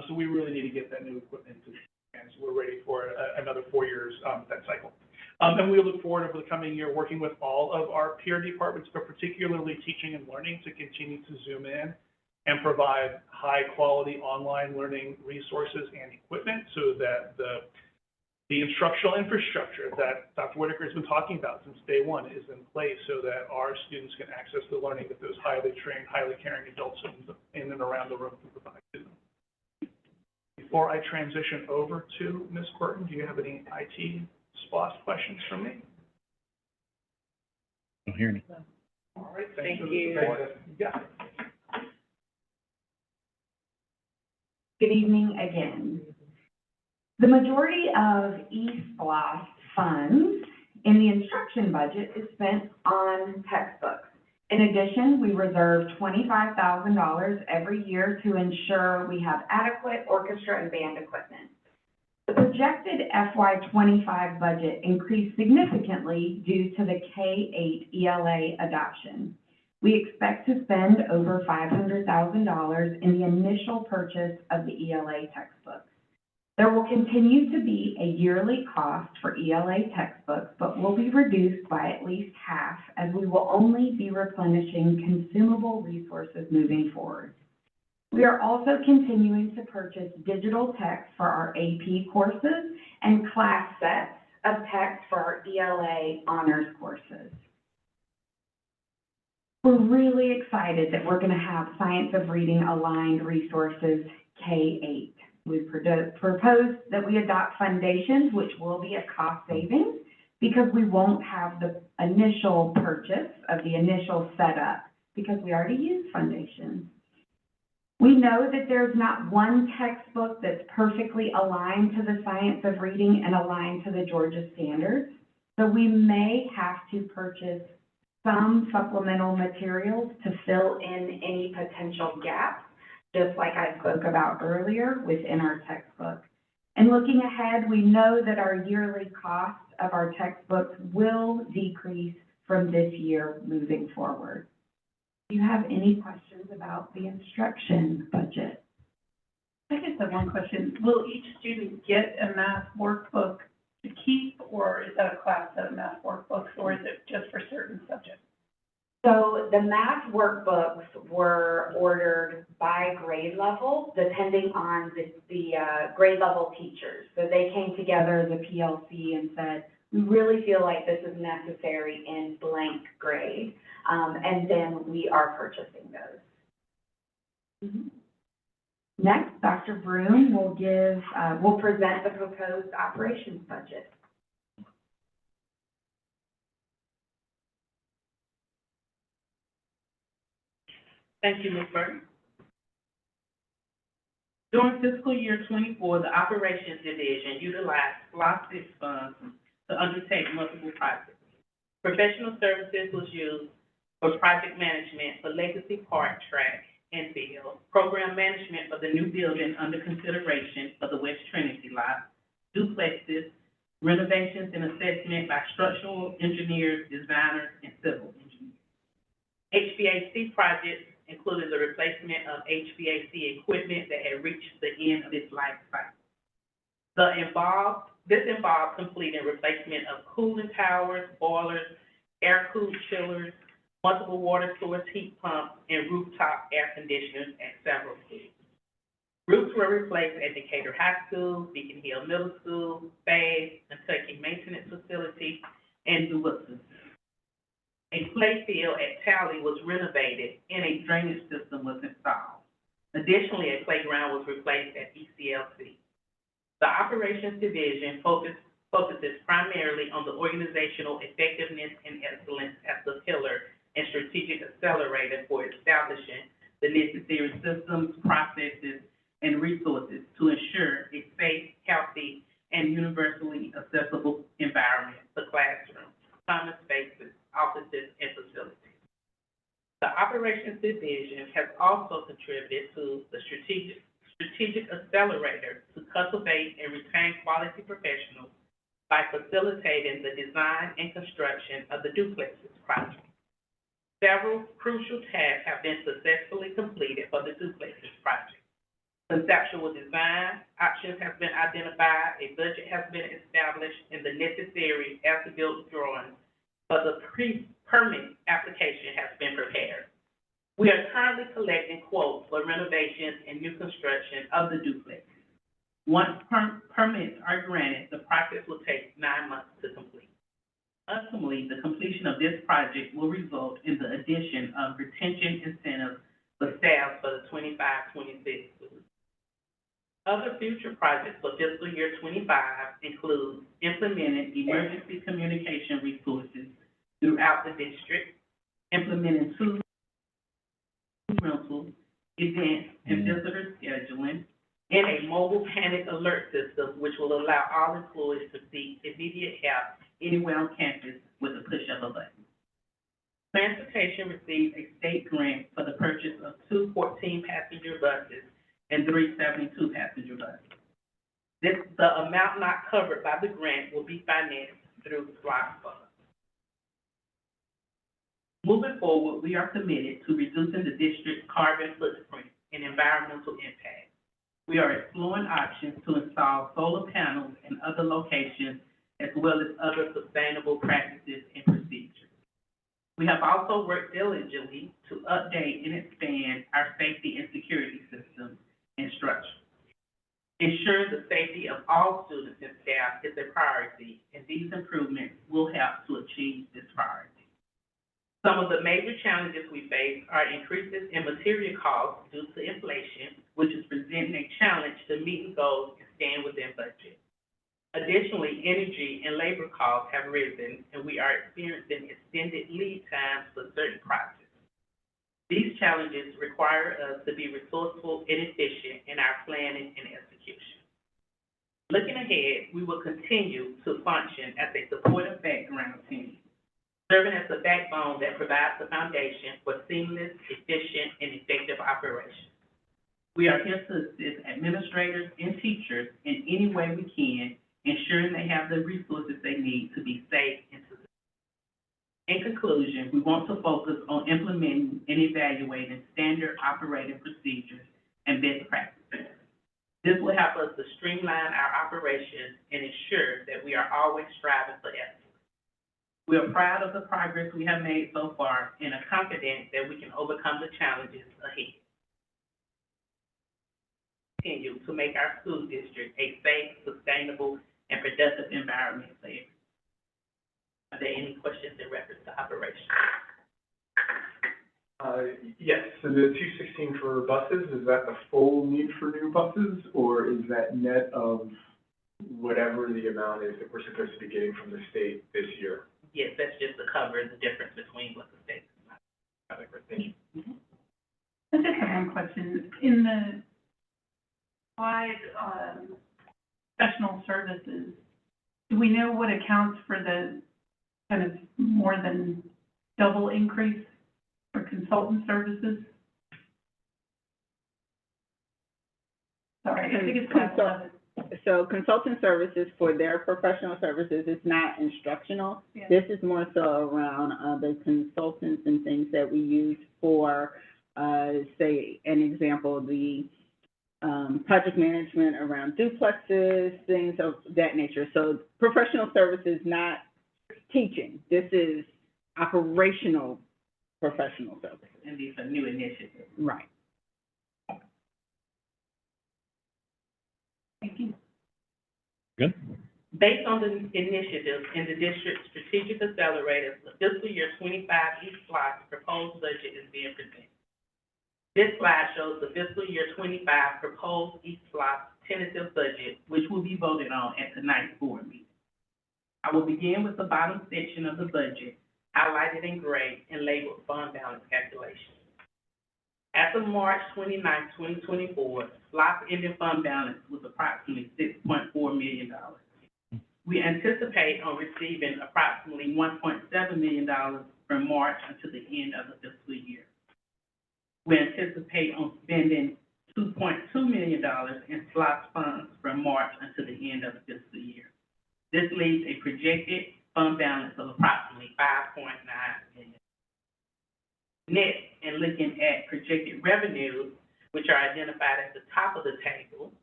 So we really need to get that new equipment to hands. We're ready for another 4 years that cycle. And we look forward over the coming year working with all of our peer departments, but particularly teaching and learning, to continue to zoom in and provide high-quality online learning resources and equipment so that the instructional infrastructure that Dr. Whitaker has been talking about since day one is in place so that our students can access the learning that those highly trained, highly caring adults in and around the room can provide to them. Before I transition over to Ms. Burton, do you have any IT SPLOST questions for me? Don't hear any. All right, Thank for the you. support. Yeah. Good evening again. The majority of eSPLOST funds in the instruction budget is spent on textbooks. In addition, we reserve $25,000 every year to ensure we have adequate orchestra and band equipment. The projected FY25 budget increased significantly due to the K-8 ELA adoption. We expect to spend over $500,000 in the initial purchase of the ELA textbooks. There will continue to be a yearly cost for ELA textbooks, but will be reduced by at least half, as we will only be replenishing consumable resources moving forward. We are also continuing to purchase digital text for our AP courses and class sets of text for our ELA honors courses. We're really excited that we're going to have Science of Reading aligned resources K-8. We proposed that we adopt Foundations, which will be a cost savings because we won't have the initial purchase of the initial setup because we already use Fundation. We know that there's not one textbook that's perfectly aligned to the science of reading and aligned to the Georgia standards. So we may have to purchase some supplemental materials to fill in any potential gaps, just like I spoke about earlier within our textbook. And looking ahead, we know that our yearly cost of our textbooks will decrease from this year moving forward. Do you have any questions about the instruction budget? I just have one question. Will each student get a math workbook to keep, or is that a class set of math workbooks, or is it just for certain subjects? So the math workbooks were ordered by grade level, depending on the grade level teachers. So they came together as a PLC and said, we really feel like this is necessary in blank grade, and then we are purchasing those. Next, Dr. Broom will present the proposed operations budget. Thank you, Ms. Burton. During fiscal year '24, the Operations Division utilized SPLOST 6 funds to undertake multiple projects. Professional services was used for project management for Legacy Park Track and Field, program management for the new building under consideration for the West Trinity lot, duplexes, renovations and assessment by structural engineers, designers, and civil engineers. HVAC projects including the replacement of HVAC equipment that had reached the end of its life cycle. This involved completing replacement of cooling towers, boilers, air-cooled chillers, multiple water source heat pumps, and rooftop air conditioners at several schools. Roofs were replaced at Decatur High School, Beacon Hill Middle School, Faye, Kentucky Maintenance Facility, and New Wilson. A play field at Tally was renovated and a drainage system was installed. Additionally, a playground was replaced at ECLC. The Operations Division focuses primarily on the organizational effectiveness and excellence as the pillar and strategic accelerator for establishing the necessary systems, processes, and resources to ensure a safe, healthy, and universally accessible environment, the classroom, common spaces, offices, and facilities. The Operations Division has also contributed to the strategic accelerator to cultivate and retain quality professionals by facilitating the design and construction of the duplexes project. Several crucial tasks have been successfully completed for the duplexes project. Conceptual design options have been identified, a budget has been established, and the necessary as-built drawings for the pre-permit application has been prepared. We are currently collecting quotes for renovations and new construction of the duplexes. Once permits are granted, the process will take 9 months to complete. Ultimately, the completion of this project will result in the addition of retention incentives for staff for the 25-26 school. Other future projects for fiscal year '25 include implementing emergency communication resources throughout the district, implementing tool rentals, events, and visitor scheduling, and a mobile panic alert system, which will allow all employees to seek immediate help anywhere on campus with the push of a button. Transportation received a state grant for the purchase of 2 14-passenger buses and 3 72-passenger buses. The amount not covered by the grant will be financed through the SPLOST funds. Moving forward, we are committed to reducing the district's carbon footprint and environmental impact. We are exploring options to install solar panels in other locations, as well as other sustainable practices and procedures. We have also worked diligently to update and expand our safety and security systems and structure. Ensuring the safety of all students and staff is a priority, and these improvements will help to achieve this priority. Some of the major challenges we face are increases in material costs due to inflation, which is presenting a challenge to meeting goals and staying within budget. Additionally, energy and labor costs have risen, and we are experiencing extended lead times for certain projects. These challenges require us to be resourceful and efficient in our planning and execution. Looking ahead, we will continue to function as a supportive background team, serving as the backbone that provides the foundation for seamless, efficient, and effective operations. We are here to assist administrators and teachers in any way we can, ensuring they have the resources they need to be safe and to. In conclusion, we want to focus on implementing and evaluating standard operating procedures and best practices. This will help us to streamline our operations and ensure that we are always striving for excellence. We are proud of the progress we have made so far and are confident that we can overcome the challenges ahead. Continue to make our school district a safe, sustainable, and productive environment for everyone. Are there any questions in reference to operations? Yes, so the 216 for buses, is that the full need for new buses, or is that net of whatever the amount is that we're supposed to be getting from the state this year? Yes, that's just to cover the difference between what the state is. Got it, thank you. I just have one question. In the slide, professional services, do we know what accounts for the kind of more than double increase for consultant services? Sorry, I think it's tab 11. So consultant services for their professional services is not instructional. Yeah. This is more so around the consultants and things that we use for, say, an example, the project management around duplexes, things of that nature. So professional services, not teaching. This is operational professional services. And these are new initiatives. Right. Thank you. Good. Based on the initiatives in the district's strategic accelerators, the fiscal year 25 East Block's proposed budget is being presented. This slide shows the fiscal year 25 proposed East Block tentative budget, which will be voted on at tonight's board meeting. I will begin with the bottom section of the budget, highlighted in gray and labeled fund balance calculations. As of March 29, 2024, Block's ending fund balance was approximately $6.4 million. We anticipate on receiving approximately $1.7 million from March until the end of the fiscal year. We anticipate on spending $2.2 million in SLOSS funds from March until the end of the fiscal year. This leaves a projected fund balance of approximately $5.9 million. Next, in looking at projected revenues, which are identified at the top of the table,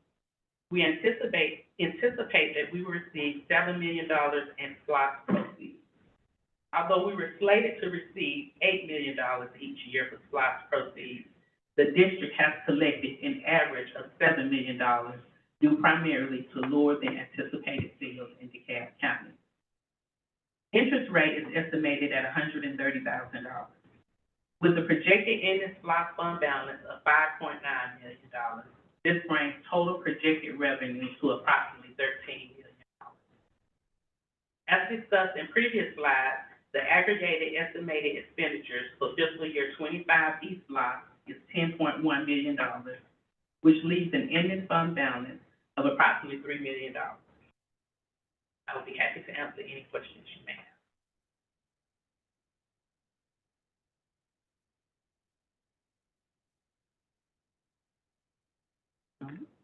we anticipate that we will receive $7 million in SLOSS proceeds. Although we were slated to receive $8 million each year for SLOSS proceeds, the district has collected an average of $7 million, due primarily to lower than anticipated sales in DeKalb County. Interest rate is estimated at $130,000. With the projected ending SLOSS fund balance of $5.9 million, this brings total projected revenue to approximately $13 million. As discussed in previous slides, the aggregated estimated expenditures for fiscal year 25 East Block is $10.1 million, which leaves an ending fund balance of approximately $3 million. I will be happy to answer any questions you may have.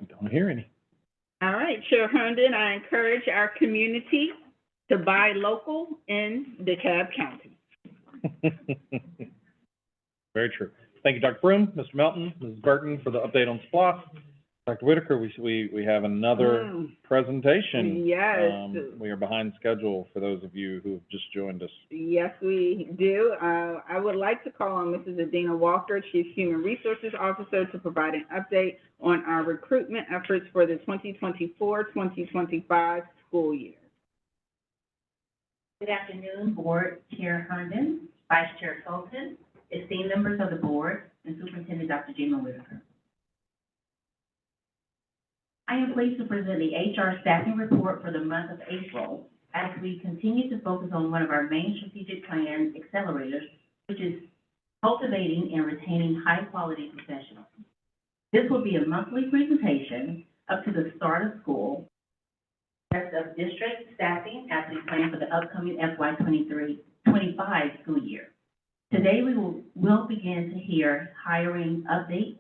Don't hear any. All right, Chair Herndon, I encourage our community to buy local in DeKalb County. Very true. Thank you, Dr. Broom, Mr. Melton, Mrs. Burton, for the update on SPLOST. Dr. Whitaker, we have another presentation. Yes. We are behind schedule for those of you who have just joined us. Yes, we do. I would like to call on Mrs. Adina Walker, Chief Human Resources Officer, to provide an update on our recruitment efforts for the 2024-2025 school year. Good afternoon, Board Chair Herndon, Vice Chair Fulton, esteemed members of the board, and Superintendent Dr. Gina Whitaker. I am pleased to present the HR staffing report for the month of April as we continue to focus on one of our main strategic plan accelerators, which is cultivating and retaining high-quality professionals. This will be a monthly presentation up to the start of school, rest of district staffing as we plan for the upcoming FY 25 school year. Today, we'll begin to hear hiring updates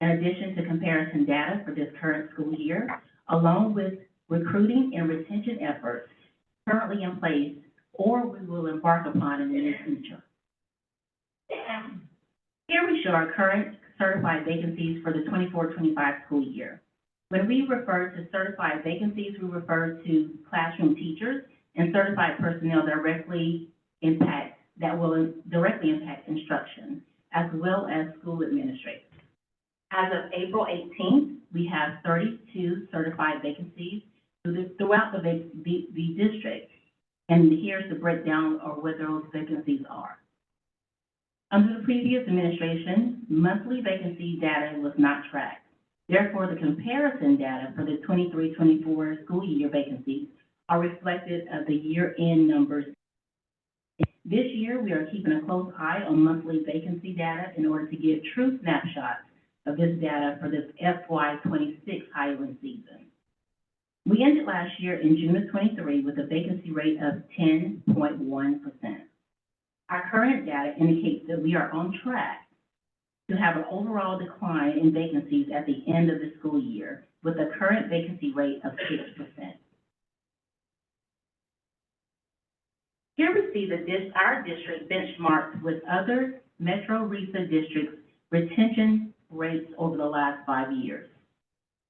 in addition to comparison data for this current school year, along with recruiting and retention efforts currently in place or we will embark upon in the near future. Here we show our current certified vacancies for the 24-25 school year. When we refer to certified vacancies, we refer to classroom teachers and certified personnel that will directly impact instruction, as well as school administrators. As of April 18th, we have 32 certified vacancies throughout the district, and here's the breakdown of where those vacancies are. Under the previous administration, monthly vacancy data was not tracked. Therefore, the comparison data for the 23-24 school year vacancies are reflected of the year-end numbers. This year, we are keeping a close eye on monthly vacancy data in order to get true snapshots of this data for this FY 26 hiring season. We ended last year in June of 23 with a vacancy rate of 10.1%. Our current data indicates that we are on track to have an overall decline in vacancies at the end of the school year with a current vacancy rate of 6%. Here we see our district benchmarked with other Metro RESA districts' retention rates over the last 5 years.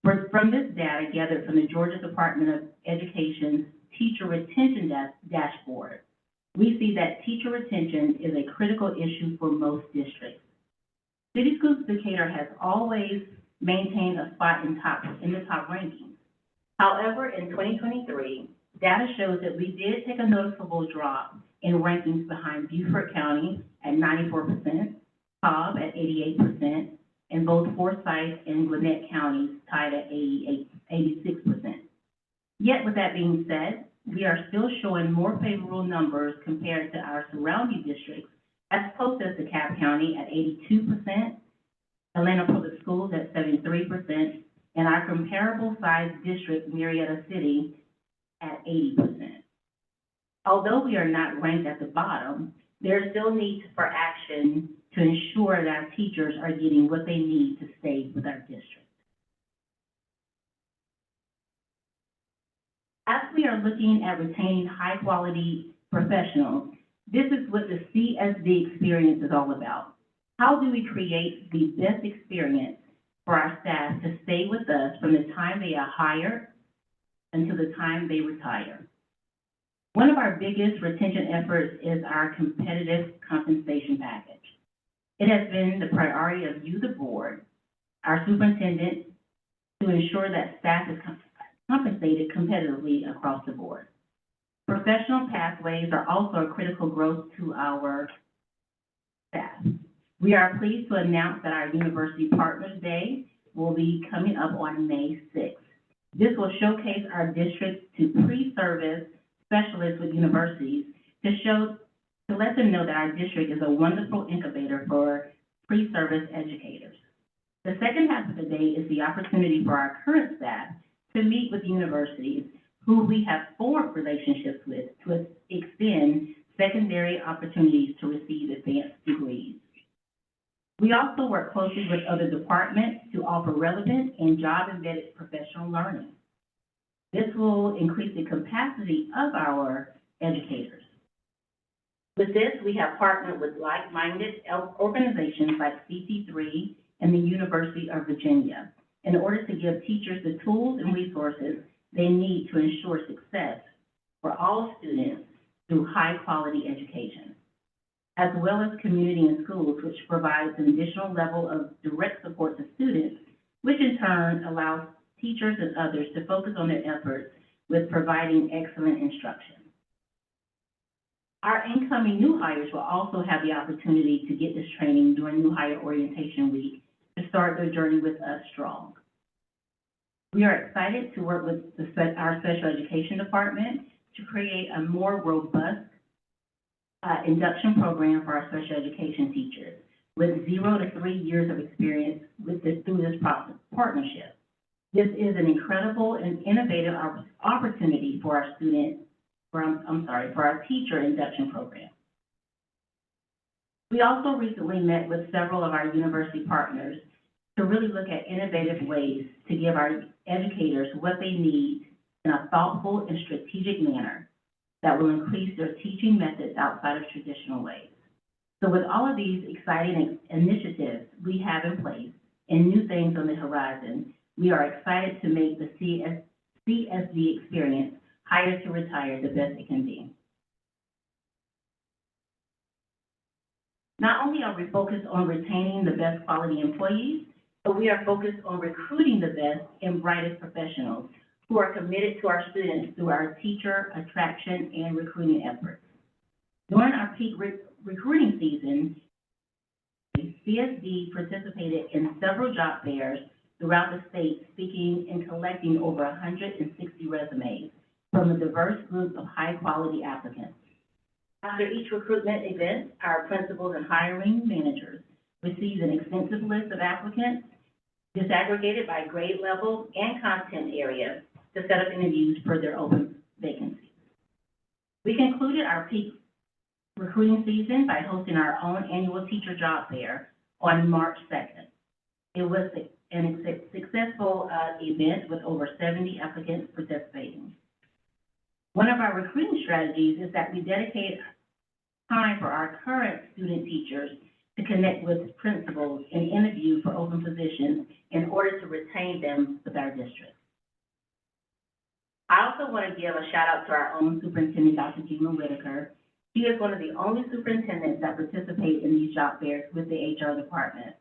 From this data gathered from the Georgia Department of Education's Teacher Retention Dashboard, we see that teacher retention is a critical issue for most districts. City Schools Decatur has always maintained a spot in the top rankings. However, in 2023, data shows that we did take a noticeable drop in rankings behind Beaufort County at 94%, Cobb at 88%, and both Forsyth and Gwinnett counties tied at 86%. Yet, with that being said, we are still showing more favorable numbers compared to our surrounding districts, as close as DeKalb County at 82%, Atlanta Public Schools at 73%, and our comparable size district, Marietta City, at 80%. Although we are not ranked at the bottom, there is still need for action to ensure that our teachers are getting what they need to stay with our district. As we are looking at retaining high-quality professionals, this is what the CSD experience is all about. How do we create the best experience for our staff to stay with us from the time they are hired until the time they retire? One of our biggest retention efforts is our competitive compensation package. It has been the priority of you, the board, our superintendent, to ensure that staff is compensated competitively across the board. Professional pathways are also a critical growth to our staff. We are pleased to announce that our University Partners Day will be coming up on May 6th. This will showcase our district to pre-service specialists with universities to let them know that our district is a wonderful incubator for pre-service educators. The second half of the day is the opportunity for our current staff to meet with universities who we have formed relationships with to extend secondary opportunities to receive advanced degrees. We also work closely with other departments to offer relevant and job-embedded professional learning. This will increase the capacity of our educators. With this, we have partnered with like-minded organizations like CP3 and the University of Virginia in order to give teachers the tools and resources they need to ensure success for all students through high-quality education, as well as community and schools, which provides an additional level of direct support to students, which in turn allows teachers and others to focus on their efforts with providing excellent instruction. Our incoming new hires will also have the opportunity to get this training during New Hire Orientation Week to start their journey with us strong. We are excited to work with our special education department to create a more robust induction program for our special education teachers. with 0 to 3 years of experience through this partnership. This is an incredible and innovative opportunity for our for our teacher induction program. We also recently met with several of our university partners to really look at innovative ways to give our educators what they need in a thoughtful and strategic manner that will increase their teaching methods outside of traditional ways. So with all of these exciting initiatives we have in place and new things on the horizon, we are excited to make the CSD experience hire to retire the best it can be. Not only are we focused on retaining the best quality employees, but we are focused on recruiting the best and brightest professionals who are committed to our students through our teacher attraction and recruiting efforts. During our peak recruiting season, CSD participated in several job fairs throughout the state, speaking and collecting over 160 resumes from a diverse group of high-quality applicants. After each recruitment event, our principals and hiring managers receive an extensive list of applicants, disaggregated by grade level and content area, to set up interviews for their open vacancies. We concluded our peak recruiting season by hosting our own annual teacher job fair on March 2nd. It was a successful event with over 70 applicants participating. One of our recruiting strategies is that we dedicate time for our current student teachers to connect with principals and interview for open positions in order to retain them with our district. I also want to give a shout out to our own superintendent, Dr. Gina Whitaker. She is one of the only superintendents that participate in these job fairs with the HR department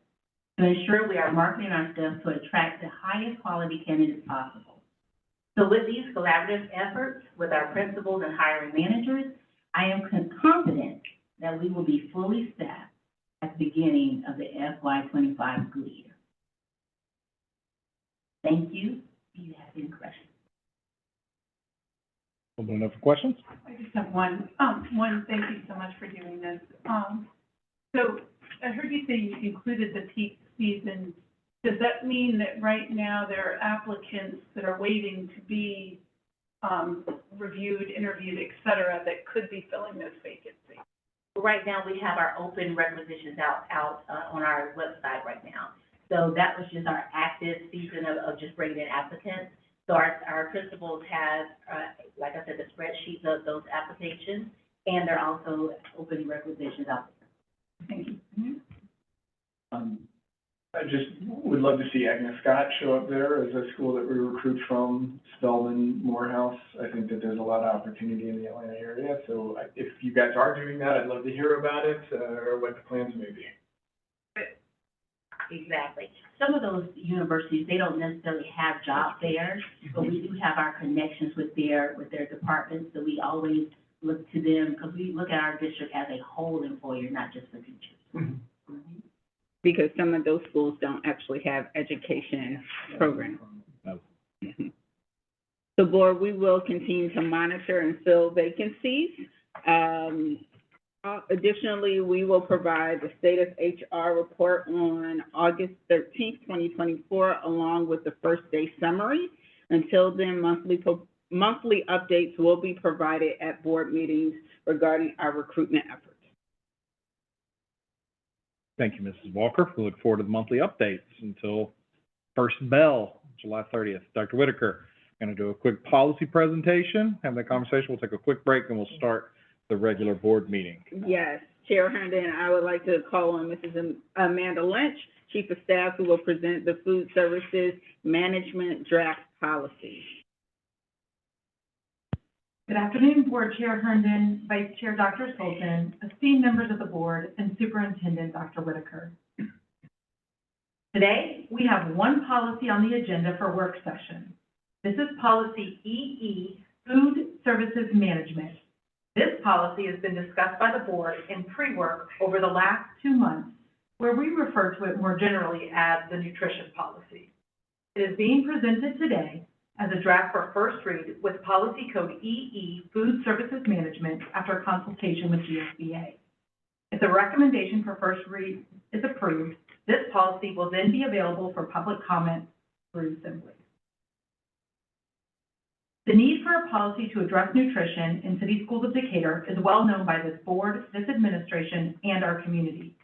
to ensure we are marketing ourselves to attract the highest quality candidates possible. So with these collaborative efforts with our principals and hiring managers, I am confident that we will be fully staffed at the beginning of the FY25 school year. Thank you. Do you have any questions? Open it up for questions. I just have one. Thank you so much for doing this. So I heard you say you included the peak season. Does that mean that right now there are applicants that are waiting to be reviewed, interviewed, et cetera, that could be filling those vacancies? Right now, we have our open requisitions out on our website right now. So that was just our active season of just bringing in applicants. So our principals have, like I said, the spreadsheets of those applications, and they're also open requisitions out there. Thank you. I just would love to see Agnes Scott show up there as a school that we recruit from, Spelman, Morehouse. I think that there's a lot of opportunity in the Atlanta area. So if you guys are doing that, I'd love to hear about it, or what the plans may be. Exactly. Some of those universities, they don't necessarily have job fairs, but we do have our connections with their departments. So we always look to them, because we look at our district as a whole employer, not just for teachers. Mm-hmm. Mm-hmm. Because some of those schools don't actually have education programs. Mm-hmm. So, board, we will continue to monitor and fill vacancies. Additionally, we will provide the State of HR report on August 13th, 2024, along with the first day summary. Until then, monthly updates will be provided at board meetings regarding our recruitment efforts. Thank you, Mrs. Walker. We look forward to the monthly updates until first bell, July 30th. Dr. Whitaker, going to do a quick policy presentation, have that conversation. We'll take a quick break, and we'll start the regular board meeting. Yes, Chair Herndon, I would like to call on Mrs. Amanda Lynch, Chief of Staff, who will present the Food Services Management Draft Policy. Good afternoon, Board Chair Herndon, Vice Chair Dr. Sultan, esteemed members of the board, and Superintendent Dr. Whitaker. Today, we have one policy on the agenda for work session. This is Policy EE, Food Services Management. This policy has been discussed by the board in pre-work over the last 2 months, where we refer to it more generally as the nutrition policy. It is being presented today as a draft for first read with Policy Code EE, Food Services Management, after consultation with GSBA. It's a recommendation for first read is approved, this policy will then be available for public comment through Assembly. The need for a policy to address nutrition in City Schools of Decatur is well known by this board, this administration, and our community.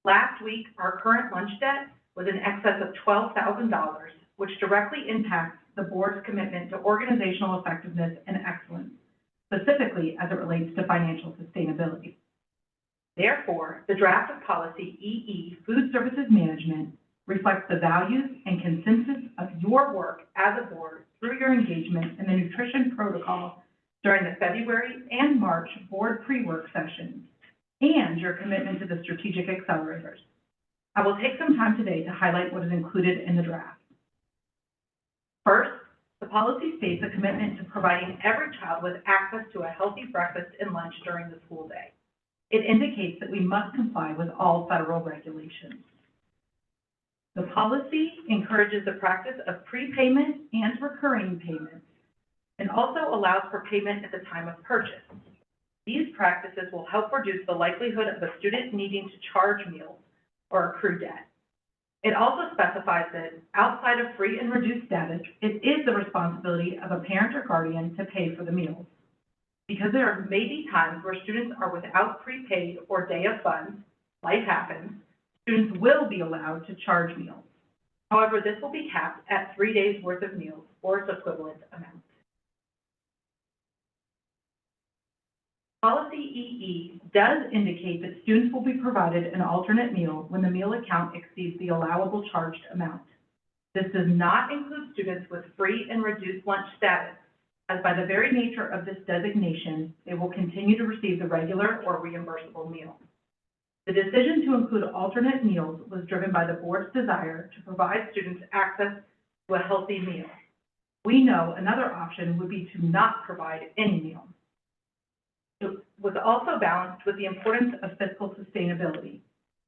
Last week, our current lunch debt was in excess of $12,000, which directly impacts the board's commitment to organizational effectiveness and excellence, specifically as it relates to financial sustainability. Therefore, the draft of policy EE, Food Services Management, reflects the values and consensus of your work as a board through your engagement in the nutrition protocol during the February and March board pre-work sessions and your commitment to the strategic accelerators. I will take some time today to highlight what is included in the draft. First, the policy states a commitment to providing every child with access to a healthy breakfast and lunch during the school day. It indicates that we must comply with all federal regulations. The policy encourages the practice of prepayment and recurring payments and also allows for payment at the time of purchase. These practices will help reduce the likelihood of a student needing to charge meals or accrue debt. It also specifies that outside of free and reduced status, it is the responsibility of a parent or guardian to pay for the meals. Because there may be times where students are without prepaid or day of funds, life happens, students will be allowed to charge meals. However, this will be capped at 3 days worth of meals or its equivalent amount. Policy EE does indicate that students will be provided an alternate meal when the meal account exceeds the allowable charged amount. This does not include students with free and reduced lunch status, as by the very nature of this designation, they will continue to receive the regular or reimbursable meal. The decision to include alternate meals was driven by the board's desire to provide students access to a healthy meal. We know another option would be to not provide any meal. It was also balanced with the importance of fiscal sustainability.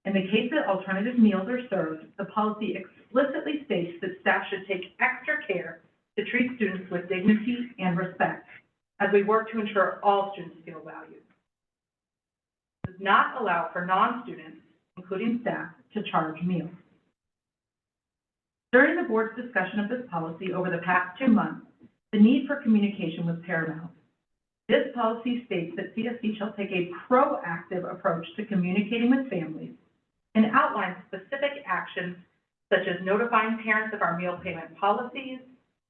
In the case that alternative meals are served, the policy explicitly states that staff should take extra care to treat students with dignity and respect as we work to ensure all students feel valued. It does not allow for non-students, including staff, to charge meals. During the board's discussion of this policy over the past 2 months, the need for communication was paramount. This policy states that CSD shall take a proactive approach to communicating with families and outlines specific actions such as notifying parents of our meal payment policies,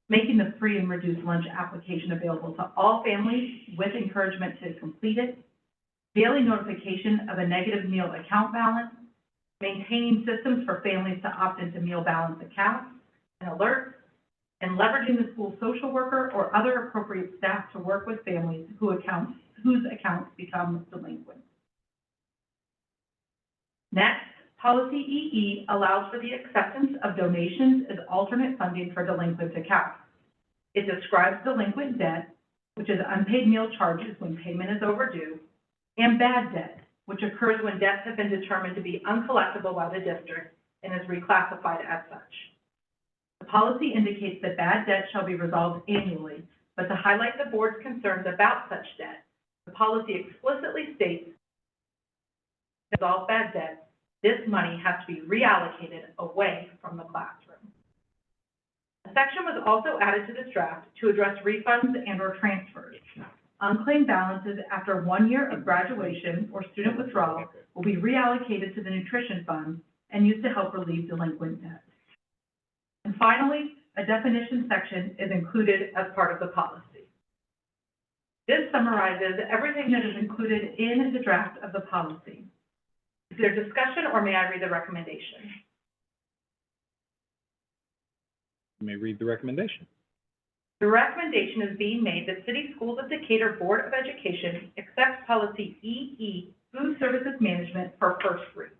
making the free and reduced lunch application available to all families with encouragement to complete it, daily notification of a negative meal account balance, maintaining systems for families to opt into meal balance accounts and alerts, and leveraging the school social worker or other appropriate staff to work with families whose accounts become delinquent. Next, policy EE allows for the acceptance of donations as alternate funding for delinquent accounts. It describes delinquent debt, which is unpaid meal charges when payment is overdue, and bad debt, which occurs when debts have been determined to be uncollectible by the district and is reclassified as such. The policy indicates that bad debt shall be resolved annually, but to highlight the board's concerns about such debt, the policy explicitly states to resolve bad debt, this money has to be reallocated away from the classroom. A section was also added to this draft to address refunds and/or transfers. Unclaimed balances after 1 year of graduation or student withdrawal will be reallocated to the nutrition fund and used to help relieve delinquent debt. And finally, a definition section is included as part of the policy. This summarizes everything that is included in the draft of the policy. Is there discussion, or may I read the recommendation? You may read the recommendation. The recommendation is being made that City Schools of Decatur Board of Education accepts policy EE, Food Services Management, for first read.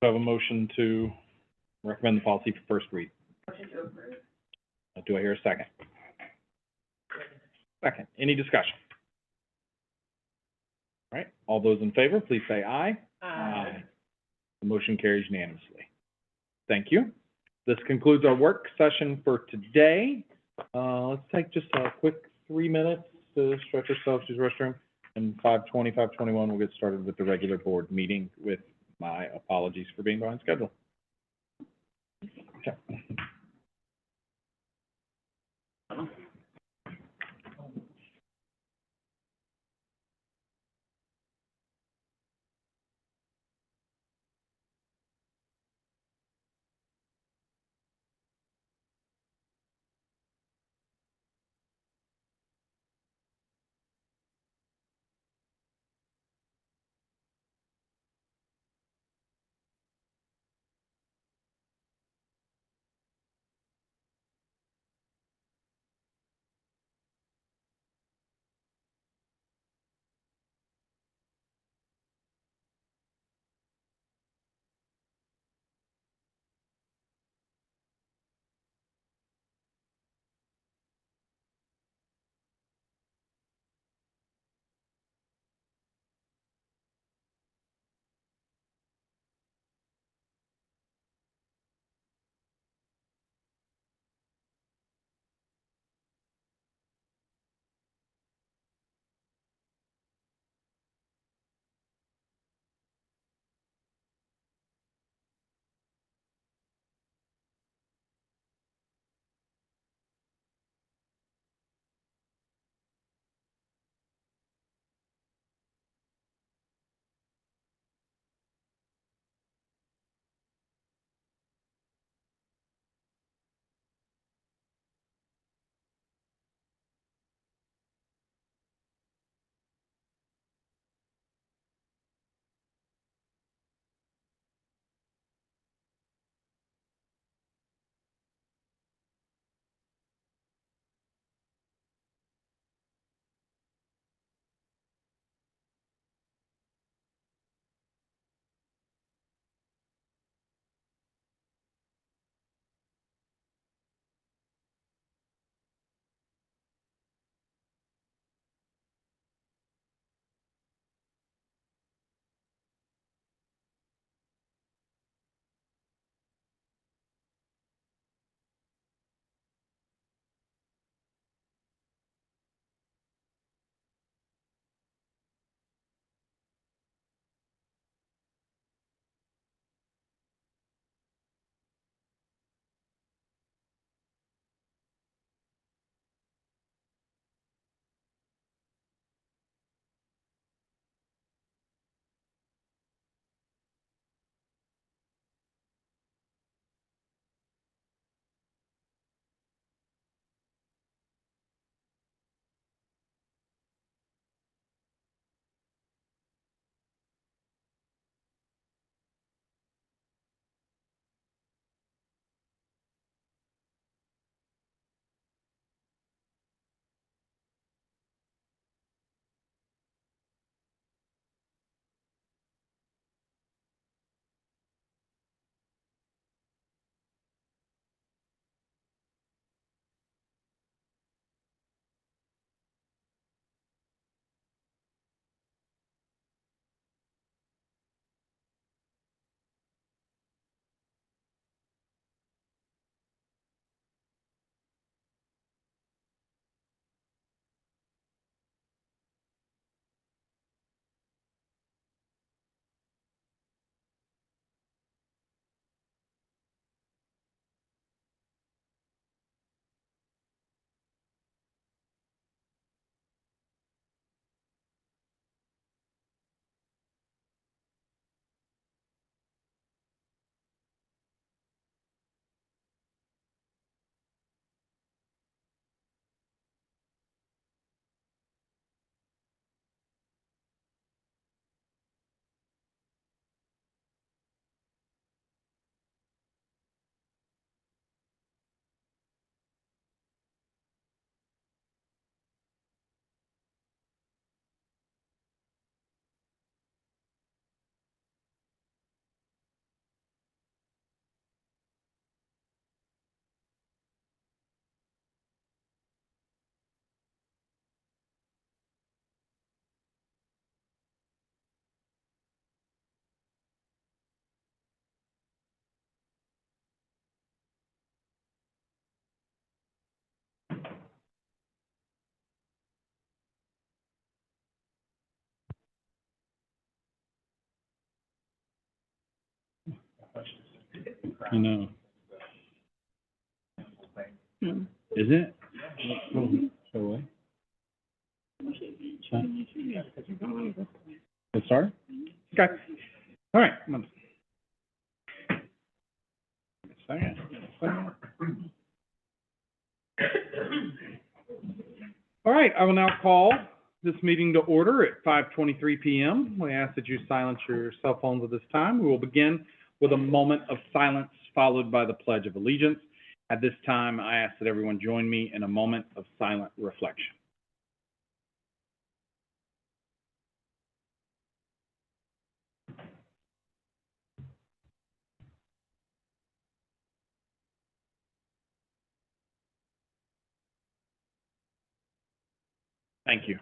Do I have a motion to recommend the policy for first read? Motion to approve. Do I hear a second? Second. Any discussion? All right. All those in favor, please say aye. Aye. The motion carries unanimously. Thank you. This concludes our work session for today. Let's take just a quick 3 minutes to stretch ourselves, use the restroom, and 5:20, 5:21, we'll get started with the regular board meeting with My apologies for being behind schedule. Okay. You know. Hmm. Is it? So, Get started? Okay. All right. Second. All right, I will now call this meeting to order at 5:23 p.m. We ask that you silence your cell phones at this time. We will begin with a moment of silence followed by the Pledge of Allegiance. At this time, I ask that everyone join me in a moment of silent reflection. Thank you.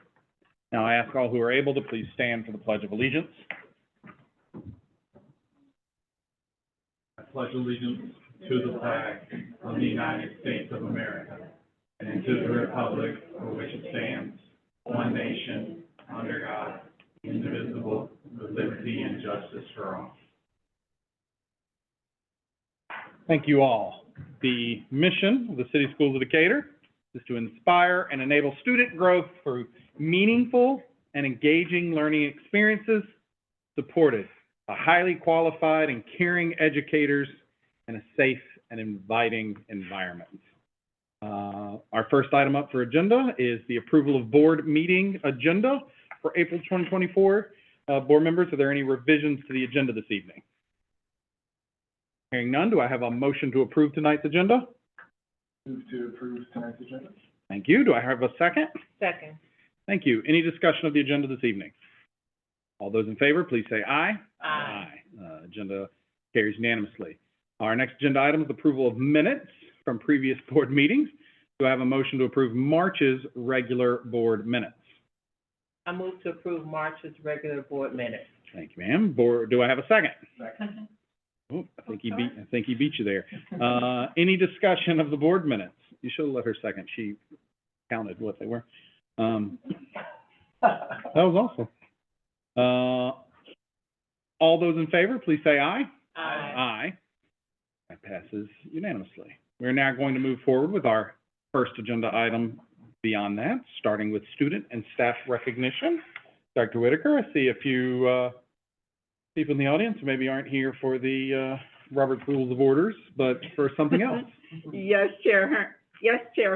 Now I ask all who are able to please stand for the Pledge of Allegiance. I pledge allegiance to the flag of the United States of America and to the republic for which it stands, one nation, under God, indivisible, with liberty and justice for all. Thank you all. The mission of the City Schools of Decatur is to inspire and enable student growth through meaningful and engaging learning experiences supported by highly qualified and caring educators in a safe and inviting environment. Our first item up for agenda is the approval of board meeting agenda for April 2024. Board members, are there any revisions to the agenda this evening? Hearing none, do I have a motion to approve tonight's agenda? Move to approve tonight's agenda. Thank you. Do I have a second? Second. Thank you. Any discussion of the agenda this evening? All those in favor, please say aye. Aye. Agenda carries unanimously. Our next agenda item is approval of minutes from previous board meetings. Do I have a motion to approve March's regular board minutes? I move to approve March's regular board minutes. Thank you, ma'am. Board, do I have a second? Second. Oh, I think he beat you there. Any discussion of the board minutes? You should have let her second. She counted what they were. That was awesome. All those in favor, please say aye. Aye. Aye. That passes unanimously. We're now going to move forward with our first agenda item beyond that, starting with student and staff recognition. Dr. Whitaker, I see a few people in the audience who maybe aren't here for the Robert's Rules of Orders, but for something else. Yes, Chair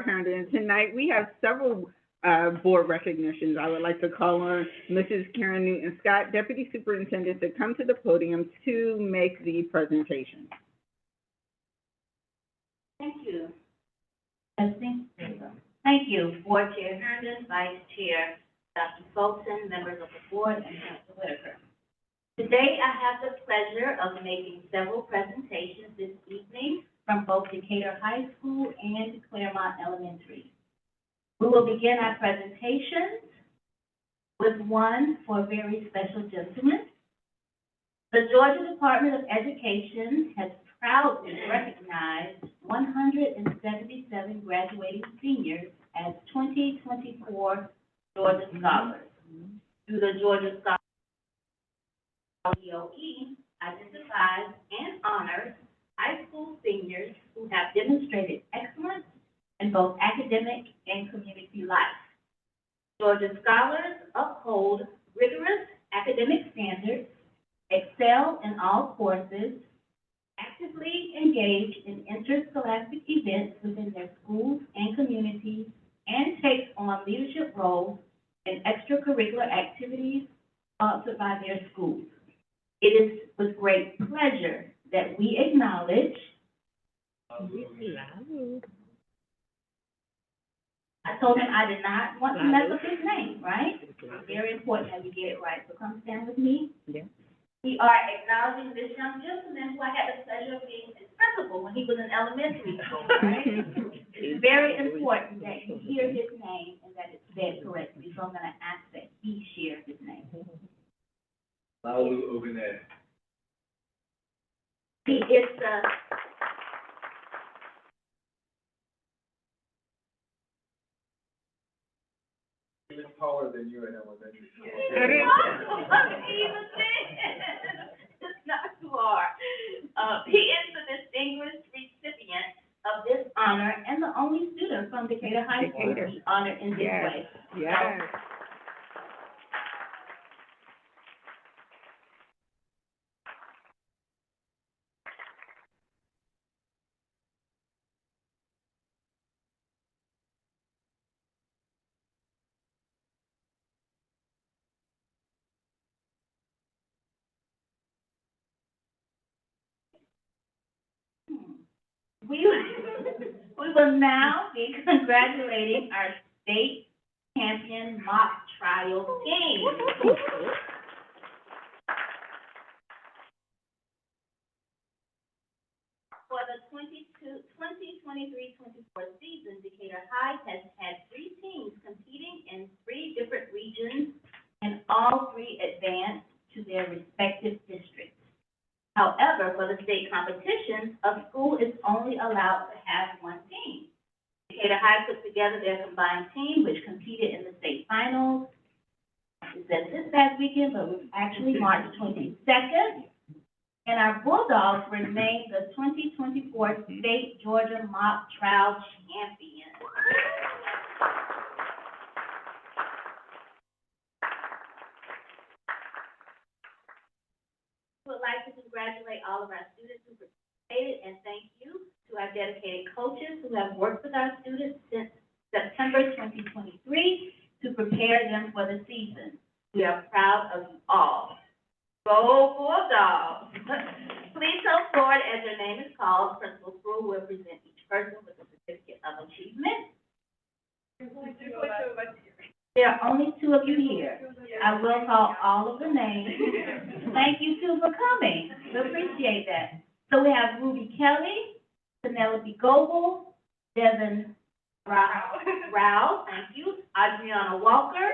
Herndon. Tonight, we have several board recognitions. I would like to call on Mrs. Karen Newton-Scott, Deputy Superintendent, to come to the podium to make the presentation. Thank you. Thank you, Board Chair Herndon, Vice Chair Dr. Fulton, members of the board, and Dr. Whitaker. Today, I have the pleasure of making several presentations this evening from both Decatur High School and Claremont Elementary. We will begin our presentations with one for a very special gentleman. The Georgia Department of Education has proudly recognized 177 graduating seniors as 2024 Georgia Scholars. Through the Georgia Scholars, DOE identifies and honors high school seniors who have demonstrated excellence in both academic and community life. Georgia Scholars uphold rigorous academic standards, excel in all courses, actively engage in interscholastic events within their schools and communities, and take on leadership roles in extracurricular activities sponsored by their schools. It is with great pleasure that we acknowledge I told him I did not want to mess up his name, right? It's very important that we get it right. So come stand with me. Yeah. We are acknowledging this young gentleman who I had the pleasure of being his principal when he was in elementary school, right? It's very important that you hear his name and that it's said correctly. So I'm going to ask that he share his name. Laulu Ogunede. He is the He was taller than you in elementary school. Even then, it's not too hard. He is the distinguished from Decatur High School to be honored in this way. Yes. We will now be congratulating our state champion mock trial team. For the 2023-24 season, Decatur High has had 3 teams competing in 3 different regions, and all 3 advanced to their respective districts. However, for the state competitions, a school is only allowed to have 1 team. Decatur High put together their combined team, which competed in the state finals. It said this past weekend, but it was actually March 22nd. And our Bulldogs remained the 2024 State Georgia Mock Trial champions. We would like to congratulate all of our students who participated, and thank you to our dedicated coaches who have worked with our students since September 2023 to prepare them for the season. We are proud of you all. Go Bulldogs! Please come forward as your name is called. Principal Spruill will present each person with a certificate of achievement. There are only 2 of you here. I will call all of the names. Thank you, too, for coming. We appreciate that. So we have Ruby Kelly, Penelope Goebel, Devin Rao, thank you, Adriana Walker,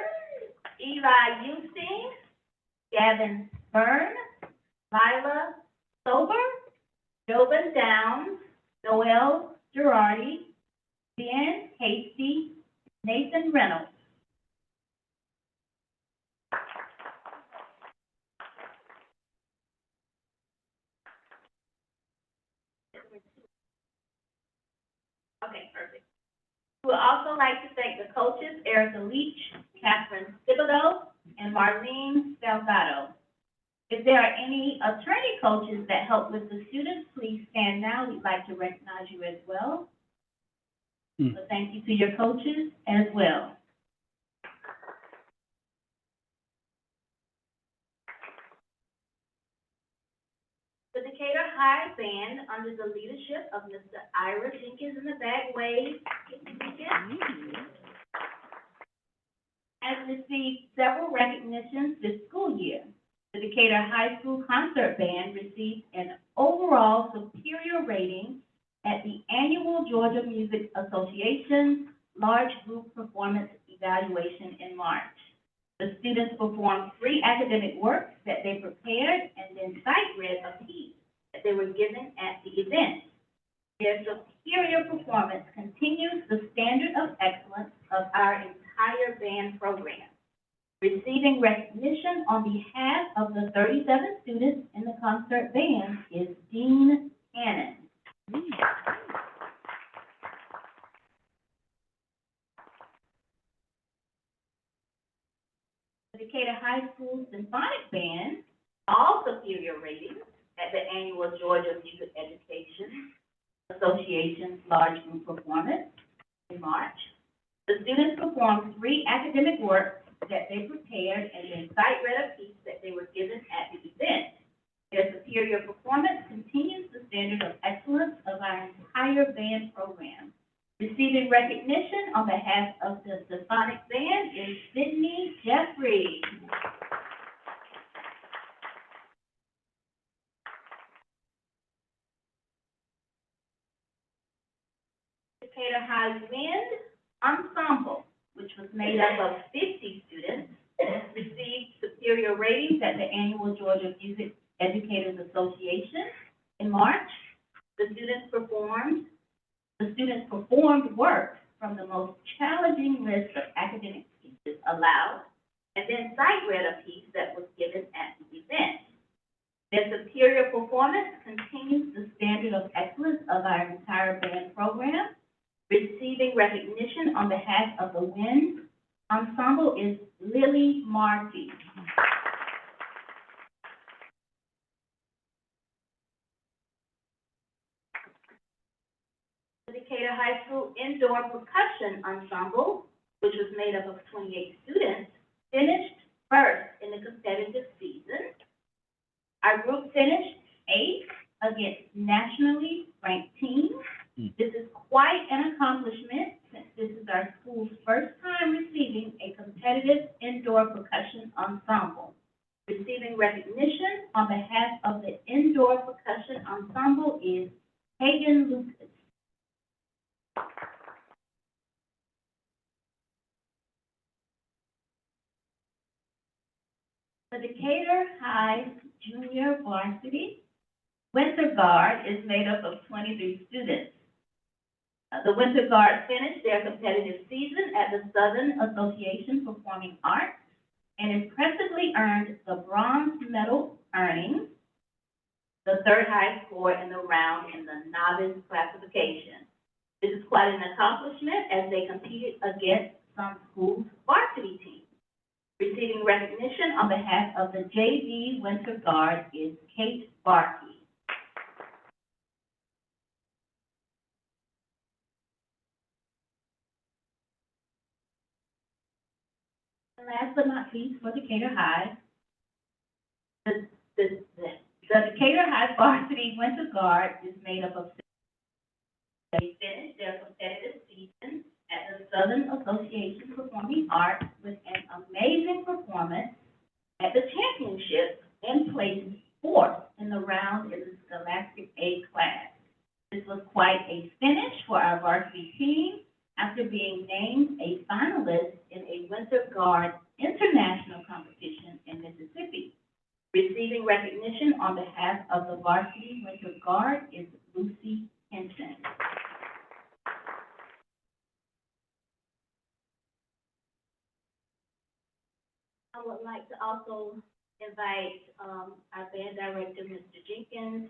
Eli Eustein, Gavin Byrne, Lila Sober, Jovan Downs, Noel Girardi, Ben Hasty, Nathan Reynolds. Okay, perfect. We would also like to thank the coaches, Erica Leach, Catherine Thibodeau, and Marlene Salgado. If there are any attorney coaches that help with the students, please stand now. We'd like to recognize you as well. So thank you to your coaches as well. The Decatur High Band, under the leadership of Mr. Ira Jenkins in the back wave, has received several recognitions this school year. The Decatur High School Concert Band received an overall superior rating at the annual Georgia Music Association Large Group Performance Evaluation in March. The students performed 3 academic works that they prepared and then sight read a piece that they were given at the event. Their superior performance continues the standard of excellence of our entire band program. Receiving recognition on behalf of the 37 students in the concert band is Dean Cannon. The Decatur High School Symphonic Band, all superior ratings at the annual Georgia Music Education Association's Large Group Performance in March. The students performed 3 academic works that they prepared and then sight read a piece that they were given at the event. Their superior performance continues the standard of excellence of our entire band program. Receiving recognition on behalf of the Symphonic Band is Sydney Jeffrey. Decatur High Wind Ensemble, which was made up of 50 students, received superior ratings at the annual Georgia Music Educators Association in March. The students performed work from the most challenging list of academic pieces aloud, and then sight read a piece that was given at the event. Their superior performance continues the standard of excellence of our entire band program. Receiving Receiving recognition on behalf of the WIND ensemble is Lily Marty. The Decatur High School Indoor Percussion Ensemble, which was made up of 28 students, finished first in the competitive season. Our group finished 8th against nationally ranked teams. This is quite an accomplishment since this is our school's first time receiving a competitive indoor percussion ensemble. Receiving recognition on behalf of the indoor percussion ensemble is Hagen Lucas. The Decatur High Junior Varsity Winter Guard is made up of 23 students. The Winter Guard finished their competitive season at the Southern Association Performing Arts and impressively earned the bronze medal, earning the third highest score in the round in the novice classification. This is quite an accomplishment as they competed against some schools' varsity teams. Receiving recognition on behalf of the JV Winter Guard is Kate Barkey. And last but not least, for Decatur High, the Decatur High Varsity Winter Guard is made up of 6. They finished their competitive season at the Southern Association Performing Arts with an amazing performance at the championship and placed 4th in the round in the Scholastic A class. This was quite a finish for our varsity team after being named a finalist in a Winter Guard international competition in Mississippi. Receiving recognition on behalf of the varsity Winter Guard is Lucy Henson. I would like to also invite our band director, Mr. Jenkins,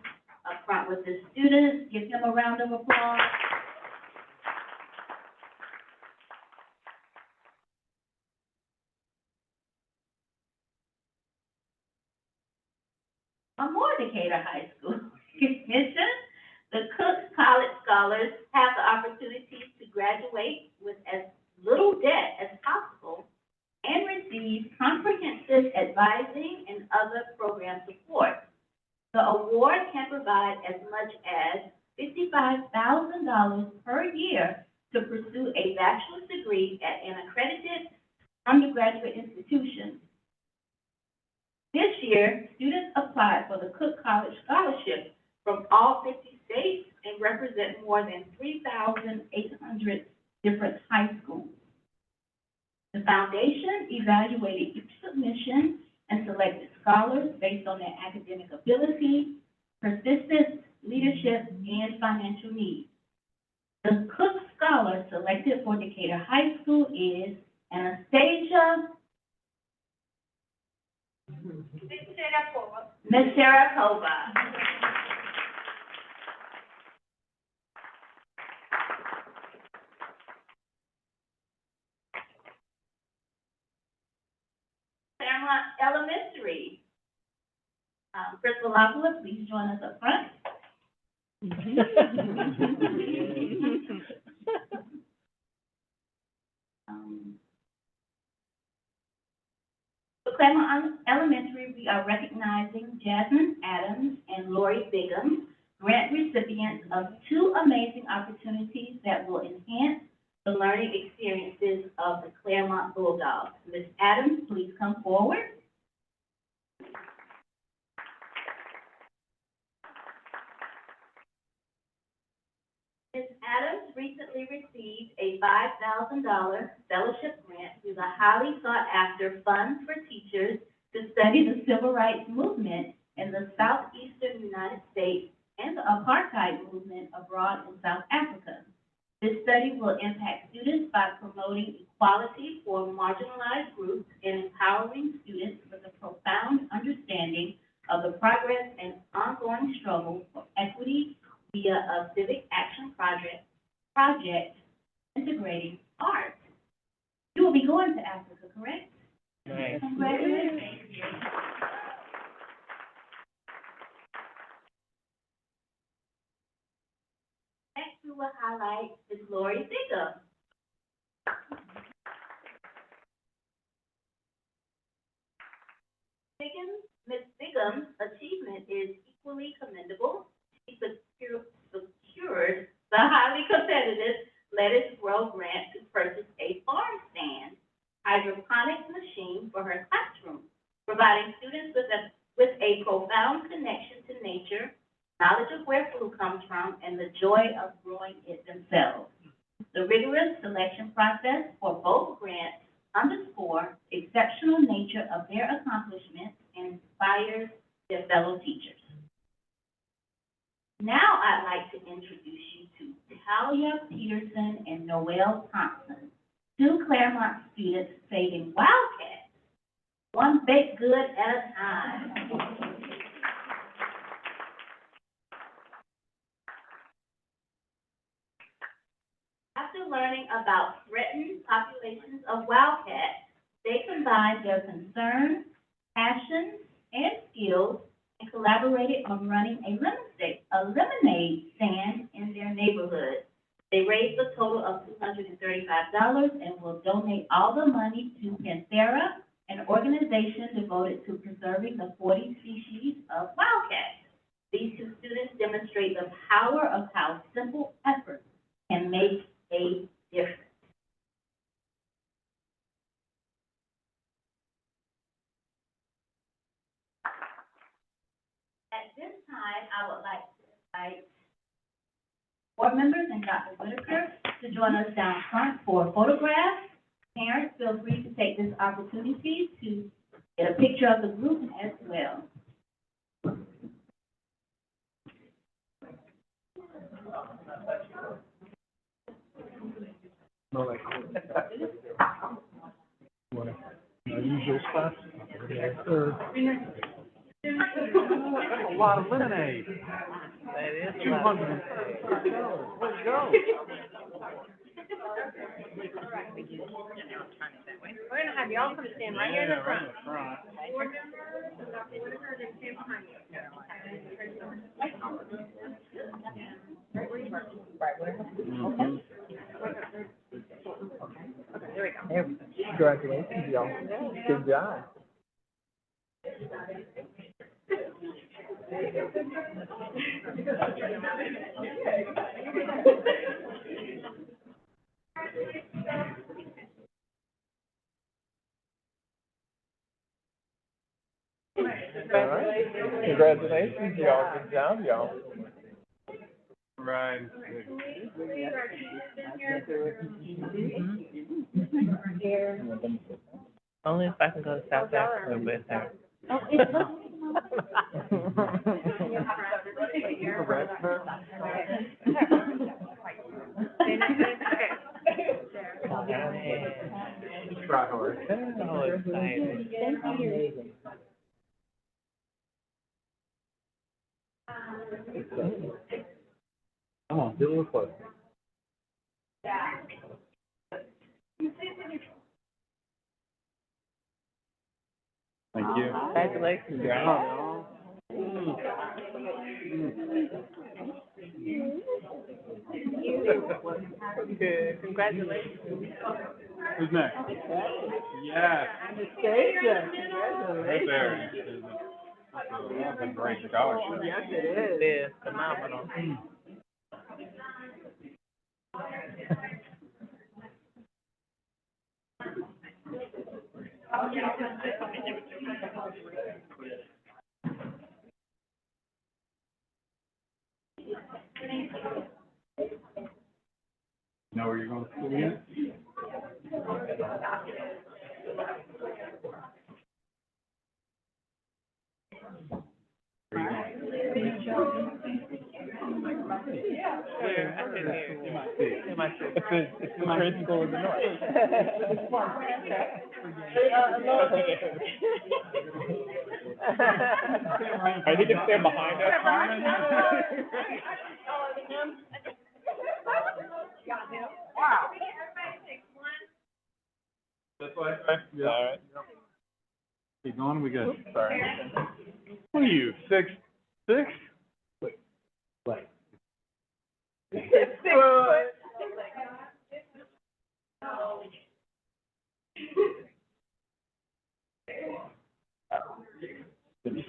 up front with the students. Give him a round of applause. One more Decatur High School recognition. The Cook College Scholars have the opportunity to graduate with as little debt as possible and receive comprehensive advising and other program support. The award can provide as much as $55,000 per year to pursue a bachelor's degree at an accredited undergraduate institution. This year, students applied for the Cook College Scholarship from all 50 states and represent more than 3,800 different high schools. The foundation evaluated each submission and selected scholars based on their academic ability, persistence, leadership, and financial needs. The Cook Scholar selected for Decatur High School is Anastasia Mesherakova. Claremont Elementary. Principal Lopula, please join us up front. For Claremont Elementary, we are recognizing Jasmine Adams and Lori Bigham, grant recipients of 2 amazing opportunities that will enhance the learning experiences of the Claremont Bulldogs. Ms. Adams, please come forward. Ms. Adams recently received a $5,000 fellowship grant through the highly sought-after Funds for Teachers to study the Civil Rights Movement in the southeastern United States and the apartheid movement abroad in South Africa. This study will impact students by promoting equality for marginalized groups and empowering students with a profound understanding of the progress and ongoing struggle for equity via a civic action project integrating art. You will be going to Africa, correct? Right. Congratulations. Next, we will highlight Ms. Lori Bigham. Ms. Bigham's achievement is equally commendable. She secured the highly competitive Lettuce Grow grant to purchase a farm stand hydroponics machine for her classroom, providing students with a profound connection to nature, knowledge of where food comes from, and the joy of growing it themselves. The rigorous selection process for both grants underscore the exceptional nature of their accomplishments and inspires their fellow teachers. Now I'd like to introduce you to Talia Peterson and Noelle Thompson, two Claremont students saving wildcats, one baked good at a time. After learning about threatened populations of wildcats, they combined their concern, passion, and skills and collaborated on running a lemonade stand in their neighborhood. They raised a total of $235 and will donate all the money to Panthera, an organization devoted to preserving the 40 species of wildcats. These two students demonstrate the power of how simple efforts can make a difference. At this time, I would like to invite board members and Dr. Whitaker to join us down front for photographs. Parents, feel free to take this opportunity to get a picture of the group as well. Usual spot. Yes, sir. That's a lot of lemonade. That is. 200. Let's go. We're gonna have y'all come stand right here in the front. Board members, and Dr. Whitaker, then stand behind you. Right where you are. Mhm. There we go. Congratulations, y'all. Good job. All right. Congratulations, y'all. Good job, y'all. Right. Only if I can go to South Africa with her. Oh, it's Try hard. So excited. Amazing. Come on, get a little closer. Thank you. Congratulations. Yeah. Good. Congratulations. Who's next? Yes. Anastasia, Right there. That's a great scholarship. Yes, it is. It is phenomenal. Know where you're going to school again? Where are you going? Where? I couldn't hear. In my city. It's the great school of the north. Are you gonna stand behind us, Carmen? Wow. way? Yeah. All right. Keep going, we good. Sorry. What are you, 6'6"? Wait.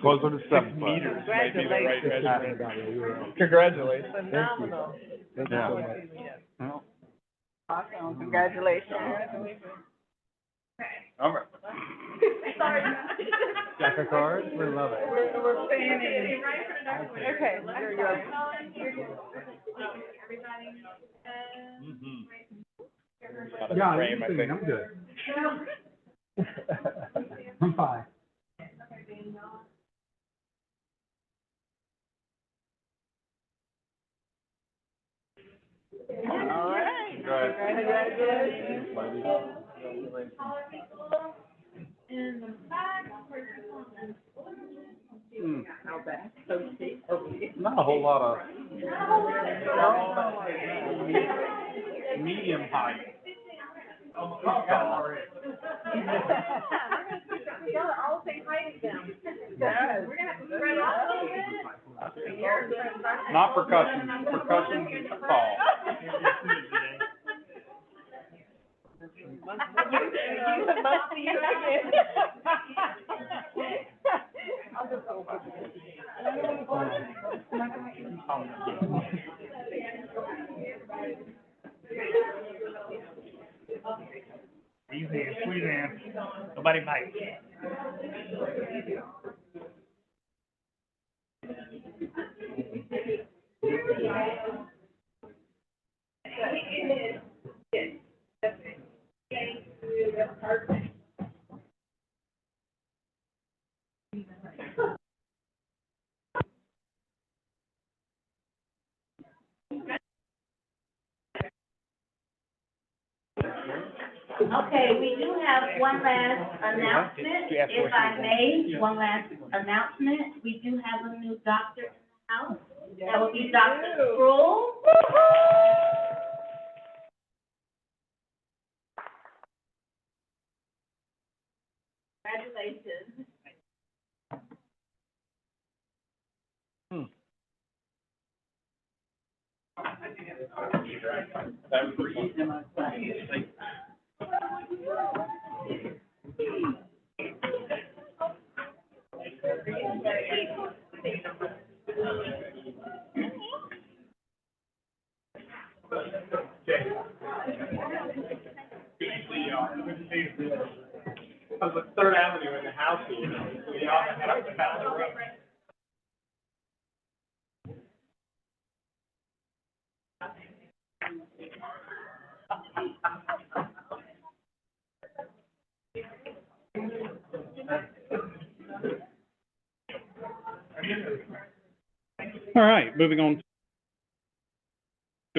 Closer to 7 foot. Meters might be the right measurement. Congratulations. Phenomenal. Yeah. Awesome, congratulations. All right. Jack of cards, we love it. We're fanning. Okay. Yeah, I'm good. I'm fine. All right. Congratulations. Not a whole lot of. Medium height. All say hi to them. We're gonna have to spread out a little bit. Not percussion, percussion call. Easy and sweet and nobody bites. Okay, we do have one last announcement, if I may, one last announcement. We do have a new doctor in the house. That will be Dr. Kroll. Congratulations. I was at Third Avenue in the house here. We all had up and down the road. All right, moving on,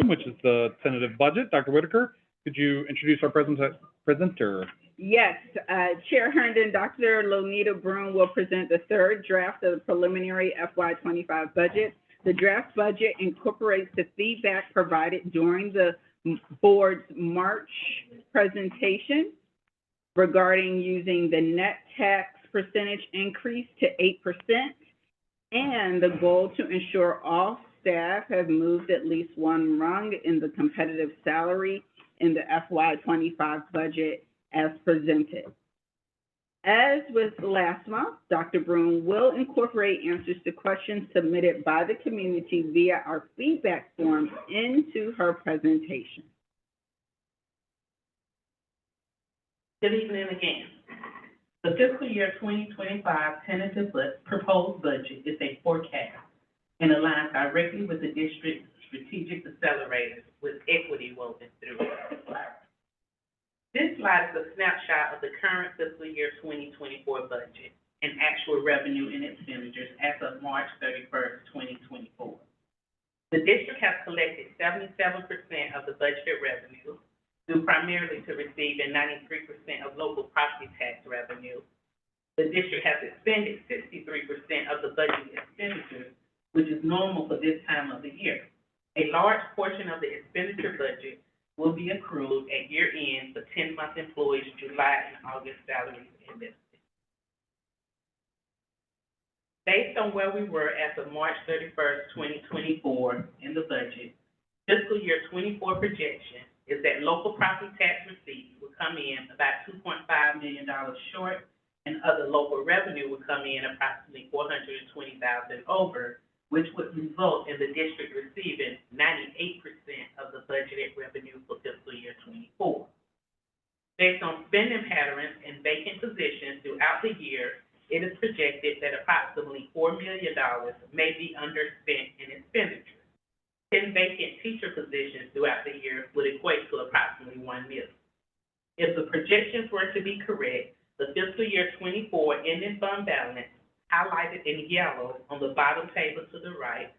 which is the tentative budget. Dr. Whitaker, could you introduce our presenter? Yes, Chair Herndon, Dr. Lonita Broom will present the third draft of the preliminary FY25 budget. The draft budget incorporates the feedback provided during the board's March presentation regarding using the net tax percentage increase to 8% and the goal to ensure all staff have moved at least one rung in the competitive salary in the FY25 budget as presented. As with last month, Dr. Broom will incorporate answers to questions submitted by the community via our feedback forms into her presentation. Good evening again. The fiscal year 2025 tentative proposed budget is a forecast and aligns directly with the district's strategic accelerators with equity woven through it. This slide is a snapshot of the current fiscal year 2024 budget and actual revenue and expenditures as of March 31st, 2024. The district has collected 77% of the budgeted revenue, due primarily to receiving 93% of local property tax revenue. The district has expended 63% of the budget expenditures, which is normal for this time of the year. A large portion of the expenditure budget will be accrued at year end for 10-month employees' July and August salaries and benefits. Based on where we were as of March 31st, 2024 in the budget, fiscal year 24 projection is that local property tax receipts will come in about $2.5 million short, and other local revenue will come in approximately $420,000 over, which would result in the district receiving 98% of the budgeted revenue for fiscal year 24. Based on spending patterns and vacant positions throughout the year, it is projected that approximately $4 million may be underspent in expenditures. 10 vacant teacher positions throughout the year would equate to approximately $1 million. If the projections were to be correct, the fiscal year 24 ending fund balance, highlighted in yellow on the bottom table to the right,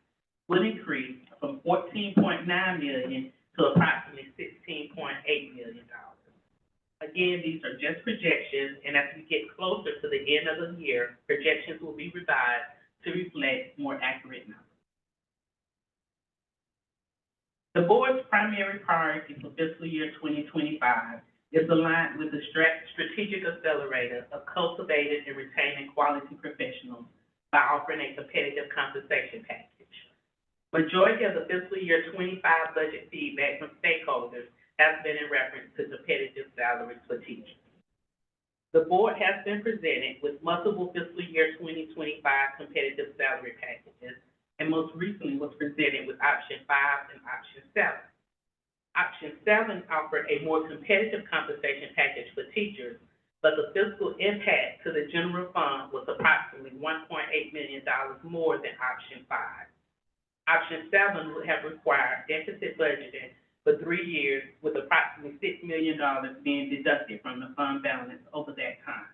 would increase from $14.9 million to approximately $16.8 million. Again, these are just projections, and as we get closer to the end of the year, projections will be revised to reflect more accurate numbers. The board's primary priority for fiscal year 2025 is aligned with the strategic accelerator of cultivating and retaining quality professionals by offering a competitive compensation package. Majority of the fiscal year 25 budget feedback from stakeholders has been in reference to competitive salaries for teachers. The board has been presented with multiple fiscal year 2025 competitive salary packages, and most recently was presented with option 5 and option 7. Option 7 offered a more competitive compensation package for teachers, but the fiscal impact to the general fund was approximately $1.8 million more than option 5. Option 7 would have required deficit budgeting for 3 years, with approximately $6 million being deducted from the fund balance over that time.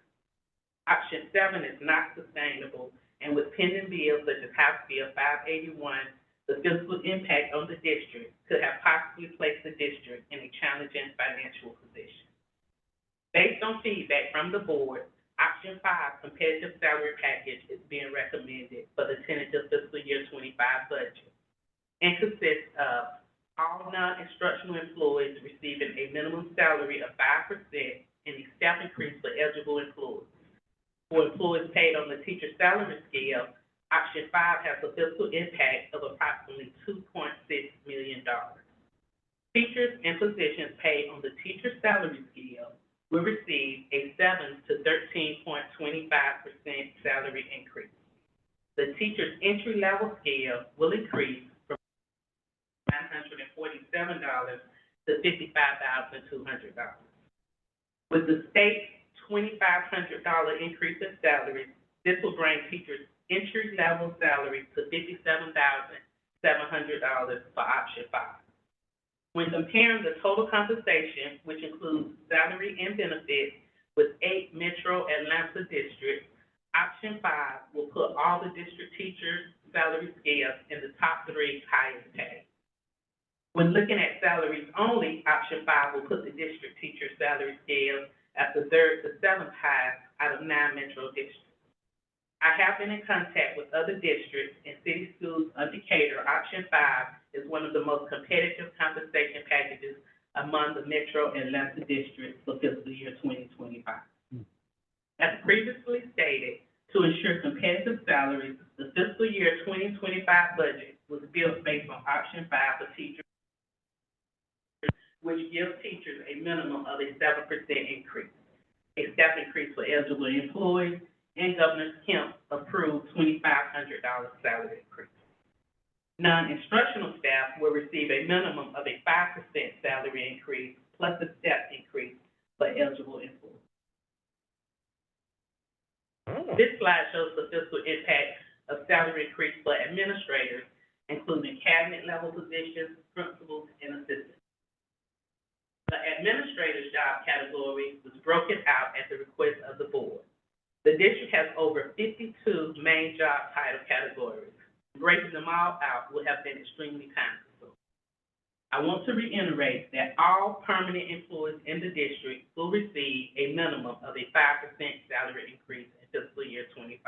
Option 7 is not sustainable, and with pending bills such as House Bill 581, the fiscal impact on the district could have possibly placed the district in a challenging financial position. Based on feedback from the board, option 5 competitive salary package is being recommended for the tentative fiscal year 25 budget and consists of all non-instructional employees receiving a minimum salary of 5% and a step increase for eligible employees. For employees paid on the teacher salary scale, option 5 has a fiscal impact of approximately $2.6 million. Teachers and positions paid on the teacher salary scale will receive a 7 to 13.25% salary increase. The teacher's entry-level scale will increase from $947 to $55,200. With the state's $2,500 increase in salaries, this will bring teachers' entry-level salary to $57,700 for option 5. When comparing the total compensation, which includes salary and benefits, with 8 Metro Atlanta districts, option 5 will put all the district teachers' salary scales in the top 3 highest paid. When looking at salaries only, option 5 will put the district teacher salary scale at the 3rd to 7th highest out of 9 Metro districts. I have been in contact with other districts, and city schools under Decatur. Option 5 is one of the most competitive compensation packages among the Metro Atlanta districts for fiscal year 2025. As previously stated, to ensure competitive salaries, the fiscal year 2025 budget was built based on option 5 for teachers, which gives teachers a minimum of a 7% increase, a step increase for eligible employees, and Governor Kemp approved $2,500 salary increase. Non-instructional staff will receive a minimum of a 5% salary increase plus a step increase for eligible employees. This slide shows the fiscal impact of salary increase for administrators, including cabinet-level positions, principals, and assistants. The administrator's job category was broken out at the request of the board. The district has over 52 main job title categories. Breaking them all out would have been extremely time-consuming. I want to reiterate that all permanent employees in the district will receive a minimum of a 5% salary increase in fiscal year 25.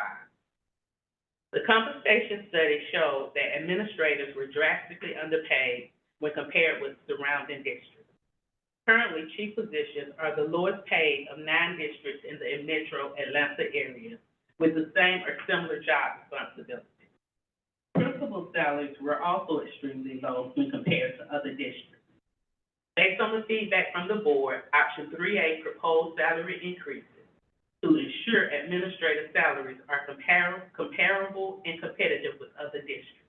The compensation study showed that administrators were drastically underpaid when compared with surrounding districts. Currently, chief positions are the lowest paid of 9 districts in the metro Atlanta area with the same or similar job responsibilities. Principal salaries were also extremely low when compared to other districts. Based on the feedback from the board, option 3A proposed salary increases to ensure administrative salaries are comparable and competitive with other districts.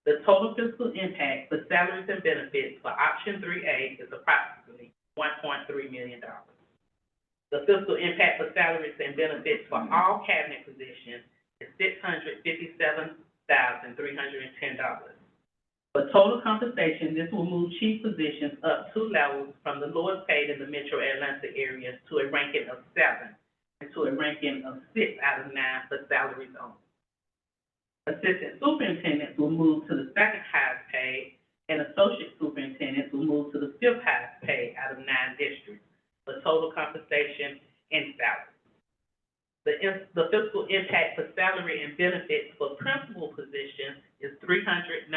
The total fiscal impact for salaries and benefits for option 3A is approximately $1.3 million. The fiscal impact for salaries and benefits for all cabinet positions is $657,310. For total compensation, this will move chief positions up 2 levels from the lowest paid in the metro Atlanta area to a ranking of 7 and to a ranking of 6 out of 9 for salaries only. Assistant superintendents will move to the second highest paid, and associate superintendents will move to the 5th highest paid out of 9 districts for total compensation and salary. The fiscal impact for salary and benefits for principal positions is $398,188.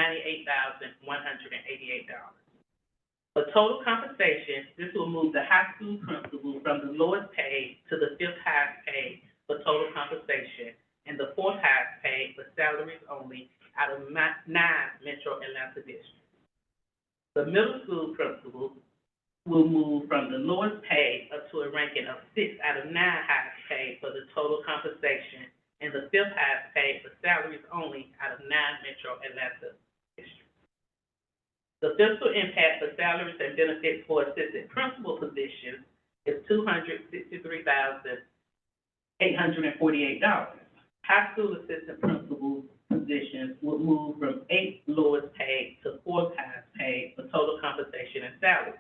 For total compensation, this will move the high school principal from the lowest paid to the 5th highest paid for total compensation and the 4th highest paid for salaries only out of 9 metro Atlanta districts. The middle school principal will move from the lowest paid up to a ranking of 6 out of 9 highest paid for the total compensation and the 5th highest paid for salaries only out of 9 metro Atlanta districts. The fiscal impact for salaries and benefits for assistant principal positions is $263,848. High school assistant principal positions will move from 8th lowest paid to 4th highest paid for total compensation and salaries.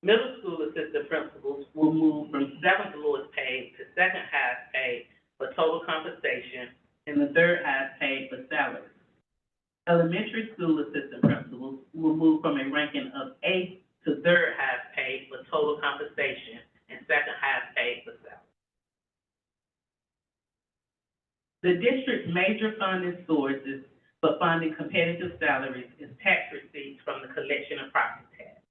Middle school assistant principals will move from 7th lowest paid to 2nd highest paid for total compensation and the 3rd highest paid for salaries. Elementary school assistant principals will move from a ranking of 8th to 3rd highest paid for total compensation and 2nd highest paid for salaries. The district's major funding sources for funding competitive salaries is tax receipts from the collection of property tax.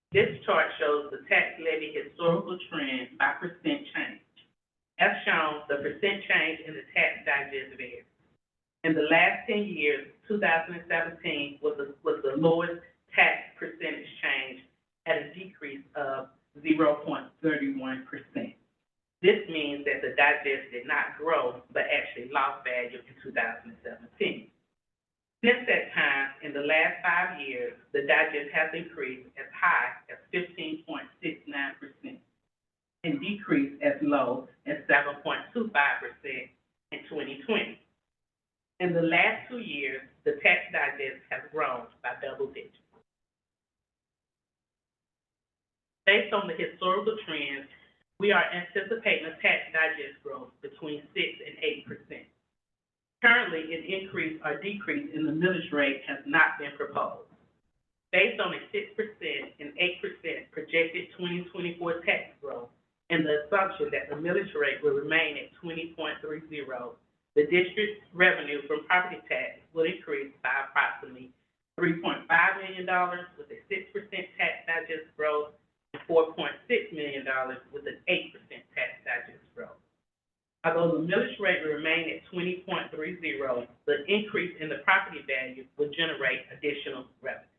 This chart shows the tax levy historical trend by percent change. As shown, the percent change in the tax digest varies. In the last 10 years, 2017 was the lowest tax percentage change at a decrease of 0.31%. This means that the digest did not grow, but actually lost value in 2017. Since that time, in the last 5 years, the digest has increased as high as 15.69% and decreased as low as 7.25% in 2020. In the last 2 years, the tax digest has grown by double digits. Based on the historical trends, we are anticipating a tax digest growth between 6 and 8%. Currently, an increase or decrease in the millage rate has not been proposed. Based on a 6% and 8% projected 2024 tax growth and the assumption that the millage rate will remain at 20.30, the district's revenue from property tax will increase by approximately $3.5 million with a 6% tax digest growth and $4.6 million with an 8% tax digest growth. Although the millage rate will remain at 20.30, the increase in the property value will generate additional revenue.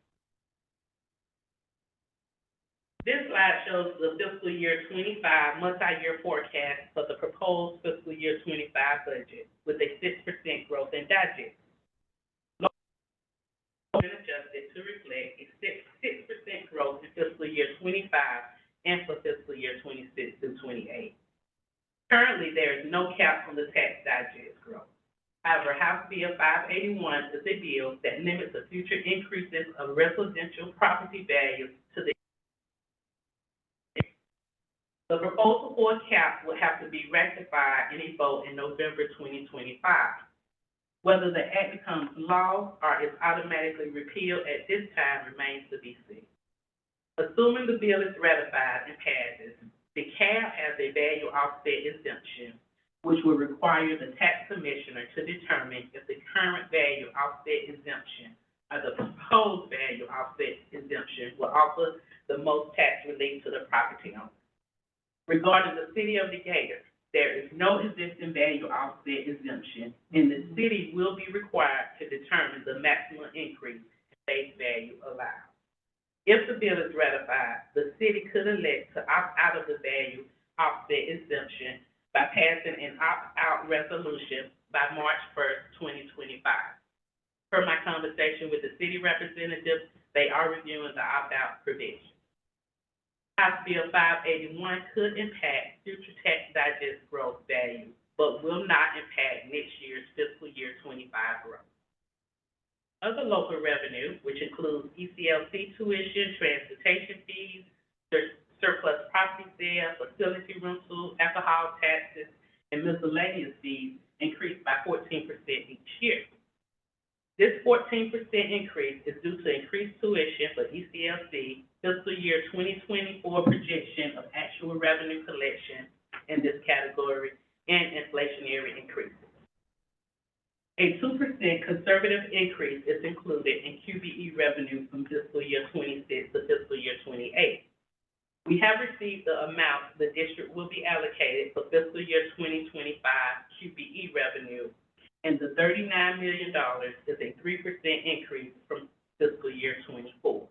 This slide shows the fiscal year 25 multi-year forecast for the proposed fiscal year 25 budget with a 6% growth in digest. Adjusted to reflect a 6% growth in fiscal year 25 and for fiscal year 26 through 28. Currently, there is no cap on the tax digest growth. However, House Bill 581 is a bill that limits the future increases of residential property values to the proposal for a cap will have to be ratified in a vote in November 2025. Whether the act becomes law or is automatically repealed at this time remains to be seen. Assuming the bill is ratified and passes, the cap has a value offset exemption, which will require the tax commissioner to determine if the current value offset exemption or the proposed value offset exemption exemption will offer the most tax relief to the property owner. Regarding the city of Decatur, there is no existing value offset exemption, and the city will be required to determine the maximum increase in base value allowed. If the bill is ratified, the city could elect to opt out of the value offset exemption by passing an opt-out resolution by March 1st, 2025. Per my conversation with the city representative, they are reviewing the opt-out provision. House Bill 581 could impact future tax digest growth value, but will not impact next year's fiscal year 25 growth. Other local revenue, which includes ECLC tuition, transportation fees, surplus property sales, facility rental, alcohol taxes, and miscellaneous fees, increased by 14% each year. This 14% increase is due to increased tuition for ECLC, fiscal year 2024 projection of actual revenue collection in this category, and inflationary increases. A 2% conservative increase is included in QBE revenue from fiscal year 26 to fiscal year 28. We have received the amount the district will be allocated for fiscal year 2025 QBE revenue, and the $39 million is a 3% increase from fiscal year 24.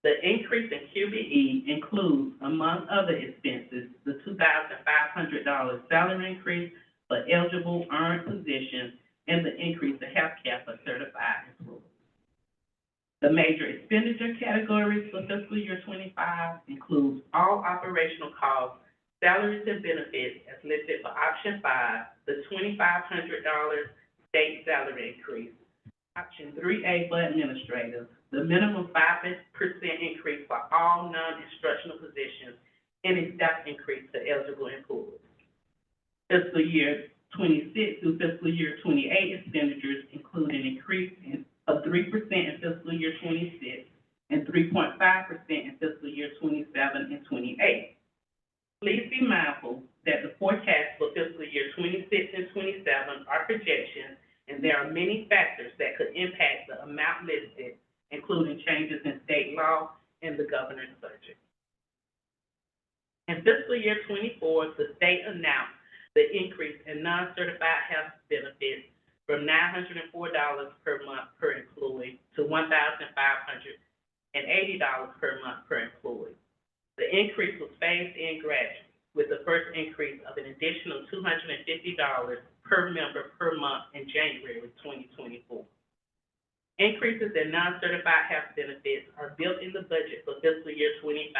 The increase in QBE includes, among other expenses, the $2,500 salary increase for eligible earned positions and the increase in health care for certified employees. The major expenditure categories for fiscal year 25 includes all operational costs, salaries and benefits as listed for option 5, the $2,500 state salary increase, option 3A for administrators, the minimum 5% increase for all non-instructional positions, and a step increase to eligible employees. Fiscal year 26 through fiscal year 28 expenditures include an increase of 3% in fiscal year 26 and 3.5% in fiscal year 27 and 28. Please be mindful that the forecasts for fiscal year 26 and 27 are projections, and there are many factors that could impact the amount listed, including changes in state law and the governor's budget. In fiscal year 24, the state announced the increase in non-certified health benefits from $904 per month per employee to $1,580 per month per employee. The increase was phased in gradually, with the first increase of an additional $250 per member per month in January 2024. Increases in non-certified health benefits are built in the budget for fiscal year 25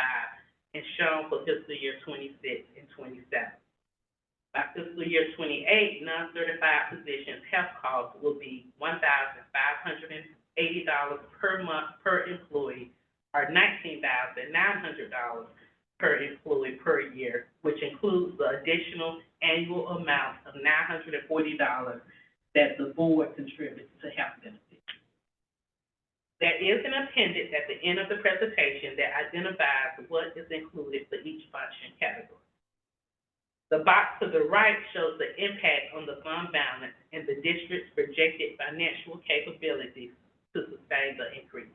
and shown for fiscal year 26 and 27. By fiscal year 28, non-certified positions health costs will be $1,580 per month per employee, or $19,900 per employee per year, which includes the additional annual amount of $940 that the board contributes to health benefits. There is an appendix at the end of the presentation that identifies what is included for each function category. The box to the right shows the impact on the fund balance and the district's projected financial capabilities to sustain the increases.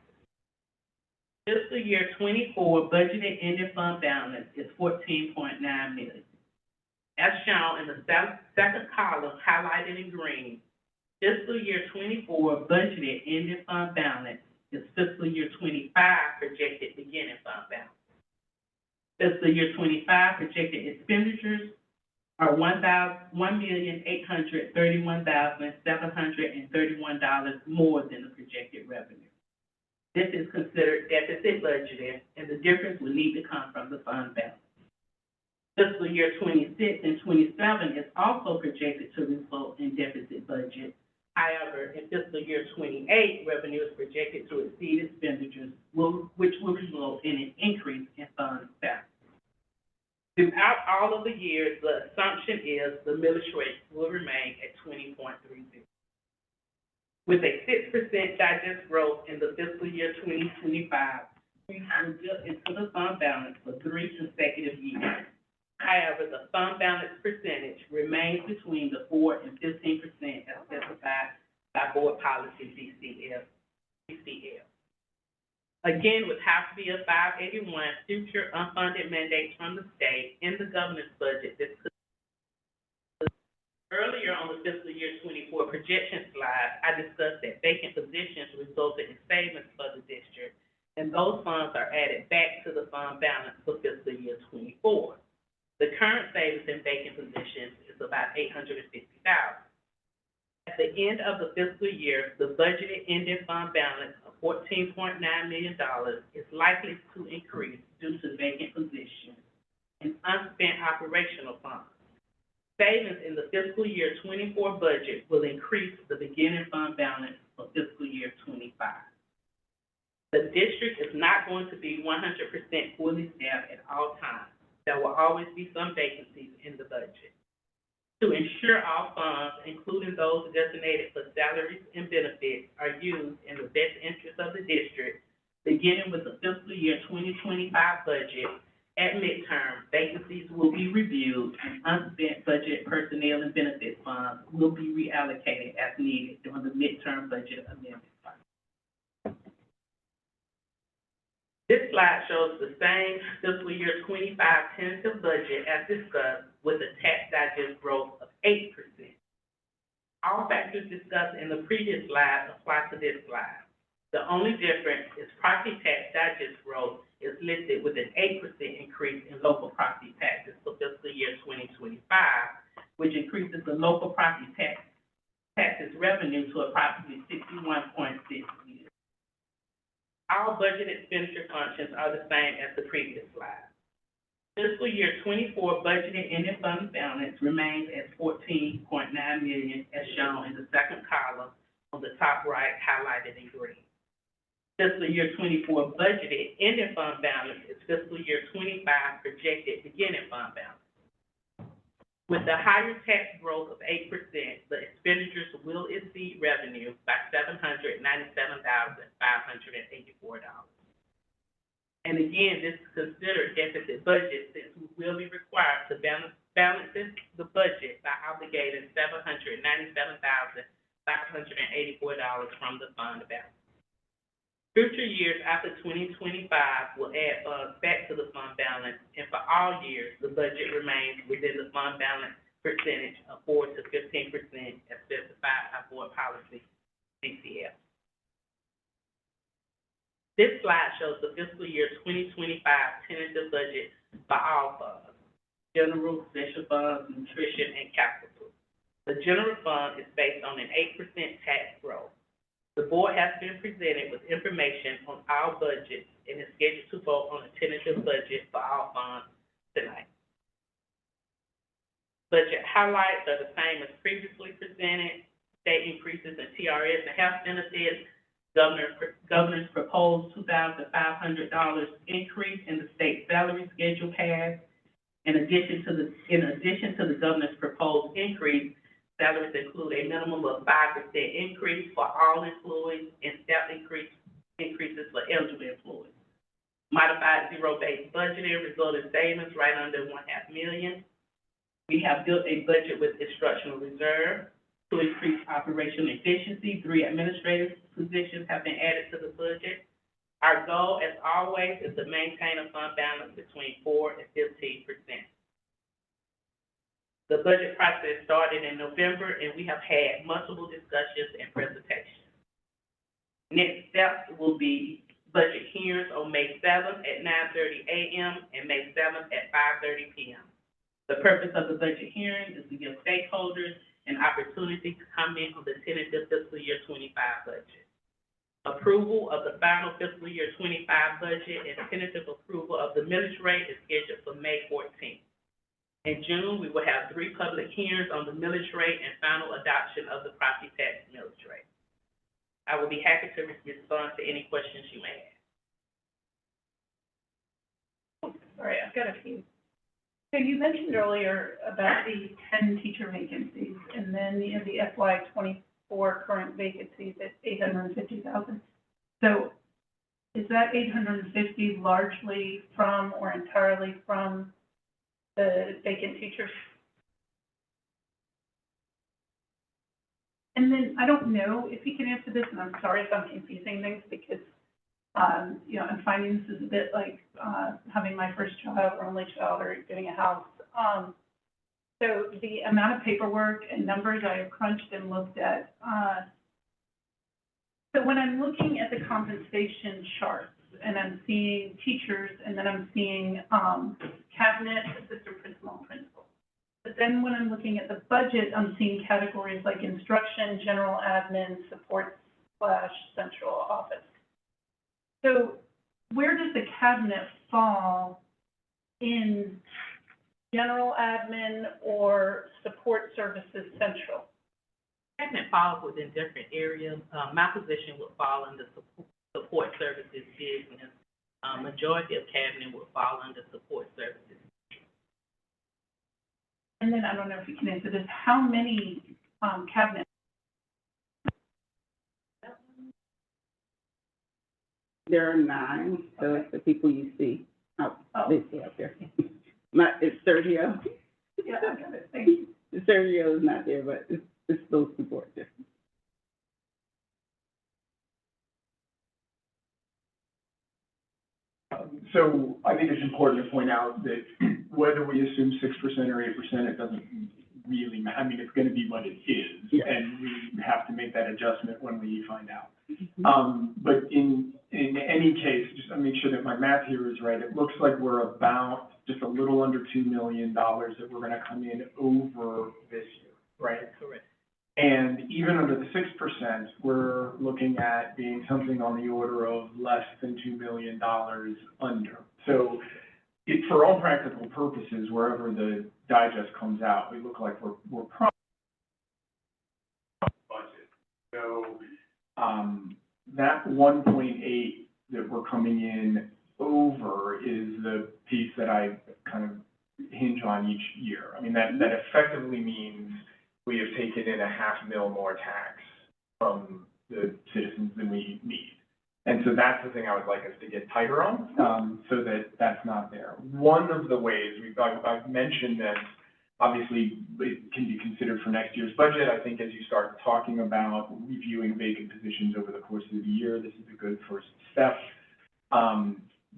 Fiscal year 24 budgeted ending fund balance is $14.9 million. As shown in the second column highlighted in green, fiscal year 24 budgeted ending fund balance is fiscal year 25 projected beginning fund balance. Fiscal year 25 projected expenditures are $1,831,731 more than the projected revenue. This is considered deficit budgeting, and the difference will need to come from the fund balance. Fiscal year 26 and 27 is also projected to result in deficit budget. However, in fiscal year 28, revenue is projected to exceed expenditures, which will result in an increase in fund balance. Throughout all of the years, the assumption is the millage rate will remain at 20.30. With a 6% digest growth in the fiscal year 2025, we will dip into the fund balance for 3 consecutive years. However, the fund balance percentage remains between the 4 and 15% as specified by board policy DCL. Again, with House Bill 581, future unfunded mandates from the state in the governor's budget, this could. Earlier on the fiscal year 24 projection slide, I discussed that vacant positions resulted in savings for the district, and those funds are added back to the fund balance for fiscal year 24. The current savings in vacant positions is about $850,000. At the end of the fiscal year, the budgeted ending fund balance of $14.9 million is likely to increase due to vacant positions and unspent operational funds. Savings in the fiscal year 24 budget will increase the beginning fund balance for fiscal year 25. The district is not going to be 100% fully staffed at all times. There will always be some vacancies in the budget. To ensure all funds, including those designated for salaries and benefits, are used in the best interest of the district, beginning with the fiscal year 2025 budget, at midterm, vacancies will be reviewed and unspent budget personnel and benefit funds will be reallocated as needed during the midterm budget amendment. This slide shows the same fiscal year 25 tentative budget as discussed with a tax digest growth of 8%. All factors discussed in the previous slide apply to this slide. The only difference is property tax digest growth is listed with an 8% increase in local property taxes for fiscal year 2025, which increases the local property taxes revenue to approximately $61.6 million. All budget expenditure functions are the same as the previous slide. Fiscal year 24 budgeted ending fund balance remains at $14.9 million as shown in the second column on the top right highlighted in green. Fiscal year 24 budgeted ending fund balance is fiscal year 25 projected beginning fund balance. With the higher tax growth of 8%, the expenditures will exceed revenue by $797,584. And again, this is considered deficit budget since we will be required to balance the budget by obligating $797,584 from the fund balance. Future years after 2025 will add funds back to the fund balance, and for all years, the budget remains within the fund balance percentage of 4 to 15% as specified by board policy CCF. This slide shows the fiscal year 2025 tentative budget for all funds, general, special funds, nutrition, and capital. The general fund is based on an 8% tax growth. The board has been presented with information on all budgets and is scheduled to vote on a tentative budget for all funds tonight. Budget highlights are the same as previously presented. State increases in TRS and health benefits. Governor's proposed $2,500 increase in the state salary schedule passed. In addition to the governor's proposed increase, salaries include a minimum of 5% increase for all employees and step increases for eligible employees. Modified zero-based budgeting resulted savings right under $500,000. We have built a budget with instructional reserve to increase operational efficiency. 3 administrative positions have been added to the budget. Our goal, as always, is to maintain a fund balance between 4 and 15%. The budget process started in November, and we have had multiple discussions and presentations. Next steps will be budget hearings on May 7th at 9:30 a.m. and May 7th at 5:30 p.m. The purpose of the budget hearing is to give stakeholders an opportunity to comment on the tentative fiscal year 25 budget. Approval of the final fiscal year 25 budget and tentative approval of the millage rate is scheduled for May 14th. In June, we will have 3 public hearings on the millage rate and final adoption of the property tax millage rate. I will be happy to respond to any questions you may have. Sorry, I've got a few. So you mentioned earlier about the 10 teacher vacancies, and then the FY 24 current vacancies at 850,000. So is that 850 largely from or entirely from the vacant teachers? And then I don't know if you can answer this, and I'm sorry if I'm confusing things, because I'm finding this is a bit like, having my first child or only child or getting a house. So the amount of paperwork and numbers I have crunched and looked at, so when I'm looking at the compensation charts and I'm seeing teachers and then I'm seeing, cabinet, assistant principal, and principal. But then when I'm looking at the budget, I'm seeing categories like instruction, general admin, support / central office. So where does the cabinet fall in general admin or support services central? Cabinet falls within different areas. My position would fall under support services business. Majority of cabinet would fall under support services. And then I don't know if you can answer this, how many cabinet? There are 9, so it's the people you see. Oh. They see out there. It's Sergio. Yeah, I got it, thank you. Sergio is not there, but it's those people out there. So I think it's important to point out that whether we assume 6% or 8%, it doesn't really matter. I mean, it's gonna be what it is, Yeah. and we have to make that adjustment when we find out. But in any case, just to make sure that my math here is right, it looks like we're about just a little under $2 million that we're gonna come in over this year, right? Correct. And even under the 6%, we're looking at being something on the order of less than $2 million under. So for all practical purposes, wherever the digest comes out, we look like we're probably budget. So, that 1.8 that we're coming in over is the piece that I kind of hinge on each year. I mean, that effectively means we have taken in $500,000 more tax from the citizens than we need. And so that's the thing I would like us to get tighter on, so that that's not there. One of the ways I've mentioned this, obviously, it can be considered for next year's budget. I think as you start talking about reviewing vacant positions over the course of the year, this is a good first step.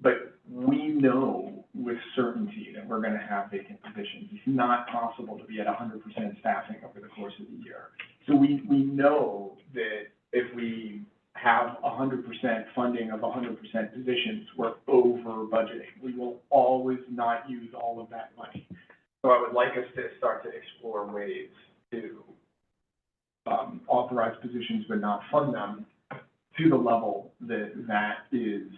But we know with certainty that we're gonna have vacant positions. It's not possible to be at 100% staffing over the course of the year. So we know that if we have 100% funding of 100% positions, we're over budgeting. We will always not use all of that money. So I would like us to start to explore ways to authorize positions but not fund them to the level that is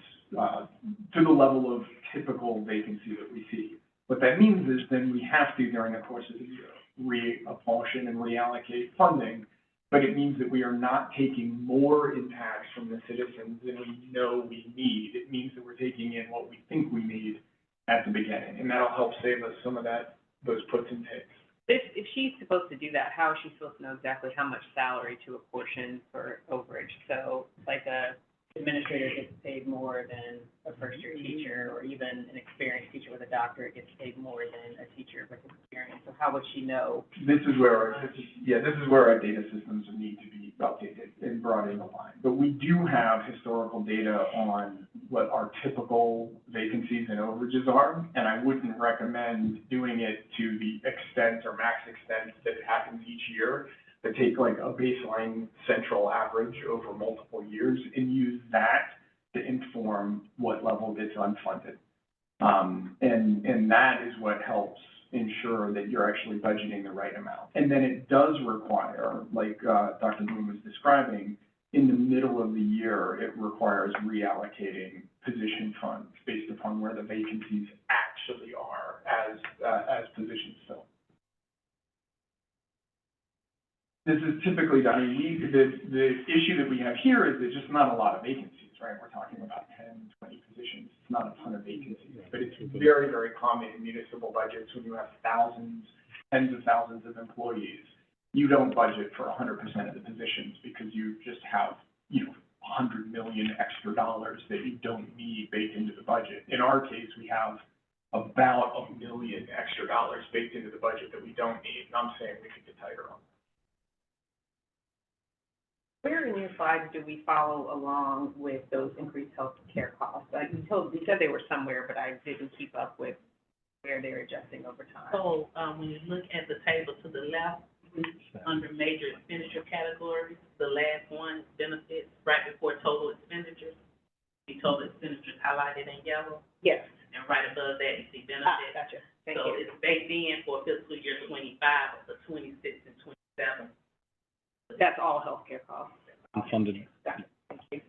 to the level of typical vacancy that we see. What that means is then we have to, during the course of the year, reapportion and reallocate funding, but it means that we are not taking more impacts from the citizens than we know we need. It means that we're taking in what we think we need at the beginning, and that'll help save us some of those puts and takes. If she's supposed to do that, how is she supposed to know exactly how much salary to apportion for overage? So like a administrator gets paid more than a first-year teacher, or even an experienced teacher with a doctorate gets paid more than a teacher with experience. So how would she know? This is where our data systems need to be updated and brought into line. But we do have historical data on what our typical vacancies and overages are, and I wouldn't recommend doing it to the extent or max extent that it happens each year. To take like a baseline central average over multiple years and use that to inform what level gets unfunded. And that is what helps ensure that you're actually budgeting the right amount. And then it does require, like Dr. Bloom was describing, in the middle of the year, it requires reallocating position funds based upon where the vacancies actually are as positions fill. This is typically done, I mean, the issue that we have here is there's just not a lot of vacancies, right? We're talking about 10, 20 positions. It's not a ton of vacancies, but it's very, very common in municipal budgets when you have thousands, tens of thousands of employees. You don't budget for 100% of the positions because you just have, $100 million extra dollars that you don't need baked into the budget. In our case, we have about $1 million extra dollars baked into the budget that we don't need, and I'm saying we could get tighter on. Where in your slides do we follow along with those increased healthcare costs? Like you said they were somewhere, but I didn't keep up with where they're adjusting over time. So, when you look at the table to the left, under major expenditure categories, the last one, benefits, right before total expenditures. The total expenditures highlighted in yellow, Yes. and right above that, you see Ah, benefits. gotcha. Thank So you. it's baked in for fiscal year 25, the 26 and 27. That's all healthcare costs. Unfunded. Gotcha. Thank you.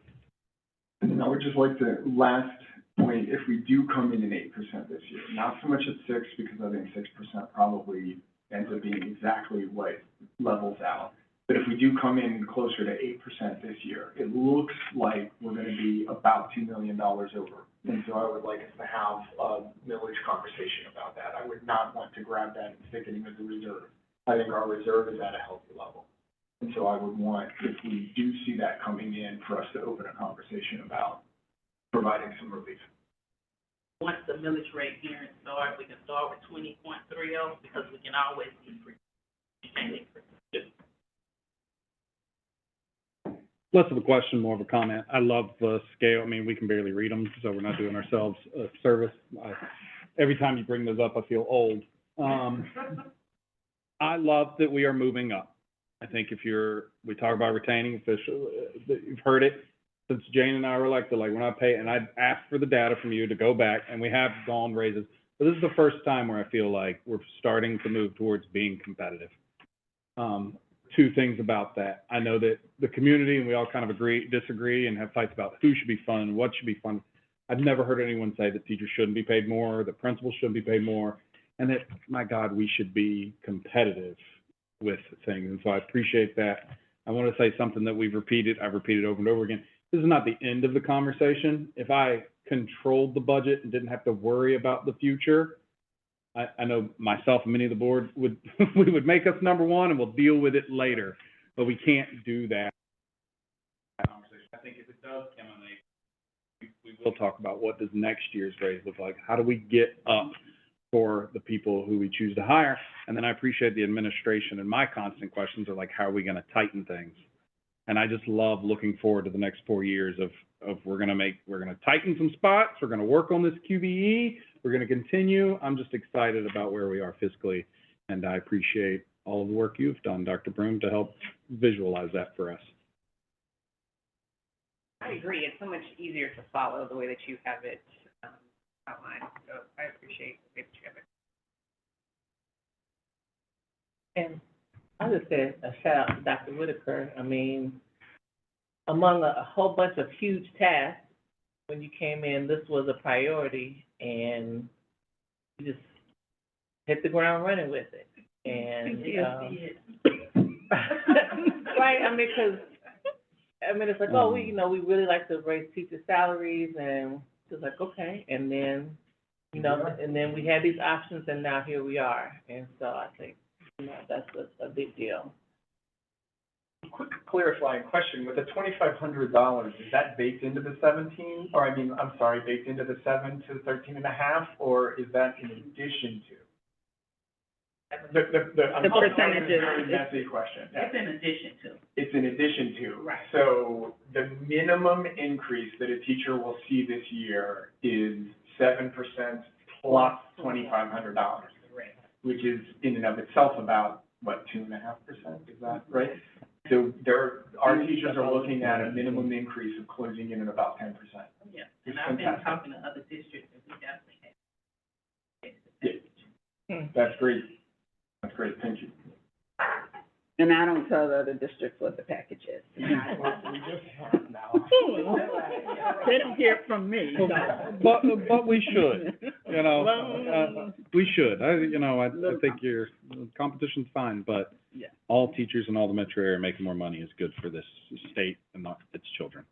And then I would just like to, last point, if we do come in at 8% this year, not so much at 6, because I think 6% probably ends up being exactly what levels out. But if we do come in closer to 8% this year, it looks like we're gonna be about $2 million over. And so I would like us to have a millage conversation about that. I would not want to grab that and stick it into the reserve. I think our reserve is at a healthy level. And so I would want, if we do see that coming in, for us to open a conversation about providing some relief. Once the millage rate hearing starts, we can start with 20.30 because we can always increase. You can't increase. Less of a question, more of a comment. I love the scale. I mean, we can barely read them, so we're not doing ourselves a service. Every time you bring those up, I feel old. I love that we are moving up. I think we talk about retaining officials, you've heard it since Jane and I were elected, like when I pay, and I asked for the data from you to go back, and we have gone raises. But this is the first time where I feel like we're starting to move towards being competitive. Two things about that. I know that the community, and we all kind of disagree, and have fights about who should be funded, what should be funded. I've never heard anyone say that teachers shouldn't be paid more, that principals shouldn't be paid more, and that, my God, we should be competitive with things. And so I appreciate that. I want to say something that I've repeated over and over again. This is not the end of the conversation. If I controlled the budget and didn't have to worry about the future, I know myself and many of the board we would make us number one and we'll deal with it later, but we can't do that. I think if it does emanate, we will talk about what does next year's raise look like? How do we get up for the people who we choose to hire? And then I appreciate the administration, and my constant questions are like, how are we going to tighten things? And I just love looking forward to the next 4 years of we're going to tighten some spots. We're going to work on this QBE. We're going to continue. I'm just excited about where we are fiscally, and I appreciate all of the work you've done, Dr. Broom, to help visualize that for us. I agree. It's so much easier to follow the way that you have it outlined. So I appreciate the way that you have it. And I'll just say a shout out to Dr. Whitaker. I mean, among a whole bunch of huge tasks, when you came in, this was a priority, and you just hit the ground running with it. And right, I mean, it's like, oh, we really like to raise teacher salaries, and it's like, okay, and then, and then we had these options, and now here we are, and so I think, that's a big deal. Quick clarifying question, with the $2,500, is that baked into the 17, or baked into the 7 to 13.5, or is that in addition to? The percentages. That's the question. It's in addition to. It's in addition to. Right. So the minimum increase that a teacher will see this year is 7% plus $2,500. Which is in and of itself about, what, 2.5%, is that right? So our teachers are looking at a minimum increase of closing in at about 10%. Yeah, and I've been talking to other districts, and we definitely have. That's great. That's great, thank you. And I don't tell the other districts what the package is. We just have now. They don't hear it from me. But we should, we should. I think your competition's fine, but all teachers in all the metro area making more money is good for this state and not its children.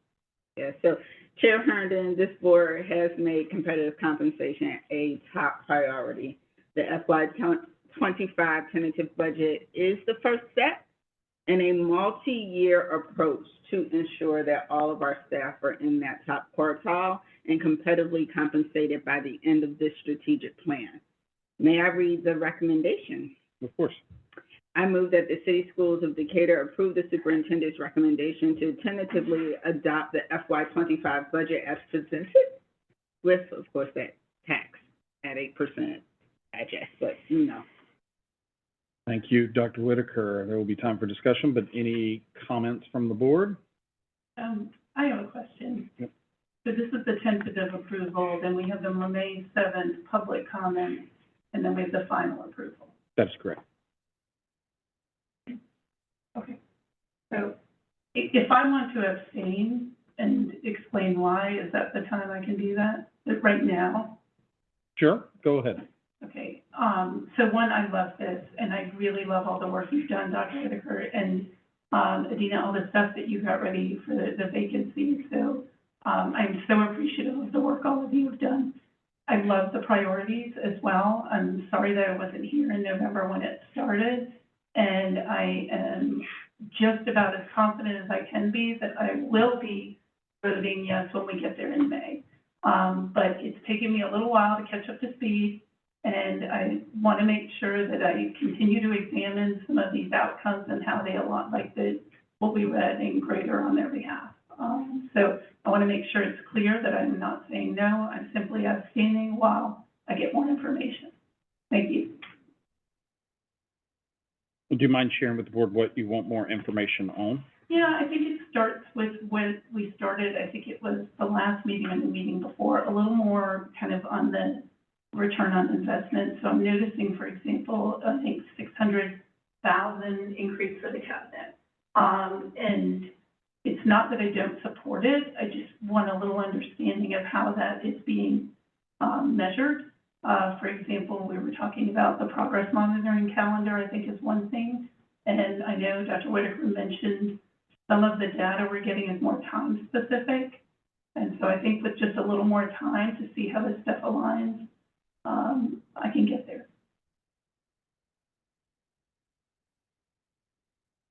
Yeah, so Chair Herndon, this board has made competitive compensation a top priority. The FY25 tentative budget is the first step in a multi-year approach to ensure that all of our staff are in that top quartile and competitively compensated by the end of this strategic plan. May I read the recommendation? Of course. I move that the City Schools of Decatur approve the superintendent's recommendation to tentatively adopt the FY '25 budget as presented with, of course, that tax at 8%, digest, but you know. Thank you, Dr. Whitaker. There will be time for discussion, but any comments from the board? I have a question. Yep. So this is the tentative approval, then we have the May 7th public comment, and then we have the final approval. That's correct. Okay. So if I want to abstain and explain why, is that the time I can do that? Right now? Sure, go ahead. Okay, so one, I love this, and I really love all the work you've done, Dr. Whitaker, and, Adina, all the stuff that you got ready for the vacancies, so, I'm so appreciative of the work all of you have done. I love the priorities as well. I'm sorry that I wasn't here in November when it started, and I am just about as confident as I can be that I will be voting yes when we get there in May. But it's taken me a little while to catch up to speed, and I want to make sure that I continue to examine some of these outcomes and how they align, like what we read in Greater on their behalf. So I want to make sure it's clear that I'm not saying no, I'm simply abstaining while I get more information. Thank you. Would you mind sharing with the board what you want more information on? Yeah, I think it starts with when we started, I think it was the last meeting and the meeting before, a little more kind of on the return on investment. So I'm noticing, for example, I think 600,000 increase for the cabinet. And it's not that I don't support it, I just want a little understanding of how that is being measured. For example, we were talking about the progress monitoring calendar, I think is one thing. And I know Dr. Whitaker mentioned some of the data we're getting is more time specific. And so I think with just a little more time to see how this stuff aligns, I can get there.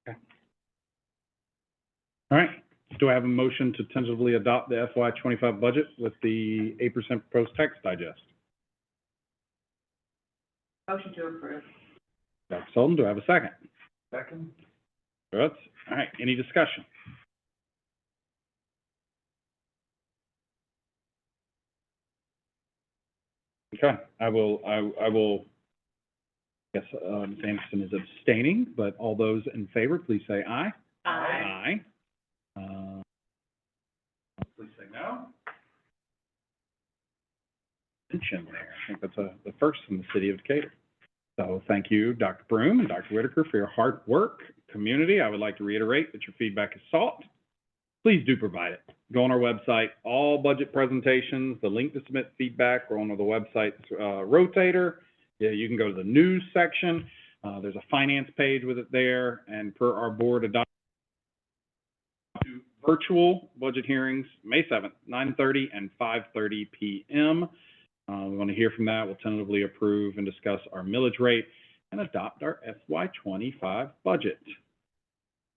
Okay. All right. Do I have a motion to tentatively adopt the FY '25 budget with the 8% proposed tax digest? Motion to approve. Dr. Sullivan, do I have a second? Second? All right, any discussion? Okay, I will, yes, Ms. Anderson is abstaining, but all those in favor, please say aye. Aye. Aye. Please say no. Mention there. I think that's the first in the city of Decatur. So thank you, Dr. Broom and Dr. Whitaker, for your hard work. Community, I would like to reiterate that your feedback is sought. Please do provide it. Go on our website, all budget presentations, the link to submit feedback, or on the website's rotator. Yeah, you can go to the news section. There's a finance page with it there, and per our board adopted virtual budget hearings, May 7th, 9:30 and 5:30 p.m. We want to hear from that. We'll tentatively approve and discuss our millage rate and adopt our FY '25 budget.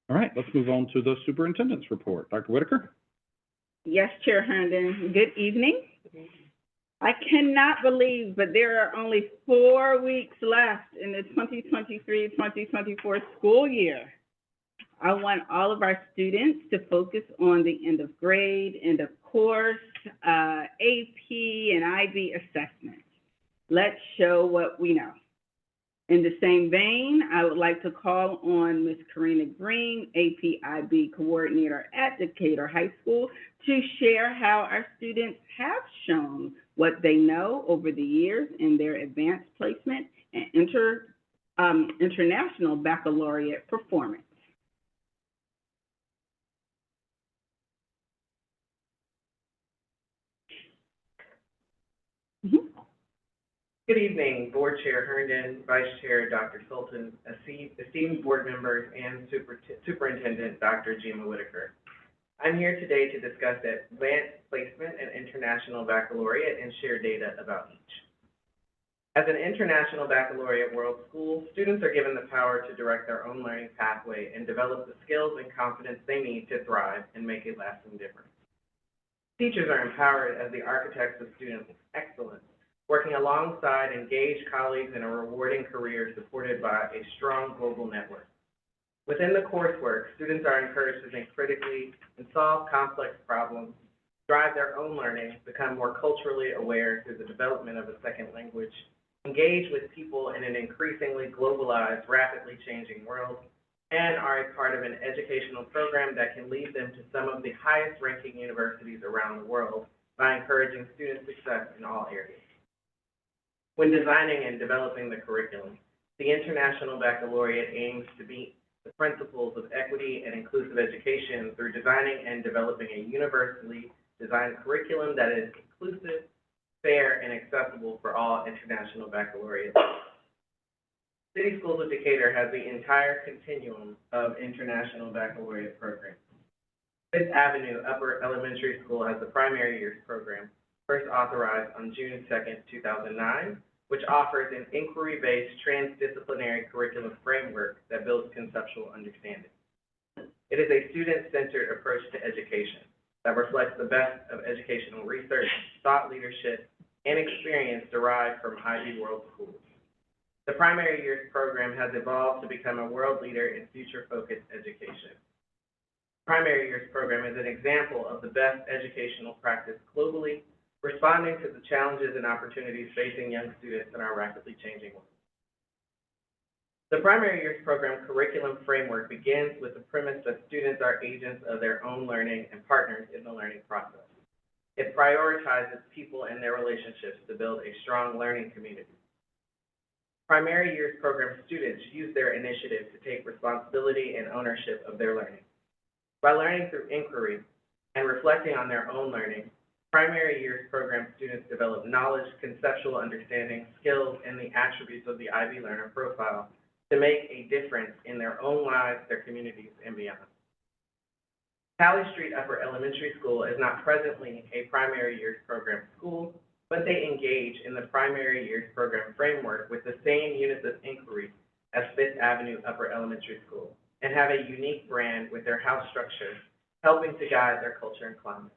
All right, let's move on to the superintendent's report. Dr. Whitaker? Yes, Chair Herndon. Good evening. I cannot believe, but there are only 4 weeks left in the 2023-2024 school year. I want all of our students to focus on the end of grade, end of course, AP and IB assessment. Let's show what we know. In the same vein, I would like to call on Ms. Karina Green, AP IB coordinator at Decatur High School, to share how our students have shown what they know over the years in their advanced placement and international baccalaureate performance. Good evening, Board Chair Herndon, Vice Chair Dr. Sultan, esteemed board members, and Superintendent Dr. Gima Whitaker. I'm here today to discuss advanced placement and international baccalaureate and share data about each. As an international baccalaureate world school, students are given the power to direct their own learning pathway and develop the skills and confidence they need to thrive and make a lasting difference. Teachers are empowered as the architects of student excellence, working alongside engaged colleagues in a rewarding career supported by a strong global network. Within the coursework, students are encouraged to think critically and solve complex problems, drive their own learning, become more culturally aware through the development of a second language, engage with people in an increasingly globalized, rapidly changing world, and are a part of an educational program that can lead them to some of the highest ranking universities around the world by encouraging student success in all areas. When designing and developing the curriculum, the International Baccalaureate aims to meet the principles of equity and inclusive education through designing and developing a universally designed curriculum that is inclusive, fair, and accessible for all International Baccalaureates. City Schools of Decatur has the entire continuum of International Baccalaureate programs. Fifth Avenue Upper Elementary School has the primary years program, first authorized on June 2nd, 2009, which offers an inquiry-based transdisciplinary curriculum framework that builds conceptual understanding. It is a student-centered approach to education that reflects the best of educational research, thought leadership, and experience derived from Ivy World schools. The primary years program has evolved to become a world leader in future-focused education. The primary years program is an example of the best educational practice globally, responding to the challenges and opportunities facing young students in our rapidly changing world. The primary years program curriculum framework begins with the premise that students are agents of their own learning and partners in the learning process. It prioritizes people and their relationships to build a strong learning community. Primary years program students use their initiative to take responsibility and ownership of their learning. By learning through inquiry and reflecting on their own learning, primary years program students develop knowledge, conceptual understanding, skills, and the attributes of the Ivy Learner profile to make a difference in their own lives, their communities, and beyond. Talley Street Upper Elementary School is not presently a primary years program school, but they engage in the primary years program framework with the same units of inquiry as Fifth Avenue Upper Elementary School, and have a unique brand with their house structure, helping to guide their culture and climate.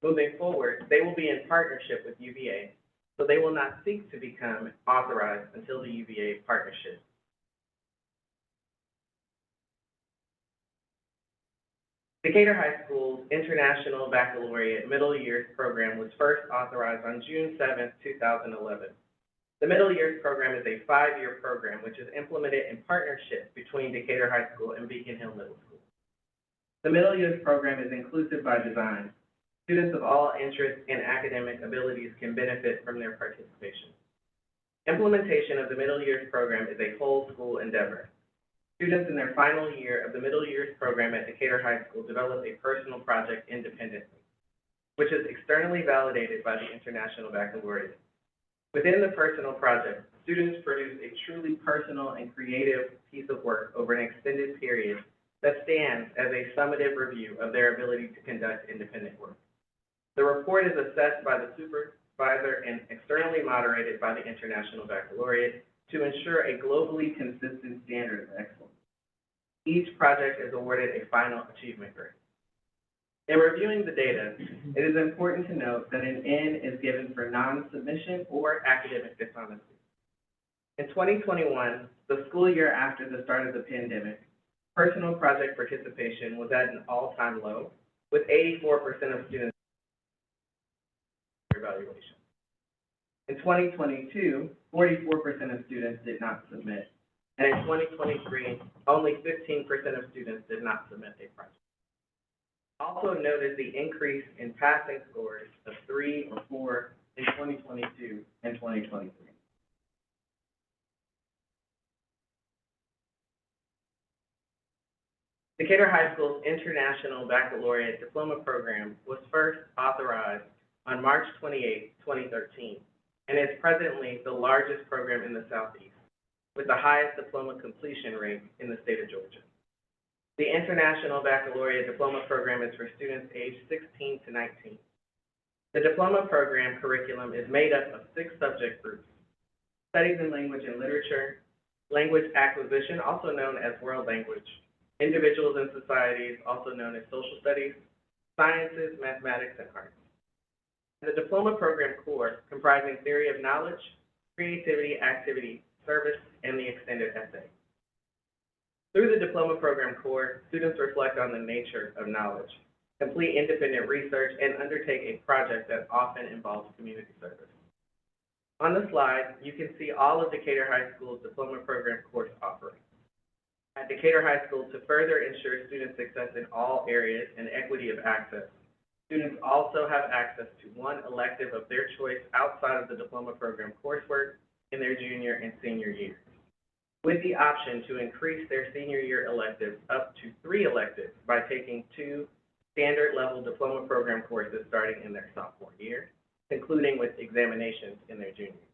Moving forward, they will be in partnership with UVA, so they will not seek to become authorized until the UVA partnership. Decatur High School's International Baccalaureate Middle Years Program was first authorized on June 7, 2011. The Middle Years Program is a 5-year program which is implemented in partnership between Decatur High School and Beacon Hill Middle School. The Middle Years Program is inclusive by design. Students of all interests and academic abilities can benefit from their participation. Implementation of the Middle Years Program is a whole school endeavor. Students in their final year of the Middle Years Program at Decatur High School develop a personal project independently, which is externally validated by the International Baccalaureate. Within the personal project, students produce a truly personal and creative piece of work over an extended period that stands as a summative review of their ability to conduct independent work. The report is assessed by the supervisor and externally moderated by the International Baccalaureate to ensure a globally consistent standard of excellence. Each project is awarded a final achievement grade. In reviewing the data, it is important to note that an N is given for non-submission or academic dishonesty. In 2021, the school year after the start of the pandemic, personal project participation was at an all-time low, with 84% of students evaluation. In 2022, 44% of students did not submit, and in 2023, only 15% of students did not submit a project. Also noted the increase in passing scores of 3 or 4 in 2022 and 2023. Decatur High School's International Baccalaureate Diploma Program was first authorized on March 28, 2013, and is presently the largest program in the Southeast, with the highest diploma completion rate in the state of Georgia. The International Baccalaureate Diploma Program is for students aged 16 to 19. The diploma program curriculum is made up of 6 subject groups: studies in language and literature, language acquisition, also known as world language, individuals and societies, also known as social studies, sciences, mathematics, and arts. and the diploma program core comprising theory of knowledge, creativity, activity, service, and the extended essay. Through the diploma program core, students reflect on the nature of knowledge, complete independent research, and undertake a project that often involves community service. On the slide, you can see all of Decatur High School's diploma program course offerings. At Decatur High School, to further ensure student success in all areas and equity of access, students also have access to one elective of their choice outside of the diploma program coursework in their junior and senior years, with the option to increase their senior year electives up to 3 electives by taking 2 standard level diploma program courses starting in their sophomore year, concluding with examinations in their junior year.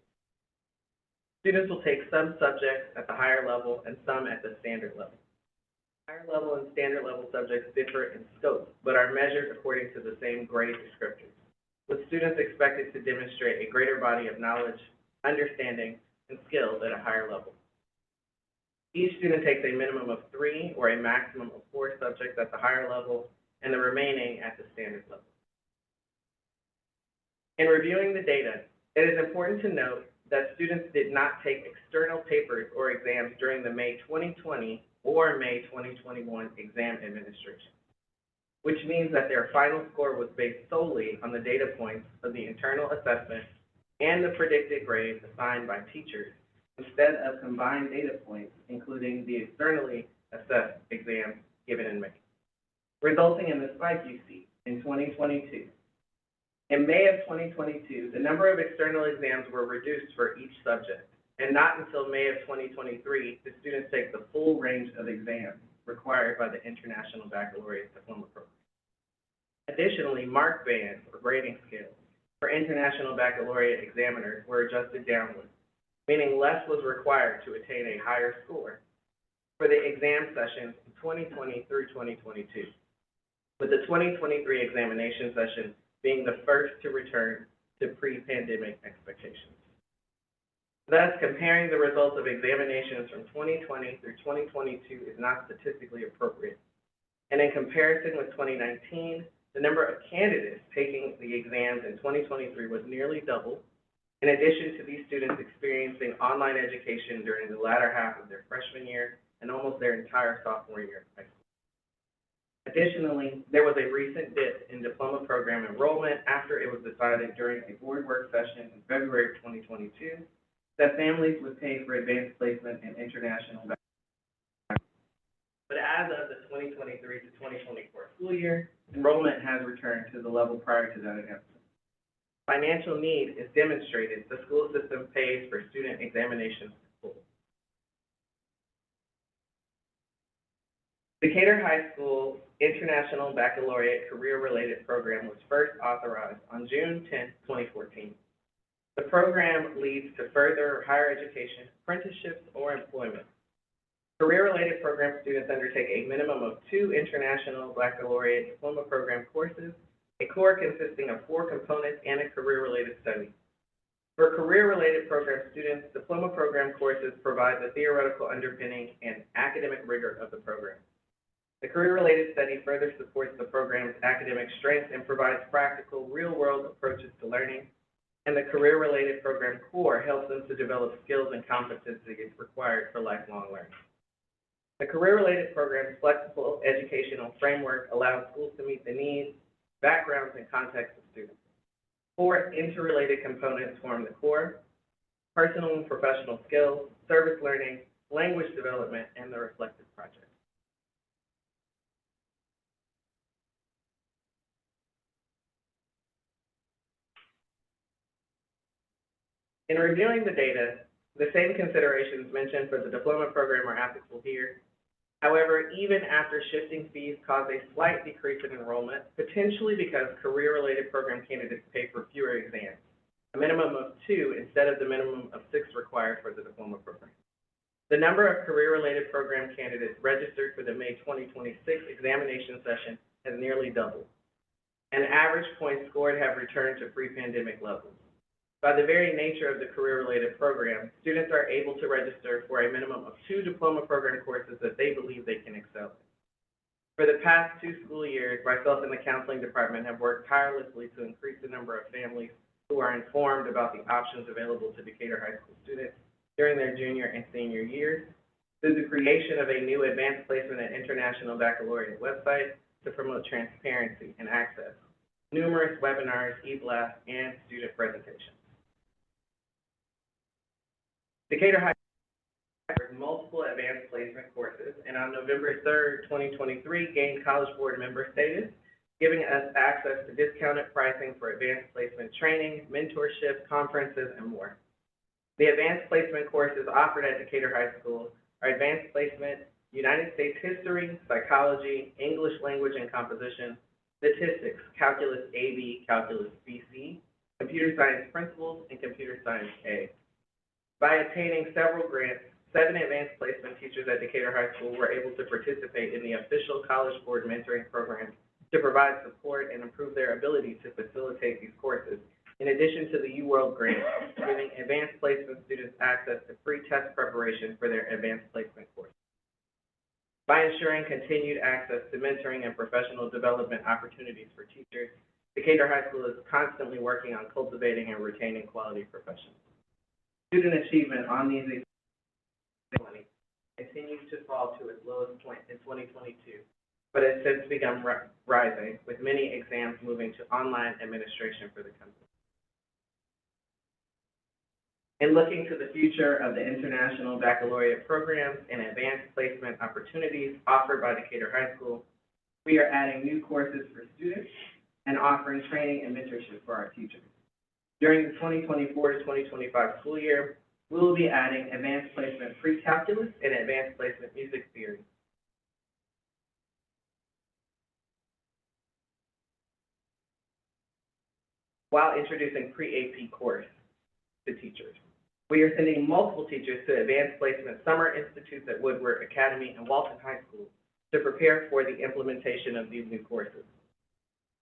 Students will take some subjects at the higher level and some at the standard level. Higher level and standard level subjects differ in scope, but are measured according to the same grade descriptors, with students expected to demonstrate a greater body of knowledge, understanding, and skills at a higher level. Each student takes a minimum of 3 or a maximum of 4 subjects at the higher level and the remaining at the standard level. In reviewing the data, it is important to note that students did not take external papers or exams during the May 2020 or May 2021 exam administration, which means that their final score was based solely on the data points of the internal assessment and the predicted grades assigned by teachers, instead of combined data points, including the externally assessed exams given in May, resulting in the spike you see in 2022. In May of 2022, the number of external exams were reduced for each subject, and not until May of 2023 did students take the full range of exams required by the International Baccalaureate Diploma Program. Additionally, mark bands or grading scales for International Baccalaureate examiners were adjusted downward, meaning less was required to attain a higher score for the exam sessions in 2020 through 2022, with the 2023 examination session being the first to return to pre-pandemic expectations. Thus, comparing the results of examinations from 2020 through 2022 is not statistically appropriate. And in comparison with 2019, the number of candidates taking the exams in 2023 was nearly double, in addition to these students experiencing online education during the latter half of their freshman year and almost their entire sophomore year of high school. Additionally, there was a recent dip in diploma program enrollment after it was decided during a board work session in February of 2022 that families would pay for advanced placement in international. But as of the 2023 to 2024 school year, enrollment has returned to the level prior to that announcement. Financial need is demonstrated. The school system pays for student examinations in full. Decatur High School International Baccalaureate Career-Related Program was first authorized on June 10, 2014. The program leads to further higher education, apprenticeships, or employment. Career-related program students undertake a minimum of 2 International Baccalaureate Diploma Program courses, a core consisting of 4 components and a career-related study. For career-related program students, diploma program courses provide the theoretical underpinning and academic rigor of the program. The career-related study further supports the program's academic strengths and provides practical, real-world approaches to learning, and the career-related program core helps them to develop skills and competencies required for lifelong learning. The career-related program's flexible educational framework allows schools to meet the needs, backgrounds, and contexts of students. 4 interrelated components form the core: personal and professional skills, service learning, language development, and the reflective project. In reviewing the data, the same considerations mentioned for the diploma program are applicable here. However, even after shifting fees caused a slight decrease in enrollment, potentially because career-related program candidates pay for fewer exams, a minimum of 2 instead of the minimum of 6 required for the diploma program. The number of career-related program candidates registered for the May 2026 examination session has nearly doubled, and average points scored have returned to pre-pandemic levels. By the very nature of the career-related program, students are able to register for a minimum of 2 diploma program courses that they believe they can excel in. For the past 2 school years, myself and the counseling department have worked tirelessly to increase the number of families who are informed about the options available to Decatur High School students during their junior and senior years, through the creation of a new advanced placement and international baccalaureate website to promote transparency and access, numerous webinars, e-blasts, and student presentations. Decatur High offered multiple advanced placement courses, and on November 3rd, 2023, gained College Board member status, giving us access to discounted pricing for advanced placement training, mentorship, conferences, and more. The advanced placement courses offered at Decatur High School are advanced placement, United States history, psychology, English language and composition, statistics, calculus AB, calculus BC, computer science principles, and computer science A. By obtaining several grants, 7 advanced placement teachers at Decatur High School were able to participate in the official College Board mentoring program to provide support and improve their ability to facilitate these courses, in addition to the UWorld grant, giving advanced placement students access to free test preparation for their advanced placement course. By ensuring continued access to mentoring and professional development opportunities for teachers, Decatur High School is constantly working on cultivating and retaining quality professionals. Student achievement on these continues to fall to its lowest point in 2022, but has since begun rising, with many exams moving to online administration for the company. In looking to the future of the international baccalaureate programs and advanced placement opportunities offered by Decatur High School, we are adding new courses for students and offering training and mentorship for our teachers. During the 2024 to 2025 school year, we will be adding advanced placement pre-calculus and advanced placement music theory. While introducing pre-AP course to teachers. We are sending multiple teachers to advanced placement summer institutes at Woodward Academy and Walton High School to prepare for the implementation of these new courses.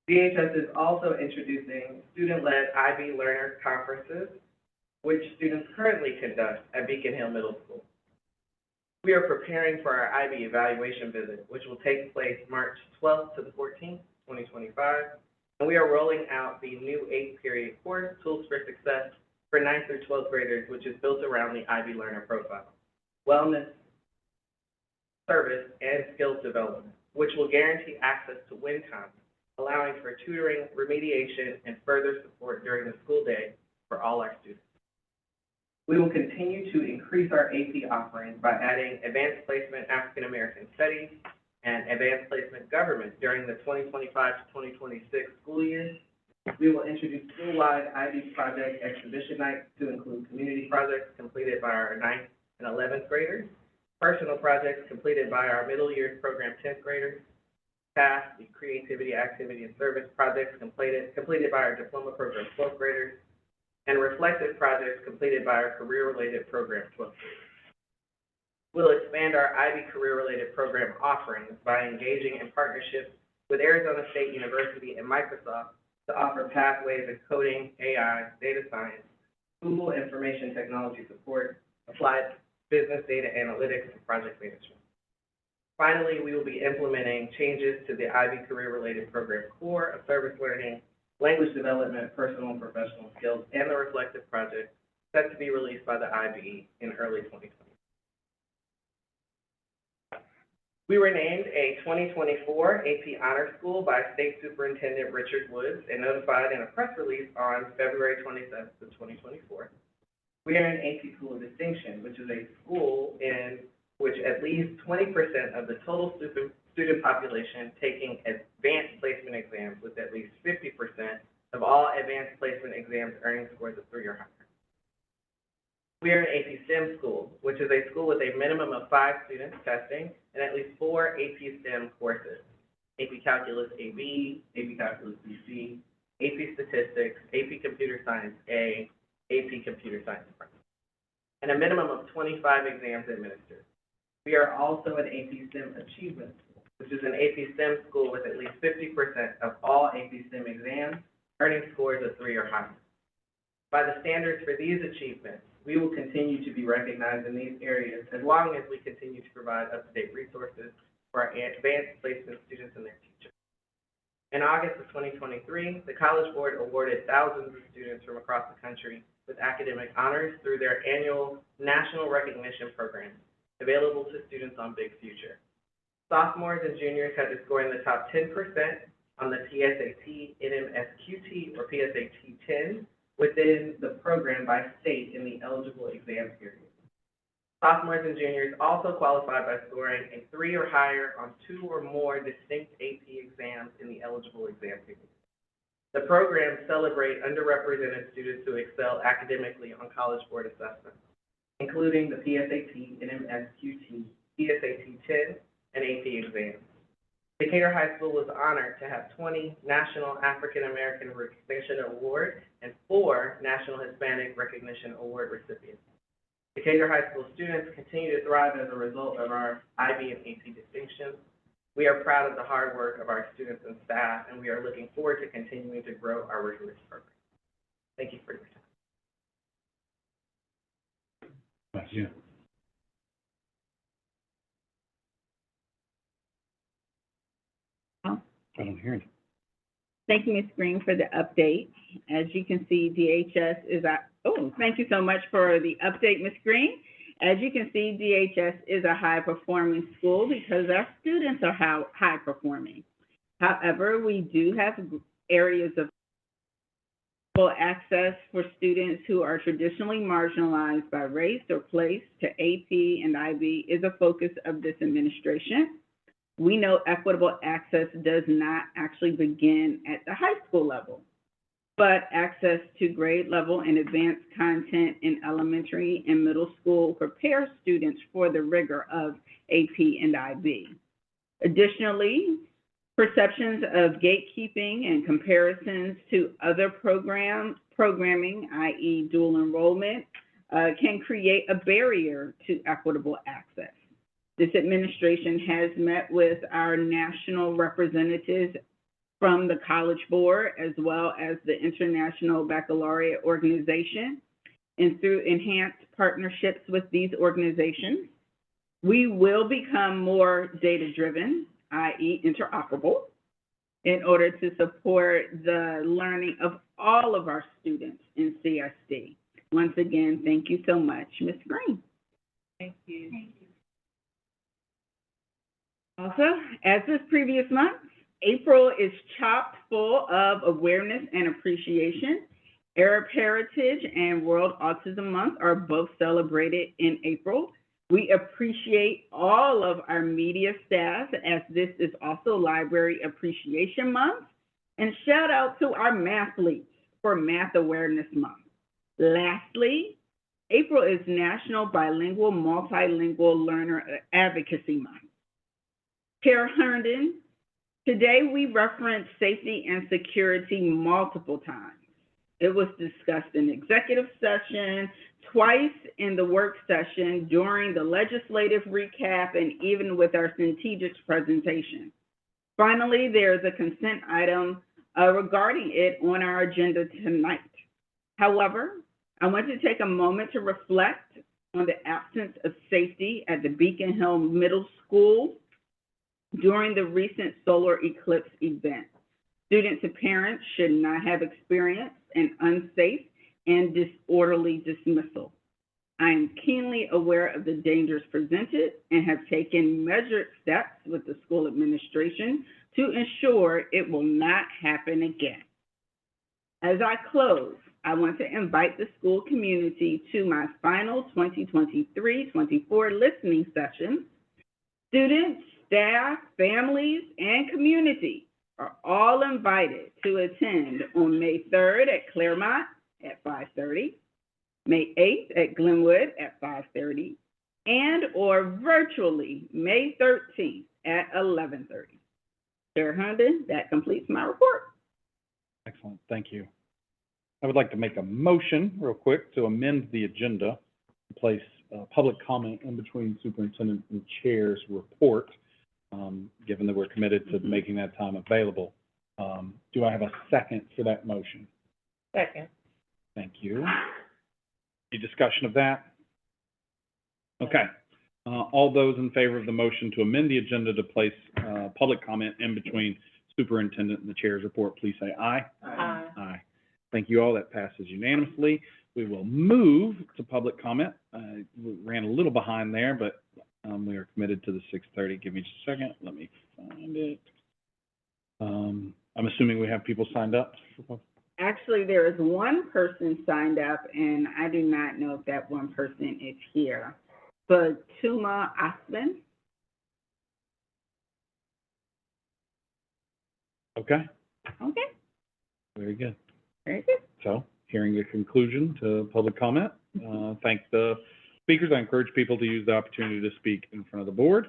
DHS is also introducing student-led IB Learner Conferences, which students currently conduct at Beacon Hill Middle School. We are preparing for our IB evaluation visit, which will take place March 12th to the 14th, 2025, and we are rolling out the new 8-period course, Tools for Success, for 9th through 12th graders, which is built around the IB Learner profile, wellness, service, and skills development, which will guarantee access to win time, allowing for tutoring, remediation, and further support during the school day for all our students. We will continue to increase our AP offerings by adding Advanced Placement African American Studies and Advanced Placement Government during the 2025 to 2026 school year. We will introduce school-wide IB project exhibition nights to include community projects completed by our 9th and 11th graders, personal projects completed by our middle years program 10th graders, task, the creativity, activity, and service projects completed by our diploma program 12th graders, and reflective projects completed by our career-related program 12th graders. We'll expand our IB career-related program offerings by engaging in partnerships with Arizona State University and Microsoft to offer pathways in coding, AI, data science, Google information technology support, applied business data analytics, and project management. Finally, we will be implementing changes to the IB career-related program core of service learning, language development, personal and professional skills, and the reflective project set to be released by the IB in early 2020. We were named a 2024 AP Honor School by State Superintendent Richard Woods and notified in a press release on February 27th of 2024. We are an AP School of Distinction, which is a school in which at least 20% of the total student population taking advanced placement exams, with at least 50% of all advanced placement exams earning scores of 3 or higher. We are an AP STEM school, which is a school with a minimum of 5 students testing and at least 4 AP STEM courses: AP Calculus AB, AP Calculus BC, AP Statistics, AP Computer Science A, AP Computer Science Principles, and a minimum of 25 exams administered. We are also an AP STEM Achievement School, which is an AP STEM school with at least 50% of all AP STEM exams earning scores of 3 or higher. By the standards for these achievements, we will continue to be recognized in these areas as long as we continue to provide up-to-date resources for our advanced placement students and their teachers. In August of 2023, the College Board awarded thousands of students from across the country with academic honors through their annual National Recognition Program, available to students on Big Future. Sophomores and juniors had to score in the top 10% on the PSAT, NMSQT, or PSAT 10 within the program by state in the eligible exam period. Sophomores and juniors also qualified by scoring a 3 or higher on 2 or more distinct AP exams in the eligible exam period. The programs celebrate underrepresented students who excel academically on College Board assessments, including the PSAT, NMSQT, PSAT 10, and AP exams. Decatur High School was honored to have 20 National African American Recognition Award and 4 National Hispanic Recognition Award recipients. Decatur High School students continue to thrive as a result of our IB and AP distinctions. We are proud of the hard work of our students and staff, and we are looking forward to continuing to grow our rigorous program. Thank you for your time. Thank you. I don't hear you. Thank you, Ms. Green, for the update. As you can see, DHS is thank you so much for the update, Ms. Green. As you can see, DHS is a high-performing school because our students are high-performing. However, we do have areas of full access for students who are traditionally marginalized by race or place to AP and IB is a focus of this administration. We know equitable access does not actually begin at the high school level, but access to grade level and advanced content in elementary and middle school prepares students for the rigor of AP and IB. Additionally, perceptions of gatekeeping and comparisons to other programming, i.e. dual enrollment, can create a barrier to equitable access. This administration has met with our national representatives from the College Board as well as the International Baccalaureate Organization. And through enhanced partnerships with these organizations, we will become more data-driven, i.e. interoperable, in order to support the learning of all of our students in CSD. Once again, thank you so much, Ms. Green. Thank you. Thank you. Also, as this previous month, April is chock full of awareness and appreciation. Arab Heritage and World Autism Month are both celebrated in April. We appreciate all of our media staff as this is also Library Appreciation Month. And shout out to our mathletes for Math Awareness Month. Lastly, April is National Bilingual Multilingual Learner Advocacy Month. Chair Herndon, today we referenced safety and security multiple times. It was discussed in executive session, twice in the work session, during the legislative recap, and even with our strategic presentation. Finally, there's a consent item regarding it on our agenda tonight. However, I want to take a moment to reflect on the absence of safety at the Beacon Hill Middle School during the recent solar eclipse event. Students and parents should not have experienced an unsafe and disorderly dismissal. I am keenly aware of the dangers presented and have taken measured steps with the school administration to ensure it will not happen again. As I close, I want to invite the school community to my final 2023-24 listening sessions. Students, staff, families, and community are all invited to attend on May 3rd at Claremont at 5:30, May 8th at Glenwood at 5:30, and or virtually May 13th at 11:30. Chair Herndon, that completes my report. Excellent, thank you. I would like to make a motion real quick to amend the agenda, to place public comment in between superintendent and chair's report, given that we're committed to making that time available. Do I have a second for that motion? Second. Thank you. Any discussion of that? Okay. All those in favor of the motion to amend the agenda to place public comment in between superintendent and the chair's report, please say aye. Aye. Aye. Thank you all. That passes unanimously. We will move to public comment. We ran a little behind there, but we are committed to the 6:30. Give me just a second. Let me find it. I'm assuming we have people signed up. Actually, there is one person signed up, and I do not know if that one person is here. Fatuma Osman. Okay, Okay, very good. very good. So, hearing the conclusion to public comment, thank the speakers. I encourage people to use the opportunity to speak in front of the board.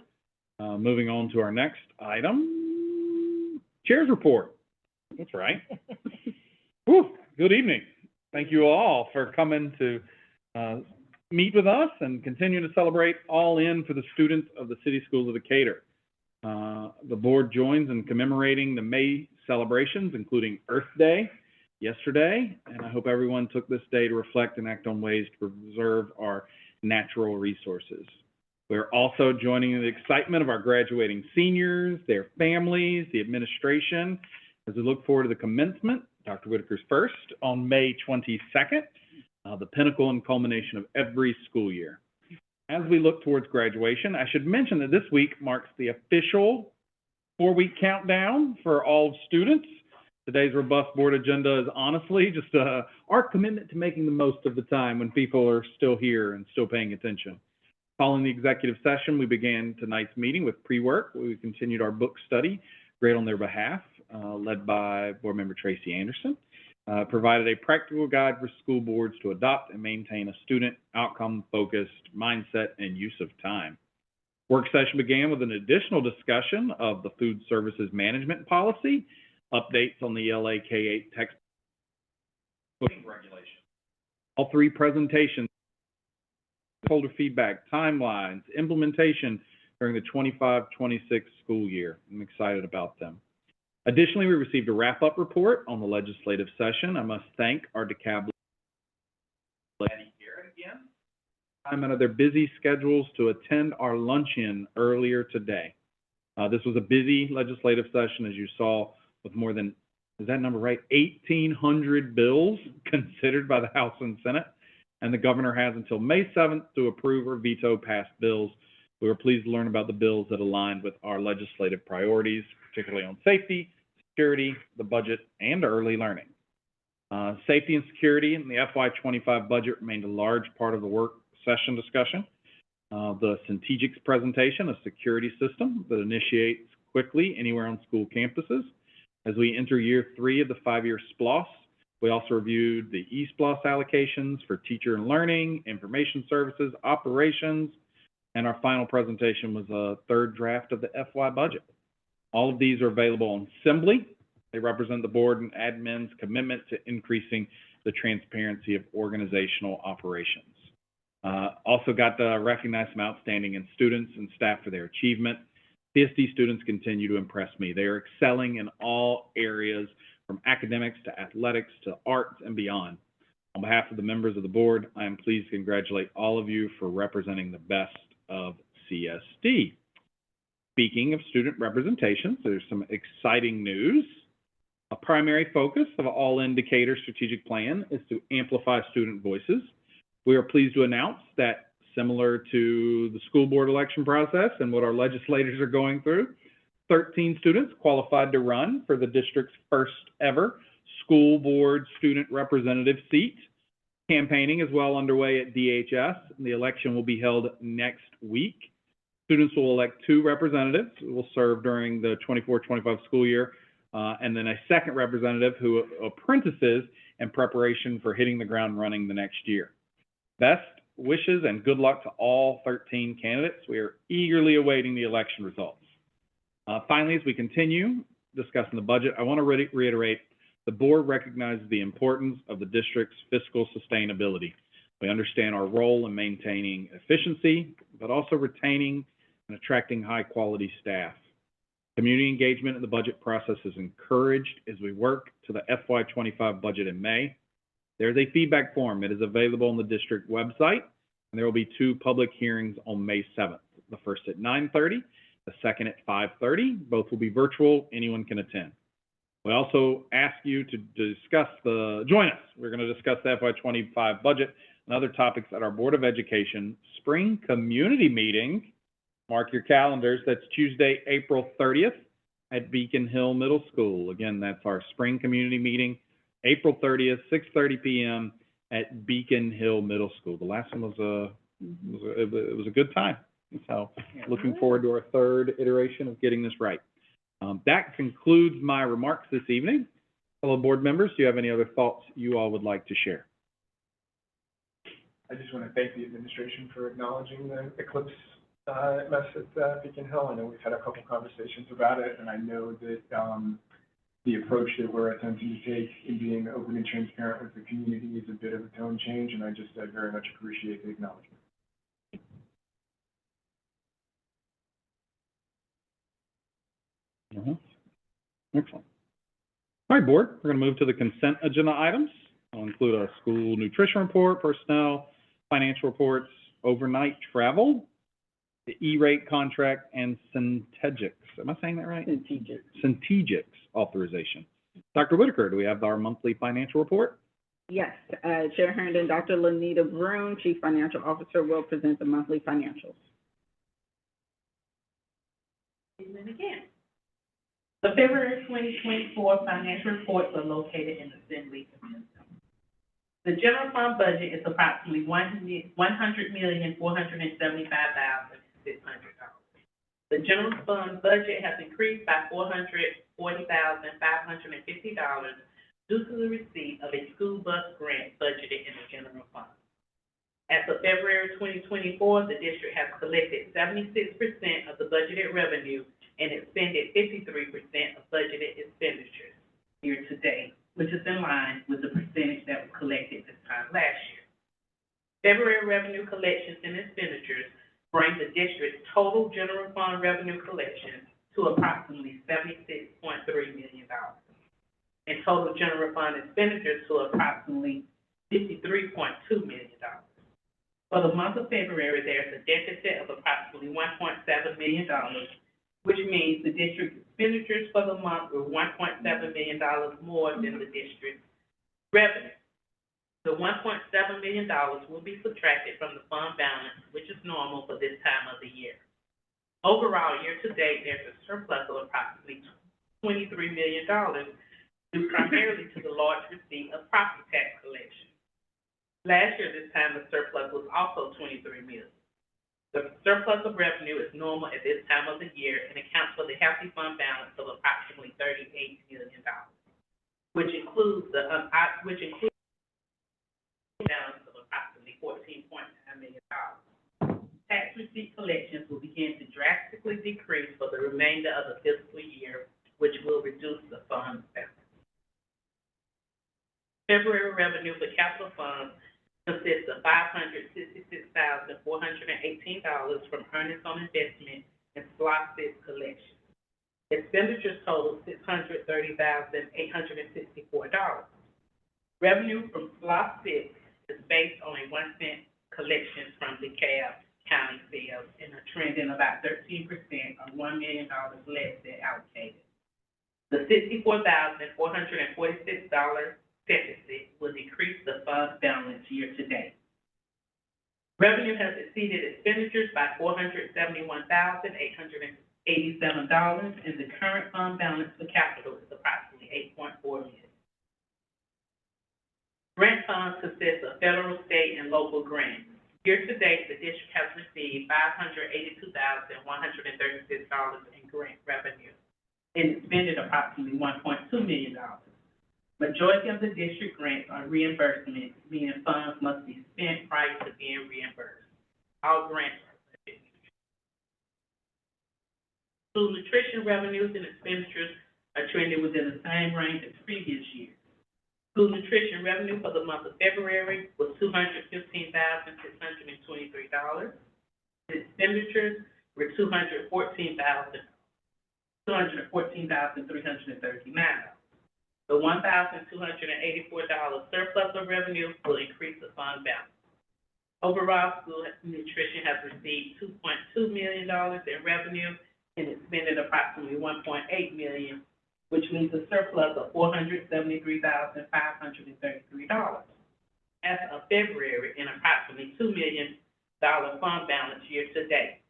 Moving on to our next item, chair's report. That's right. Whew, good evening. Thank you all for coming to meet with us and continue to celebrate All In for the students of the City Schools of Decatur. The board joins in commemorating the May celebrations, including Earth Day yesterday, and I hope everyone took this day to reflect and act on ways to preserve our natural resources. We're also joining in the excitement of our graduating seniors, their families, the administration, as we look forward to the commencement, Dr. Whitaker's first, on May 22nd, the pinnacle and culmination of every school year. As we look towards graduation, I should mention that this week marks the official 4-week countdown for all students. Today's robust board agenda is honestly just our commitment to making the most of the time when people are still here and still paying attention. Following the executive session, we began tonight's meeting with pre-work. We continued our book study, Great on Their Behalf, led by board member Tracy Anderson. Provided a practical guide for school boards to adopt and maintain a student outcome-focused mindset and use of time. Work session began with an additional discussion of the food services management policy, updates on the LA K-8 textbook regulation. All three presentations, stakeholder feedback, timelines, implementation during the 25-26 school year. I'm excited about them. Additionally, we received a wrap-up report on the legislative session. I must thank our DeKalb here again. I'm out of their busy schedules to attend our luncheon earlier today. This was a busy legislative session, as you saw, with more than, is that number right, 1,800 bills considered by the House and Senate, and the governor has until May 7th to approve or veto passed bills. We were pleased to learn about the bills that aligned with our legislative priorities, particularly on safety, security, the budget, and early learning. Safety and security in the FY25 budget remained a large part of the work session discussion. The Centegix presentation, a security system that initiates quickly anywhere on school campuses. As we enter year 3 of the 5-year SPLOS, we also reviewed the eSPLOS allocations for teacher and learning, information services, operations, and our final presentation was a third draft of the FY budget. All of these are available on Assembly. They represent the board and admin's commitment to increasing the transparency of organizational operations. Also got to recognize some outstanding students and staff for their achievement. CSD students continue to impress me. They are excelling in all areas, from academics to athletics to arts and beyond. On behalf of the members of the board, I am pleased to congratulate all of you for representing the best of CSD. Speaking of student representation, there's some exciting news. A primary focus of All In Decatur strategic plan is to amplify student voices. We are pleased to announce that, similar to the school board election process and what our legislators are going through, 13 students qualified to run for the district's first ever school board student representative seat. Campaigning is well underway at DHS, and the election will be held next week. Students will elect 2 representatives who will serve during the 24-25 school year, and then a second representative who apprentices in preparation for hitting the ground running the next year. Best wishes and good luck to all 13 candidates. We are eagerly awaiting the election results. Finally, as we continue discussing the budget, I want to reiterate the board recognizes the importance of the district's fiscal sustainability. We understand our role in maintaining efficiency, but also retaining and attracting high-quality staff. Community engagement in the budget process is encouraged as we work to the FY25 budget in May. There's a feedback form. It is available on the district website, and there will be 2 public hearings on May 7th. the first at 9:30, the second at 5:30. Both will be virtual. Anyone can attend. We also ask you to join us. We're going to discuss the FY25 budget and other topics at our Board of Education Spring Community Meeting. Mark your calendars. That's Tuesday, April 30th at Beacon Hill Middle School. Again, that's our Spring Community Meeting, April 30th, 6:30 p.m. at Beacon Hill Middle School. The last one was a good time. So looking forward to our third iteration of getting this right. That concludes my remarks this evening. Fellow board members, do you have any other thoughts you all would like to share? I just want to thank the administration for acknowledging the eclipse mess at Beacon Hill. I know we've had a couple conversations about it, and I know that the approach that we're attempting to take in being open and transparent with the community is a bit of a tone change, and I very much appreciate the acknowledgement. Excellent. All right, board, we're going to move to the consent agenda items. I'll include a school nutrition report, personnel, financial reports, overnight travel, the E-rate contract, and Centegix. Am I saying that right? Centegix authorization. Dr. Whitaker, do we have our monthly financial report? Yes, Chair Herndon, Dr. Lanita Broom, Chief Financial Officer, will present the monthly financials. Evening again. The February 2024 financial reports are located in the Assembly. The general fund budget is approximately $100,475,600. The general fund budget has increased by $440,550 due to the receipt of a school bus grant budgeted in the general fund. As of February 2024, the district has collected 76% of the budgeted revenue and expended 53% of budgeted expenditures year to date, which is in line with the percentage that was collected this time last year. February revenue collections and expenditures bring the district's total general fund revenue collections to approximately $76.3 million, and total general fund expenditures to approximately $53.2 million. For the month of February, there is a deficit of approximately $1.7 million, which means the district's expenditures for the month were $1.7 million more than the district's revenue. The $1.7 million will be subtracted from the fund balance, which is normal for this time of the year. Overall, year to date, there's a surplus of approximately $23 million, due primarily to the large receipt of property tax collection. Last year, this time, the surplus was also $23 million. The surplus of revenue is normal at this time of the year and accounts for the healthy fund balance of approximately $38 million, which includes balance of approximately $14.9 million. Tax receipt collections will begin to drastically decrease for the remainder of the fiscal year, which will reduce the fund balance. February revenue for capital funds consists of $566,418 from earnings on investment and SLOSS 6 collections. Expenditures total $630,864. Revenue from SLOSS 6 is based on a 1 cent collection from DeKalb County sales and a trend in about 13% or $1 million less than allocated. The $64,446 deficit will decrease the fund balance year to date. Revenue has exceeded expenditures by $471,887, and the current fund balance for capital is approximately $8.4 million. Grant funds consist of federal, state, and local grants. Year to date, the district has received $582,136 in grant revenue and expended approximately $1.2 million. Majority of the district grants are reimbursements, meaning funds must be spent prior to being reimbursed. All grants are budget neutral. School nutrition revenues and expenditures are trending within the same range as previous years. School nutrition revenue for the month of February was $215,623. Expenditures were $214,339. The $1,284 surplus of revenue will increase the fund balance. Overall, school nutrition has received $2.2 million in revenue and expended approximately $1.8 million, which leaves a surplus of $473,533. As of February, an approximately $2 million fund balance year to date.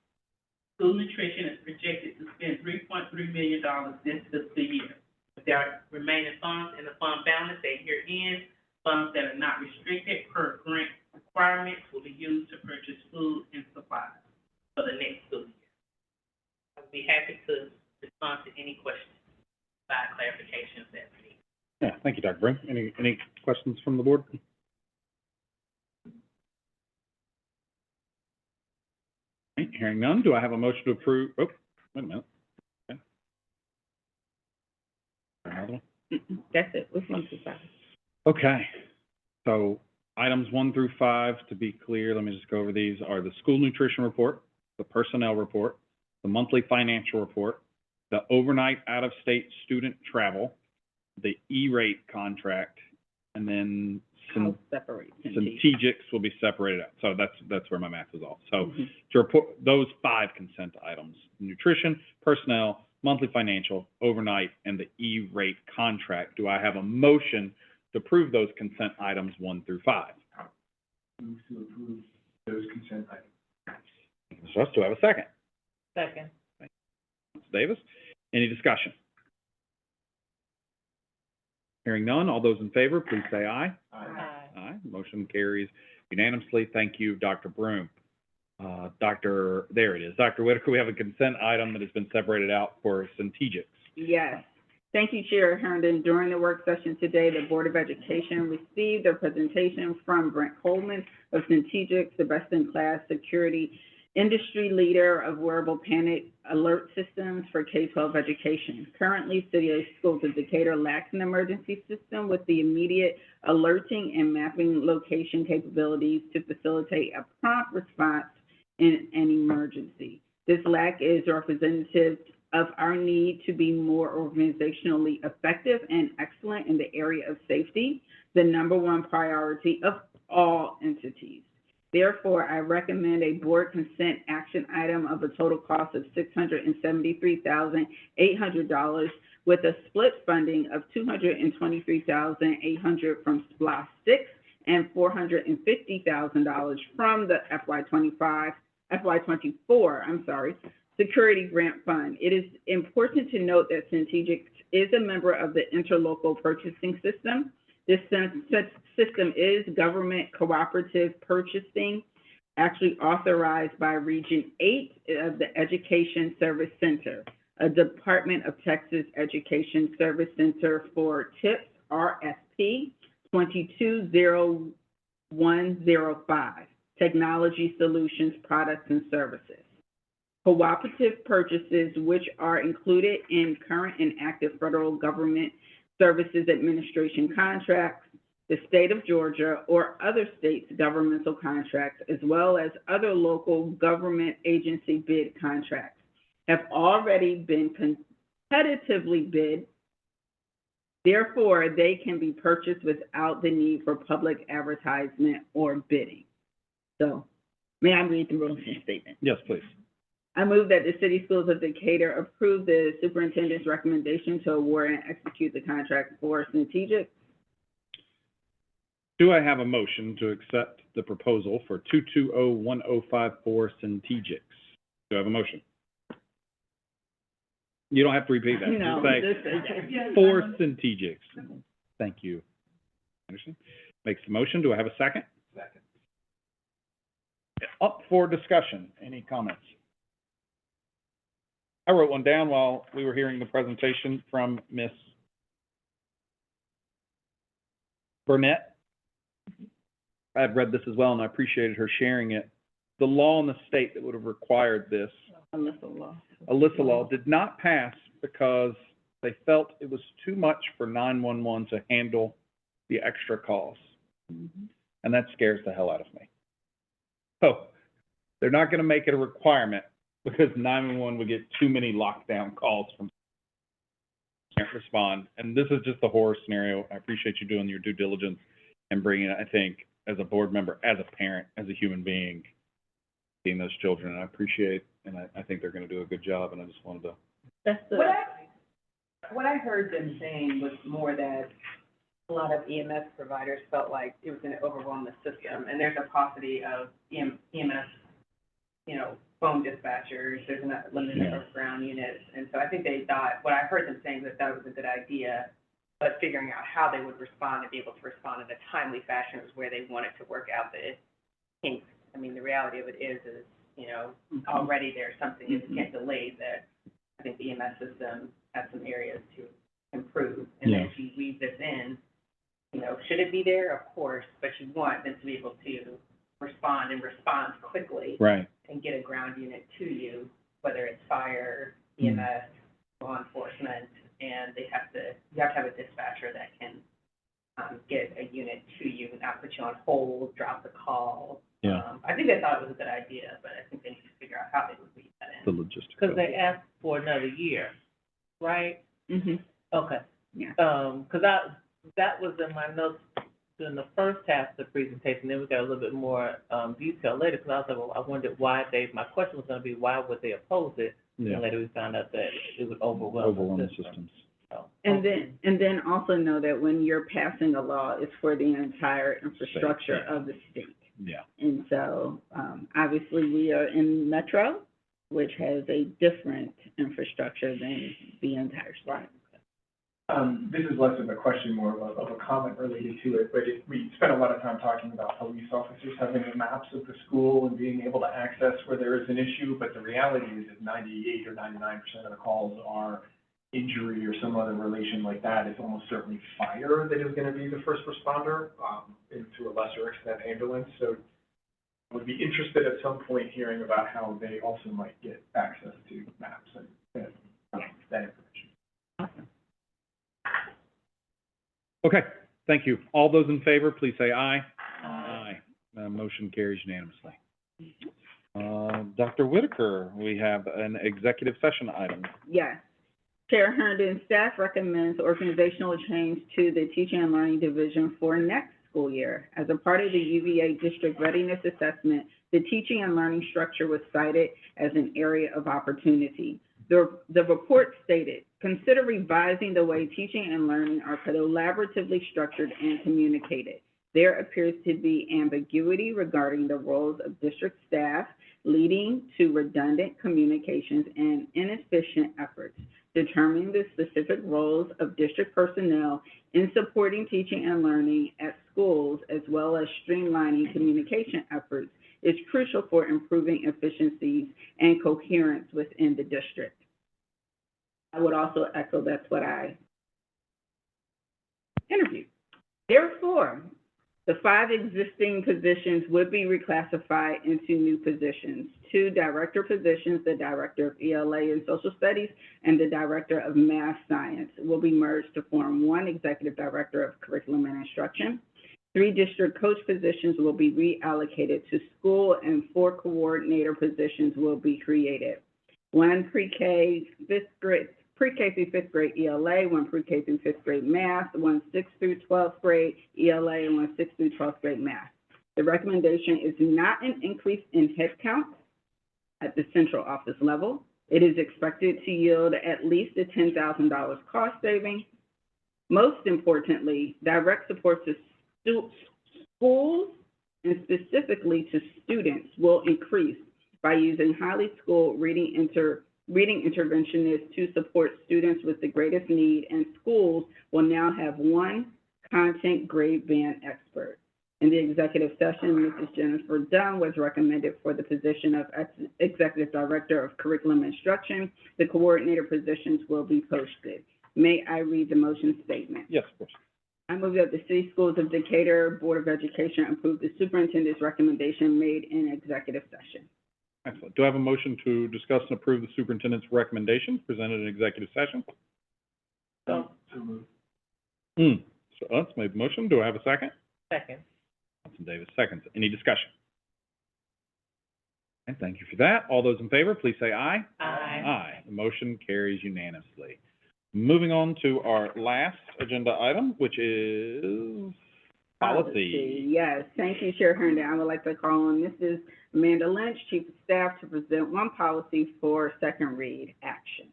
School nutrition is projected to spend $3.3 million this fiscal year. If there are remaining funds in the fund balance at year end, funds that are not restricted per grant requirements will be used to purchase food and supplies for the next school year. I'll be happy to respond to any questions, provide clarifications that we need. Yeah, thank you, Dr. Broom. Any questions from the board? Okay, hearing none, do I have a motion to approve? Oh, wait a minute. Okay. Another one? That's it. Which one's the five? Okay, so items 1 through 5, to be clear, let me just go over these, are the school nutrition report, the personnel report, the monthly financial report, the overnight out-of-state student travel, the E-rate contract, and then I'll separate. Centegix will be separated out. So that's where my math is off. So to report those 5 consent items: nutrition, personnel, monthly financial, overnight, and the E-rate contract. Do I have a motion to approve those consent items 1 through 5? Move to approve those consent items. Ms. Russ, do I have a second? Second. Ms. Davis, any discussion? Hearing none, all those in favor, please say aye. Aye. Aye. Motion carries unanimously. Thank you, Dr. Broom. There it is. Dr. Whitaker, we have a consent item that has been separated out for Centegix. Yes. Thank you, Chair Herndon. During the work session today, the Board of Education received a presentation from Brent Coleman of Centegix, the best-in-class security industry leader of wearable panic alert systems for K-12 education. Currently, City Schools of Decatur lacks an emergency system with the immediate alerting and mapping location capabilities to facilitate a prompt response in an emergency. This lack is representative of our need to be more organizationally effective and excellent in the area of safety, the #1 priority of all entities. Therefore, I recommend a board consent action item of a total cost of $673,800 with a split funding of $223,800 from SPLOST 6 and $450,000 from the FY24 Security Grant Fund. It is important to note that Centegix is a member of the Interlocal Purchasing System. This system is government cooperative purchasing, actually authorized by Region 8 of the Education Service Center, a Department of Texas Education Service Center for TIPS RFP 220105, Technology Solutions, Products and Services. Cooperative purchases, which are included in current and active federal government Services Administration contracts, the state of Georgia, or other states' governmental contracts, as well as other local government agency bid contracts, have already been competitively bid. Therefore, they can be purchased without the need for public advertisement or bidding. So, may I read the rules and statement? Yes, please. I move that the City Schools of Decatur approve the superintendent's recommendation to award and execute the contract for Centegix. Do I have a motion to accept the proposal for 2201054 Centegix? Do I have a motion? You don't have to repeat that. No, Just say for Centegix. Thank you. Anderson makes the motion. Do I have a second? Second. Up for discussion. Any comments? I wrote one down while we were hearing the presentation from Ms. Burnett. I had read this as well, and I appreciated her sharing it. The law in the state that would have required this, Alyssa Law, did not pass because they felt it was too much for 911 to handle the extra calls. And that scares the hell out of me. So they're not going to make it a requirement because 911 would get too many lockdown calls from can't respond. And this is just a horror scenario. I appreciate you doing your due diligence and bringing it. I think as a board member, as a parent, as a human being, seeing those children, and I appreciate, and I think they're gonna do a good job, and I just wanted to. That's the. What I heard them saying was more that a lot of EMS providers felt like it was gonna overwhelm the system, and there's a paucity of EMS, phone dispatchers, there's a limited number of ground units, and so I think they thought, what I heard them saying was that it was a good idea, but figuring out how they would respond and be able to respond in a timely fashion was where they wanted to work out the kinks. I mean, the reality of it is, already there's something significant delayed that I think the EMS system has some areas to improve. And then if you weave this in, should it be there? Of course, but you want them to be able to respond quickly. Right. And get a ground unit to you, whether it's fire, EMS, law enforcement, and you have to have a dispatcher that can get a unit to you, not put you on hold, drop the call. Yeah. I think they thought it was a good idea, but I think they need to figure out how they would weave that in. The logistics. Because they asked for another year, right? Mm-hmm. Okay. Yeah. Because that was in my notes in the first half of the presentation, then we got a little bit more, detail later, because I was like, well, I wondered why my question was gonna be, why would they oppose it? Yeah. And later we found out that it would overwhelm the system. systems. So, And okay. then also know that when you're passing a law, it's for the entire infrastructure State, yeah. of the state. Yeah. And so, obviously, we are in Metro, which has a different infrastructure than the entire state. This is less of a question, more of a comment related to it, but we spent a lot of time talking about police officers having the maps of the school and being able to access where there is an issue, but the reality is that 98 or 99% of the calls are injury or some other relation like that. It's almost certainly fire that is gonna be the first responder, and to a lesser extent ambulance. So I would be interested at some point hearing about how they also might get access to maps and that information. Awesome. Okay, thank you. All those in favor, please say aye. Aye. Motion carries unanimously. Dr. Whitaker, we have an executive session item. Yes. Chair Herndon, staff recommends organizational change to the Teaching and Learning Division for next school year. As a part of the UVA District Readiness Assessment, the teaching and learning structure was cited as an area of opportunity. The report stated, consider revising the way teaching and learning are collaboratively structured and communicated. There appears to be ambiguity regarding the roles of district staff, leading to redundant communications and inefficient efforts. Determining the specific roles of district personnel in supporting teaching and learning at schools, as well as streamlining communication efforts, is crucial for improving efficiencies and coherence within the district. I would also echo that's what I interviewed. Therefore, the 5 existing positions would be reclassified into new positions. 2 director positions, the director of ELA and Social Studies and the director of Math Science, will be merged to form 1 executive director of Curriculum and Instruction. 3 district coach positions will be reallocated to school, and 4 coordinator positions will be created. 1 pre-K through 5th grade ELA, 1 pre-K through 5th grade math, 1 6th through 12th grade ELA, and 1 6th through 12th grade math. The recommendation is not an increase in headcount at the central office level. It is expected to yield at least a $10,000 cost saving. Most importantly, direct support to schools and specifically to students will increase by using highly skilled reading interventionists to support students with the greatest need, and schools will now have 1 content grade band expert. In the executive session, Mrs. Jennifer Dunn was recommended for the position of Executive Director of Curriculum Instruction. The coordinator positions will be posted. May I read the motion statement? Yes, of course. I move that the City Schools of Decatur Board of Education approve the superintendent's recommendation made in executive session. Excellent. Do I have a motion to discuss and approve the superintendent's recommendations presented in executive session? So, So let's make the motion. Do I have a second? second. Councilman Davis seconds. Any discussion? And thank you for that. All those in favor, please say aye. Aye. Aye. The motion carries unanimously. Moving on to our last agenda item, which is Policy. Yes, thank you, Chair Herndon. I would like to call on Mrs. Amanda Lynch, Chief of Staff, to present one policy for second read action.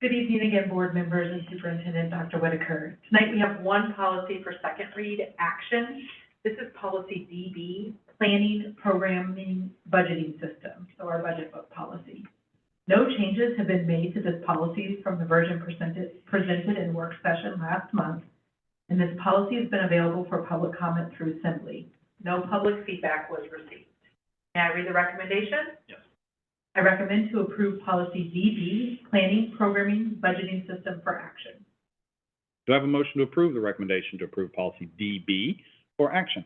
Good evening again, board members and Superintendent Dr. Whitaker. Tonight we have one policy for second read action. This is policy DB, Planning, Programming, Budgeting System, so our budget book policy. No changes have been made to this policy from the version presented in work session last month, and this policy has been available for public comment through Assembly. No public feedback was received. May I read the recommendation? Yes. I recommend to approve policy DB, Planning, Programming, Budgeting System for action. Do I have a motion to approve the recommendation to approve policy DB for action?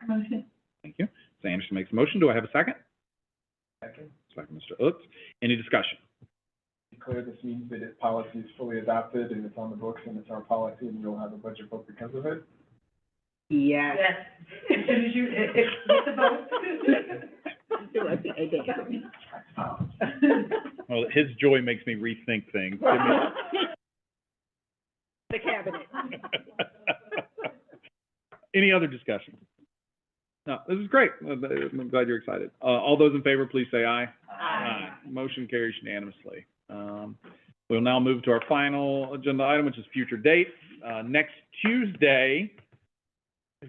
Motion. Thank you. Ms. Anderson makes a motion. Do I have a second? Second. Second, Mr. Utz. Any discussion? Be clear, this means that its policy is fully adopted and it's on the books and it's our policy and we'll have a budget book because of it? Yes. Yes. As soon as you, with the vote. Well, his joy makes me rethink things. The cabinet. Any other discussion? No, this is great. I'm glad you're excited. All those in favor, please say aye. Aye. Motion carries unanimously. We'll now move to our final agenda item, which is future dates. Next Tuesday,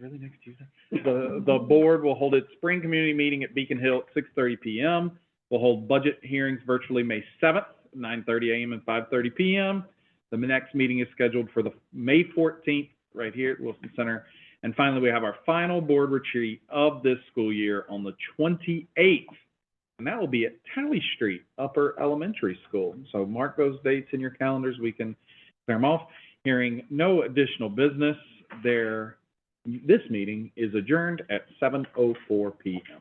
really next Tuesday? The board will hold its spring community meeting at Beacon Hill at 6:30 p.m. We'll hold budget hearings virtually May 7th, 9:30 a.m. and 5:30 p.m. The next meeting is scheduled for the May 14th, right here at Wilson Center. And finally, we have our final board retreat of this school year on the 28th. And that will be at Tally Street Upper Elementary School. So mark those dates in your calendars. We can clear them off. Hearing no additional business, this meeting is adjourned at 7:04 p.m.